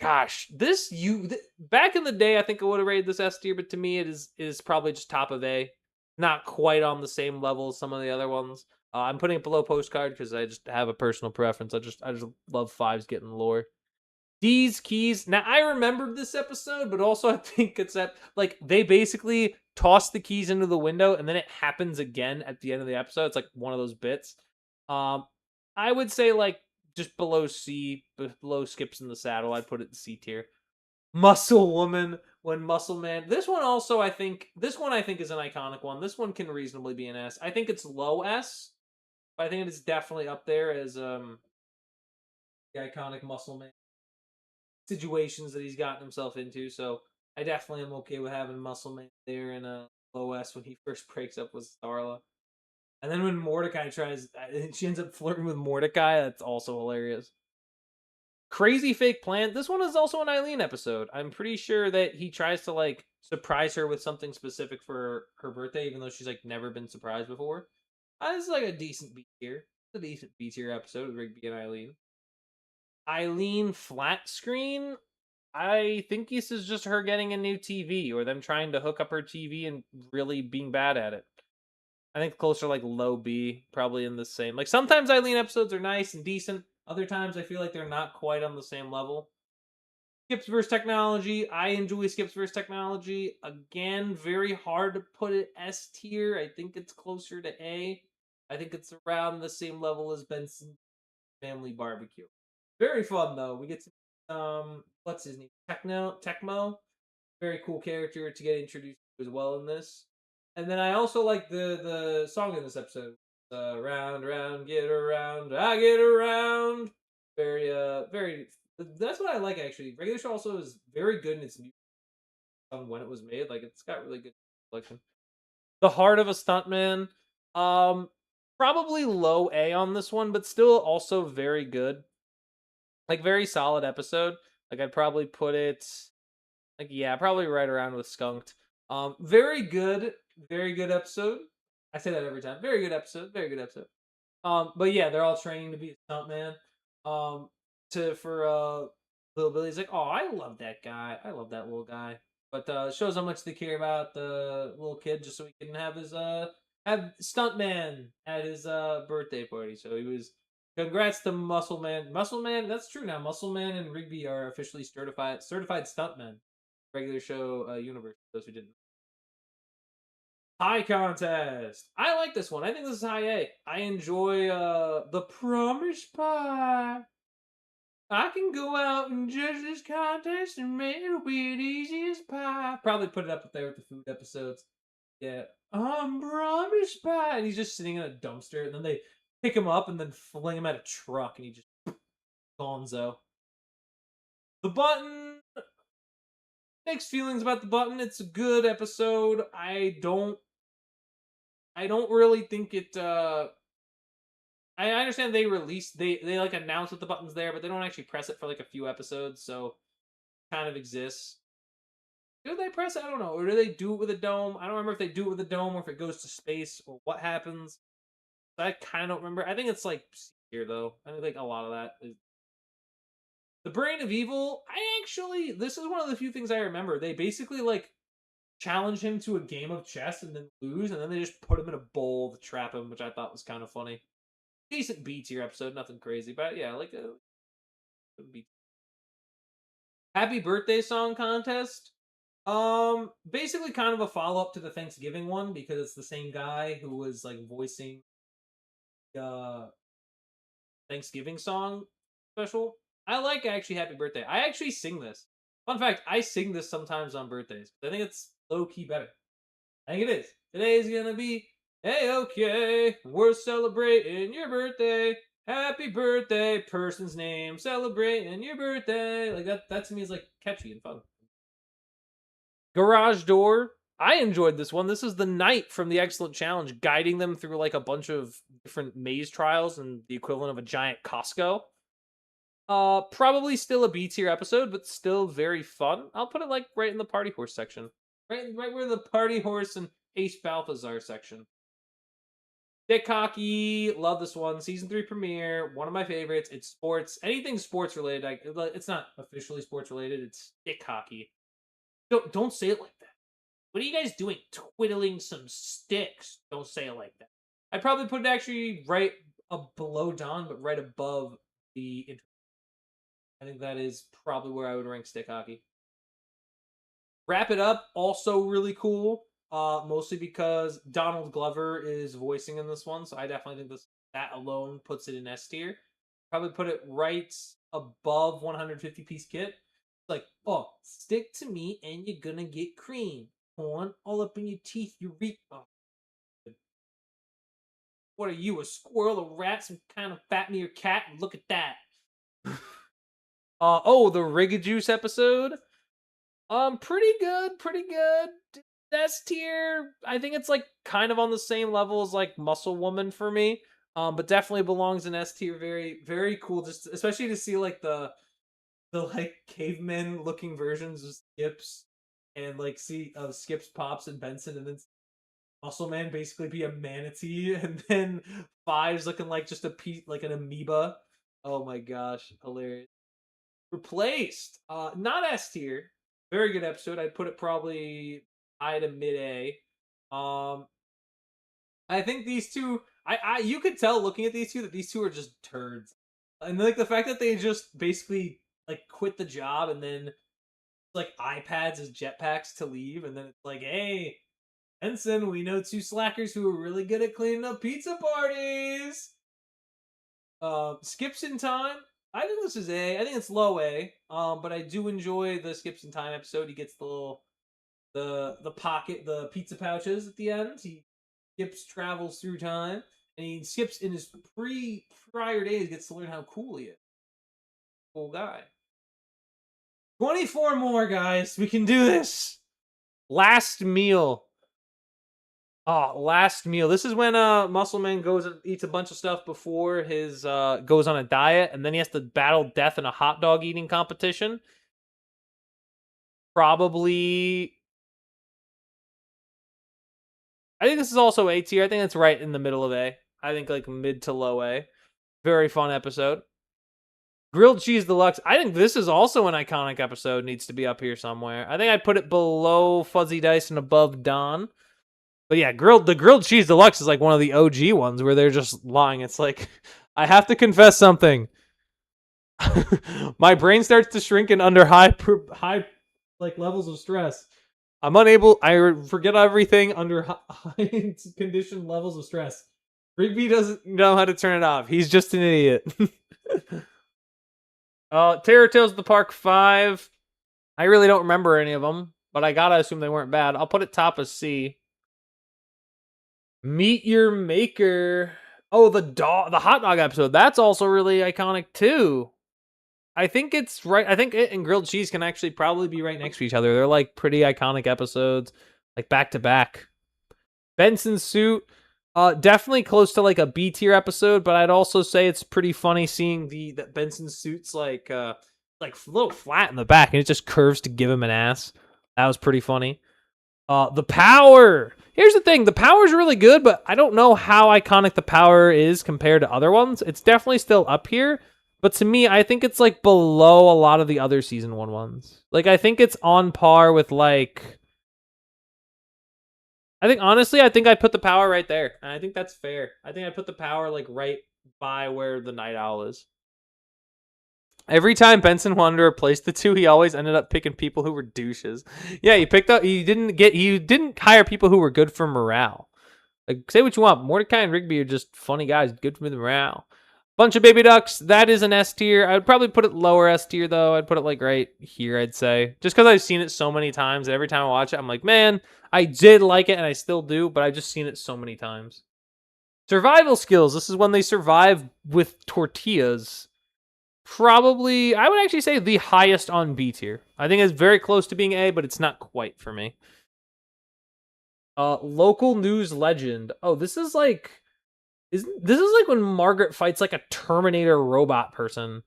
Gosh, back in the day, I think I would have rated this S tier, but to me, it is probably just top of A, not quite on the same level as some of the other ones. I'm putting it below Postcard because I just have a personal preference. I just love Fives getting lore. D's keys. Now I remembered this episode, but also I think it's that like they basically toss the keys into the window and then it happens again at the end of the episode. It's like one of those bits. Um, I would say like just below C, below Skips in the Saddle. I'd put it in C tier. Muscle Woman when Muscle Man. This one I think is an iconic one. This one can reasonably be an S. I think it's low S, but I think it's definitely up there as the iconic Muscle Man situations that he's gotten himself into. So I definitely am okay with having Muscle Man there in a low S when he first breaks up with Starla. And then when Mordecai she ends up flirting with Mordecai. That's also hilarious. Crazy Fake Plan. This one is also an Eileen episode. I'm pretty sure that he tries to like surprise her with something specific for her birthday, even though she's like never been surprised before. This is like a decent B tier. A decent B tier episode with Rigby and Eileen. Eileen flat screen. I think this is just her getting a new TV or them trying to hook up her TV and really being bad at it. I think closer like low B, probably in the same. Like sometimes Eileen episodes are nice and decent. Other times I feel like they're not quite on the same level. Skips versus Technology. I enjoy Skips versus Technology. Again, very hard to put it S tier. I think it's closer to A. I think it's around the same level as Benson Family Barbecue. Very fun though. We get to what's his name? Tecmo. Very cool character to get introduced to as well in this. And then I also like the song in this episode. Round, round, get around, I get around. Very. That's what I like actually. Regular Show also is very good in its music on when it was made. Like it's got really good selection. The Heart of a Stuntman. Um, Probably low A on this one, but still also very good. Like very solid episode. Like I'd probably put it like yeah, probably right around with Skunked. Very good episode. I say that every time. Very good episode. Very good episode. But yeah, they're all training to be a stuntman. To for little Billy's like, oh, I love that guy. I love that little guy. But shows how much they care about the little kid, just so he can have his have stuntman at his birthday party. So he was. Congrats to Muscle Man. Muscle Man, that's true now. Muscle Man and Rigby are officially certified stuntmen. Regular show universe. Those who didn't. Pie contest. I like this one. I think this is high A. I enjoy the promise pie. I can go out and judge this contest and make it be as easy as pie. Probably put it up there with the food episodes. Yeah. I'm promise pie. And he's just sitting in a dumpster, and then they pick him up and then fling him at a truck, and he just gonzo. The button. Mixed feelings about the button. It's a good episode. I don't really think it I understand they released they like announce that the button's there, but they don't actually press it for like a few episodes, so it kind of exists. Do they press it? I don't know. Or do they do it with a dome? I don't remember if they do it with a dome or if it goes to space or what happens. I kind of don't remember. I think it's like here though. I think a lot of that is the Brain of Evil. This is one of the few things I remember. They basically like challenge him to a game of chess and then lose, and then they just put him in a bowl to trap him, which I thought was kind of funny. Decent B tier episode, nothing crazy, but yeah, like a B. Happy birthday song contest. Basically kind of a follow up to the Thanksgiving one because it's the same guy who was like voicing the Thanksgiving song special. I like actually Happy Birthday. I actually sing this. Fun fact, I sing this sometimes on birthdays. I think it's low key better. I think it is. Today's gonna be okay. We're celebrating your birthday. Happy birthday, person's name. Celebrating your birthday. Like that to me is like catchy and fun. Garage door. I enjoyed this one. This is the knight from the Excellent Challenge guiding them through like a bunch of different maze trials and the equivalent of a giant Costco. Probably still a B tier episode, but still very fun. I'll put it like right in the party horse section. Right where the party horse and Ace Balthazar section. Dick Hockey, love this one. Season 3 premiere, one of my favorites. It's sports. Anything sports related. It's not officially sports related. It's Dick Hockey. Don't say it like that. What are you guys doing? Twiddling some sticks. Don't say it like that. I'd probably put it actually right below Don, but right above the intro. I think that is probably where I would rank Stick Hockey. Wrap It Up, also really cool. Mostly because Donald Glover is voicing in this one, so I definitely think that alone puts it in S tier. Probably put it right above 150 piece kit. It's like, oh, stick to me and you're gonna get cream. Corn all up in your teeth, urethra. What are you, a squirrel, a rat, some kind of fat me or cat? Look at that. The Rigajuice episode. Pretty good, pretty good. S tier. I think it's like kind of on the same level as like Muscle Woman for me. But definitely belongs in S tier. Very, very cool. Just especially to see like the like cavemen looking versions of Skips and like see Skips, Pops, and Benson, and then Muscle Man basically be a manatee, and then Five's looking like just a piece like an amoeba. Oh my gosh, hilarious. Replaced. Not S tier. Very good episode. I'd put it probably high to mid A. I think these two. You could tell looking at these two that these two are just turds, and like the fact that they just basically like quit the job and then like iPads as jetpacks to leave, and then it's like, hey, Ensign, we know two slackers who are really good at cleaning up pizza parties. Skips in Time. I think this is A. I think it's low A. But I do enjoy the Skips in Time episode. He gets the little the pocket, the pizza pouches at the end. He skips, travels through time, and he skips in his prior days. Gets to learn how cool he is. Cool guy. 24 more, guys. We can do this. Last meal. Oh, last meal. This is when Muscleman goes and eats a bunch of stuff before his goes on a diet, and then he has to battle death in a hot dog eating competition. Probably. I think this is also A tier. I think it's right in the middle of A. I think like mid to low A. Very fun episode. Grilled Cheese Deluxe. I think this is also an iconic episode. Needs to be up here somewhere. I think I'd put it below Fuzzy Dice and above Don. But yeah, the Grilled Cheese Deluxe is like one of the OG ones where they're just lying. It's like, I have to confess something. My brain starts to shrink and under high like levels of stress. I'm unable. I forget everything under high conditioned levels of stress. Rigby doesn't know how to turn it off. He's just an idiot. Terror Tales of the Park 5. I really don't remember any of them, but I gotta assume they weren't bad. I'll put it top of C. Meet Your Maker. Oh, the hot dog episode. That's also really iconic too. I think it's right. I think it and grilled cheese can actually probably be right next to each other. They're like pretty iconic episodes, like back to back. Benson's suit, definitely close to like a B tier episode, but I'd also say it's pretty funny seeing that Benson's suit's like a little flat in the back and it just curves to give him an ass. That was pretty funny. The Power. Here's the thing: the Power's really good, but I don't know how iconic the Power is compared to other ones. It's definitely still up here. But to me, I think it's like below a lot of the other season 1 ones. Like, I think it's on par with like. I think honestly, I think I'd put the Power right there. And I think that's fair. I think I'd put the Power like right by where the Night Owl is. Every time Benson wanted to replace the two, he always ended up picking people who were douches. Yeah, he didn't hire people who were good for morale. Like, say what you want, Mordecai and Rigby are just funny guys, good for the morale. Bunch of Baby Ducks, that is an S tier. I would probably put it lower S tier though. I'd put it like right here, I'd say. Just because I've seen it so many times, and every time I watch it, I'm like, man, I did like it and I still do, but I've just seen it so many times. Survival skills. This is when they survive with tortillas. Probably, I would actually say the highest on B tier. I think it's very close to being A, but it's not quite for me. Local news legend. Oh, this is like when Margaret fights like a Terminator robot person.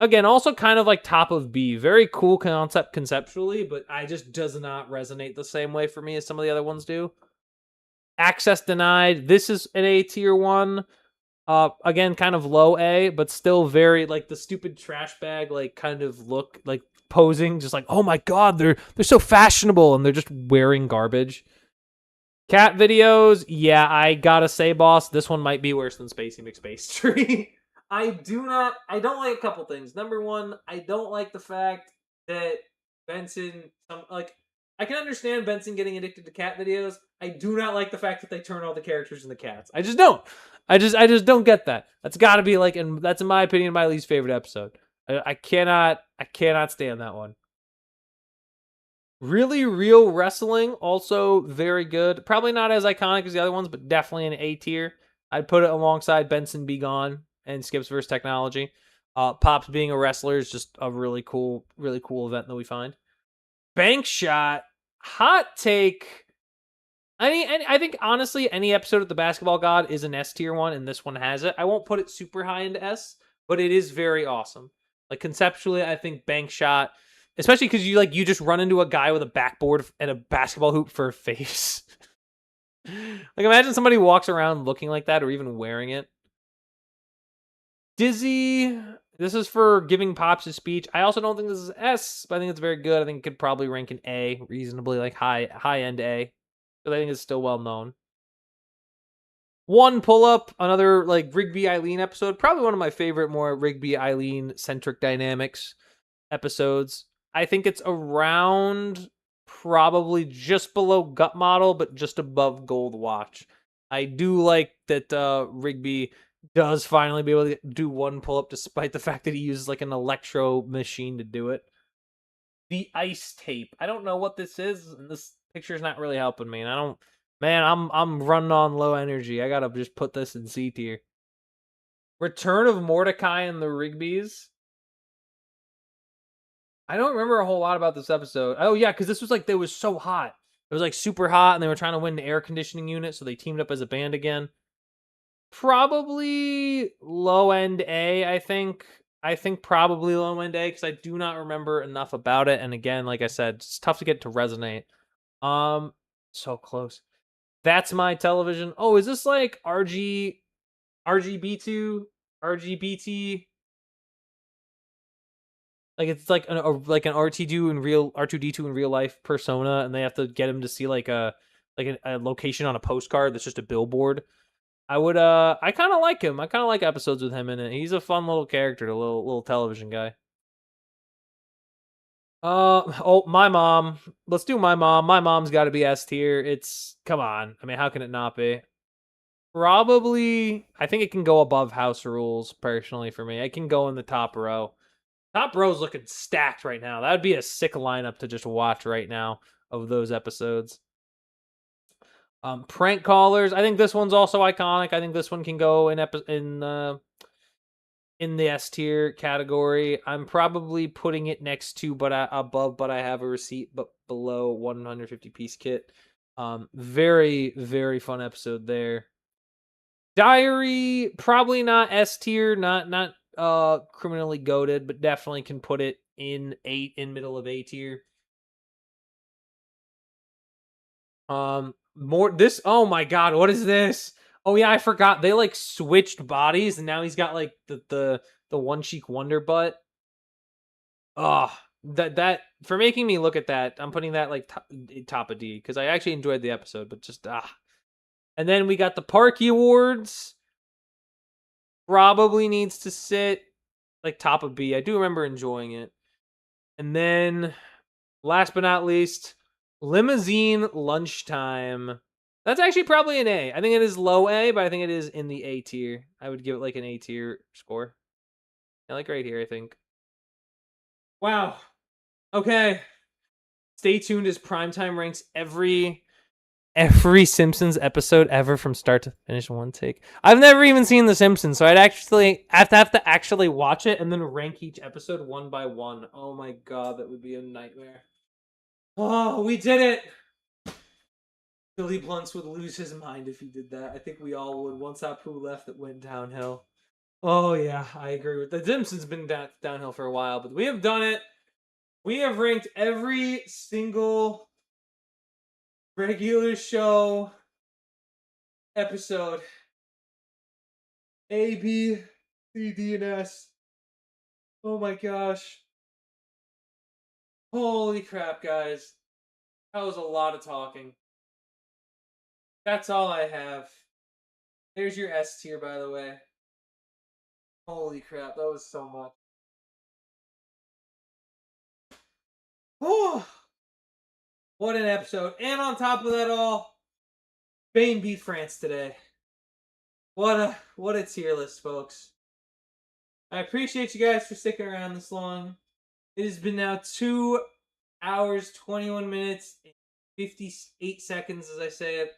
Again, also kind of like top of B. Very cool concept conceptually, but I just does not resonate the same way for me as some of the other ones do. Access denied. This is an A tier one. Again, kind of low A, but still very like the stupid trash bag like kind of look, like posing, just like, oh my god, they're so fashionable and they're just wearing garbage. Cat videos, yeah, I gotta say, boss, this one might be worse than Spacey McSpace I don't like a couple things. Number one, I don't like the fact that Benson, I can understand Benson getting addicted to cat videos. I do not like the fact that they turn all the characters into cats. I just don't. I just don't get that. That's gotta be like, and that's in my opinion my least favorite episode. I cannot stand that one. Really Real Wrestling, also very good. Probably not as iconic as the other ones, but definitely an A tier. I'd put it alongside Benson Be Gone and Skips vs. Technology. Pops being a wrestler is just a really cool event that we find. Bank Shot, hot take. I think honestly, any episode of The Basketball God is an S tier one, and this one has it. I won't put it super high into S, but it is very awesome. Like conceptually, I think Bank Shot, especially because you just run into a guy with a backboard and a basketball hoop for a face. Like imagine somebody walks around looking like that or even wearing it. Dizzy. This is for giving Pops a speech. I also don't think this is S, but I think it's very good. I think it could probably rank an A, reasonably like high end A. But I think it's still well known. One pull up, another like Rigby Eileen episode. Probably one of my favorite more Rigby Eileen centric dynamics episodes. I think it's around probably just below Gut Model, but just above Gold Watch. I do like that Rigby does finally be able to do one pull up despite the fact that he uses like an electro machine to do it. The ice tape. I don't know what this is, and this picture's not really helping me. And I don't, man, I'm running on low energy. I gotta just put this in C tier. Return of Mordecai and the Rigbys. I don't remember a whole lot about this episode. Oh yeah, because this was like, they was so hot. It was like super hot, and they were trying to win the air conditioning unit, so they teamed up as a band again. Probably low end A, I think. I think probably low end A because I do not remember enough about it. And again, like I said, it's tough to get to resonate. So close. That's My Television. Oh, is this like RGB2, RGBT? Like it's like an R2D2 in real life persona, and they have to get him to see like a location on a postcard that's just a billboard. I kind of like him. I kind of like episodes with him in it. He's a fun little character, a little television guy. My mom. Let's do my mom. My mom's got to be S tier. It's come on. I mean, how can it not be? Probably. I think it can go above House Rules. Personally, for me, it can go in the top row. Top row's looking stacked right now. That would be a sick lineup to just watch right now of those episodes. Prank callers. I think this one's also iconic. I think this one can go in the S tier category. I'm probably putting it next to, above, but I have a receipt, but below 150 piece kit. Very very fun episode there. Diary probably not S tier, not criminally goated, but definitely can put it in middle of A tier. More this. Oh my god, what is this? Oh yeah, I forgot. They like switched bodies, and now he's got like the one cheek wonder butt. Oh, that for making me look at that, I'm putting that like top of D because I actually enjoyed the episode, but just ah. And then we got the Parky Awards. Probably needs to sit like top of B. I do remember enjoying it. And then last but not least, Limousine Lunchtime. That's actually probably an A. I think it is low A, but I think it is in the A tier. I would give it like an A tier score. Yeah, like right here, I think. Wow. Okay. Stay tuned as Primetime ranks every Simpsons episode ever from start to finish in one take. I've never even seen The Simpsons, so I'd actually have to actually watch it and then rank each episode one by one. Oh my god, that would be a nightmare. Oh, we did it! Billy Blunts would lose his mind if he did that. I think we all would. Once Apu left, it went downhill. Oh yeah, I agree with the Simpsons. Been downhill for a while, but we have done it. We have ranked every single regular show episode. A, B, C, D, and S. Oh my gosh. Holy crap, guys. That was a lot of talking. That's all I have. There's your S tier, by the way. Holy crap, that was so much. Oh, what an episode. And on top of that all, Spain beat France today. What a tier list, folks. I appreciate you guys for sticking around this long. It has been now 2 hours, 21 minutes, 58 seconds as I say it.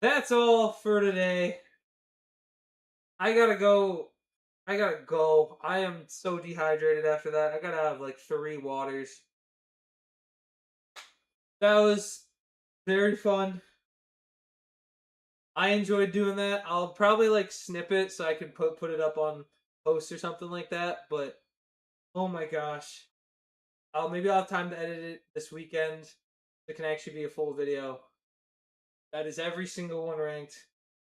That's all for today. I gotta go. I am so dehydrated after that. I gotta have like 3 waters. That was very fun. I enjoyed doing that. I'll probably like snip it so I can put it up on post or something like that. But oh my gosh, maybe I'll have time to edit it this weekend. It can actually be a full video. That is every single one ranked.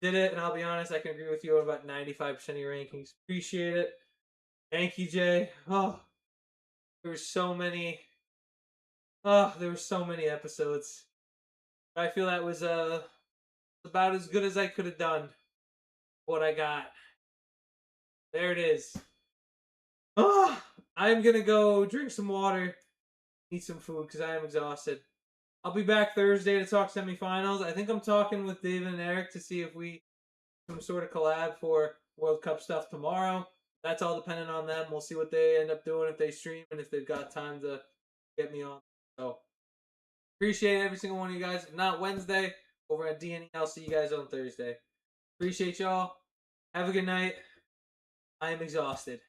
Did it, and I'll be honest, I can agree with you on about 95% of your rankings. Appreciate it. Thank you, Jay. Oh, there were so many. Oh, there were so many episodes. I feel that was about as good as I could have done. What I got. There it is. Oh, I'm gonna go drink some water, eat some food because I am exhausted. I'll be back Thursday to talk semifinals. I think I'm talking with David and Eric to see if we some sort of collab for World Cup stuff tomorrow. That's all dependent on them. We'll see what they end up doing if they stream and if they've got time to get me on. So appreciate every single one of you guys. If not Wednesday, over at DNE, I'll see you guys on Thursday. Appreciate y'all. Have a good night. I am exhausted.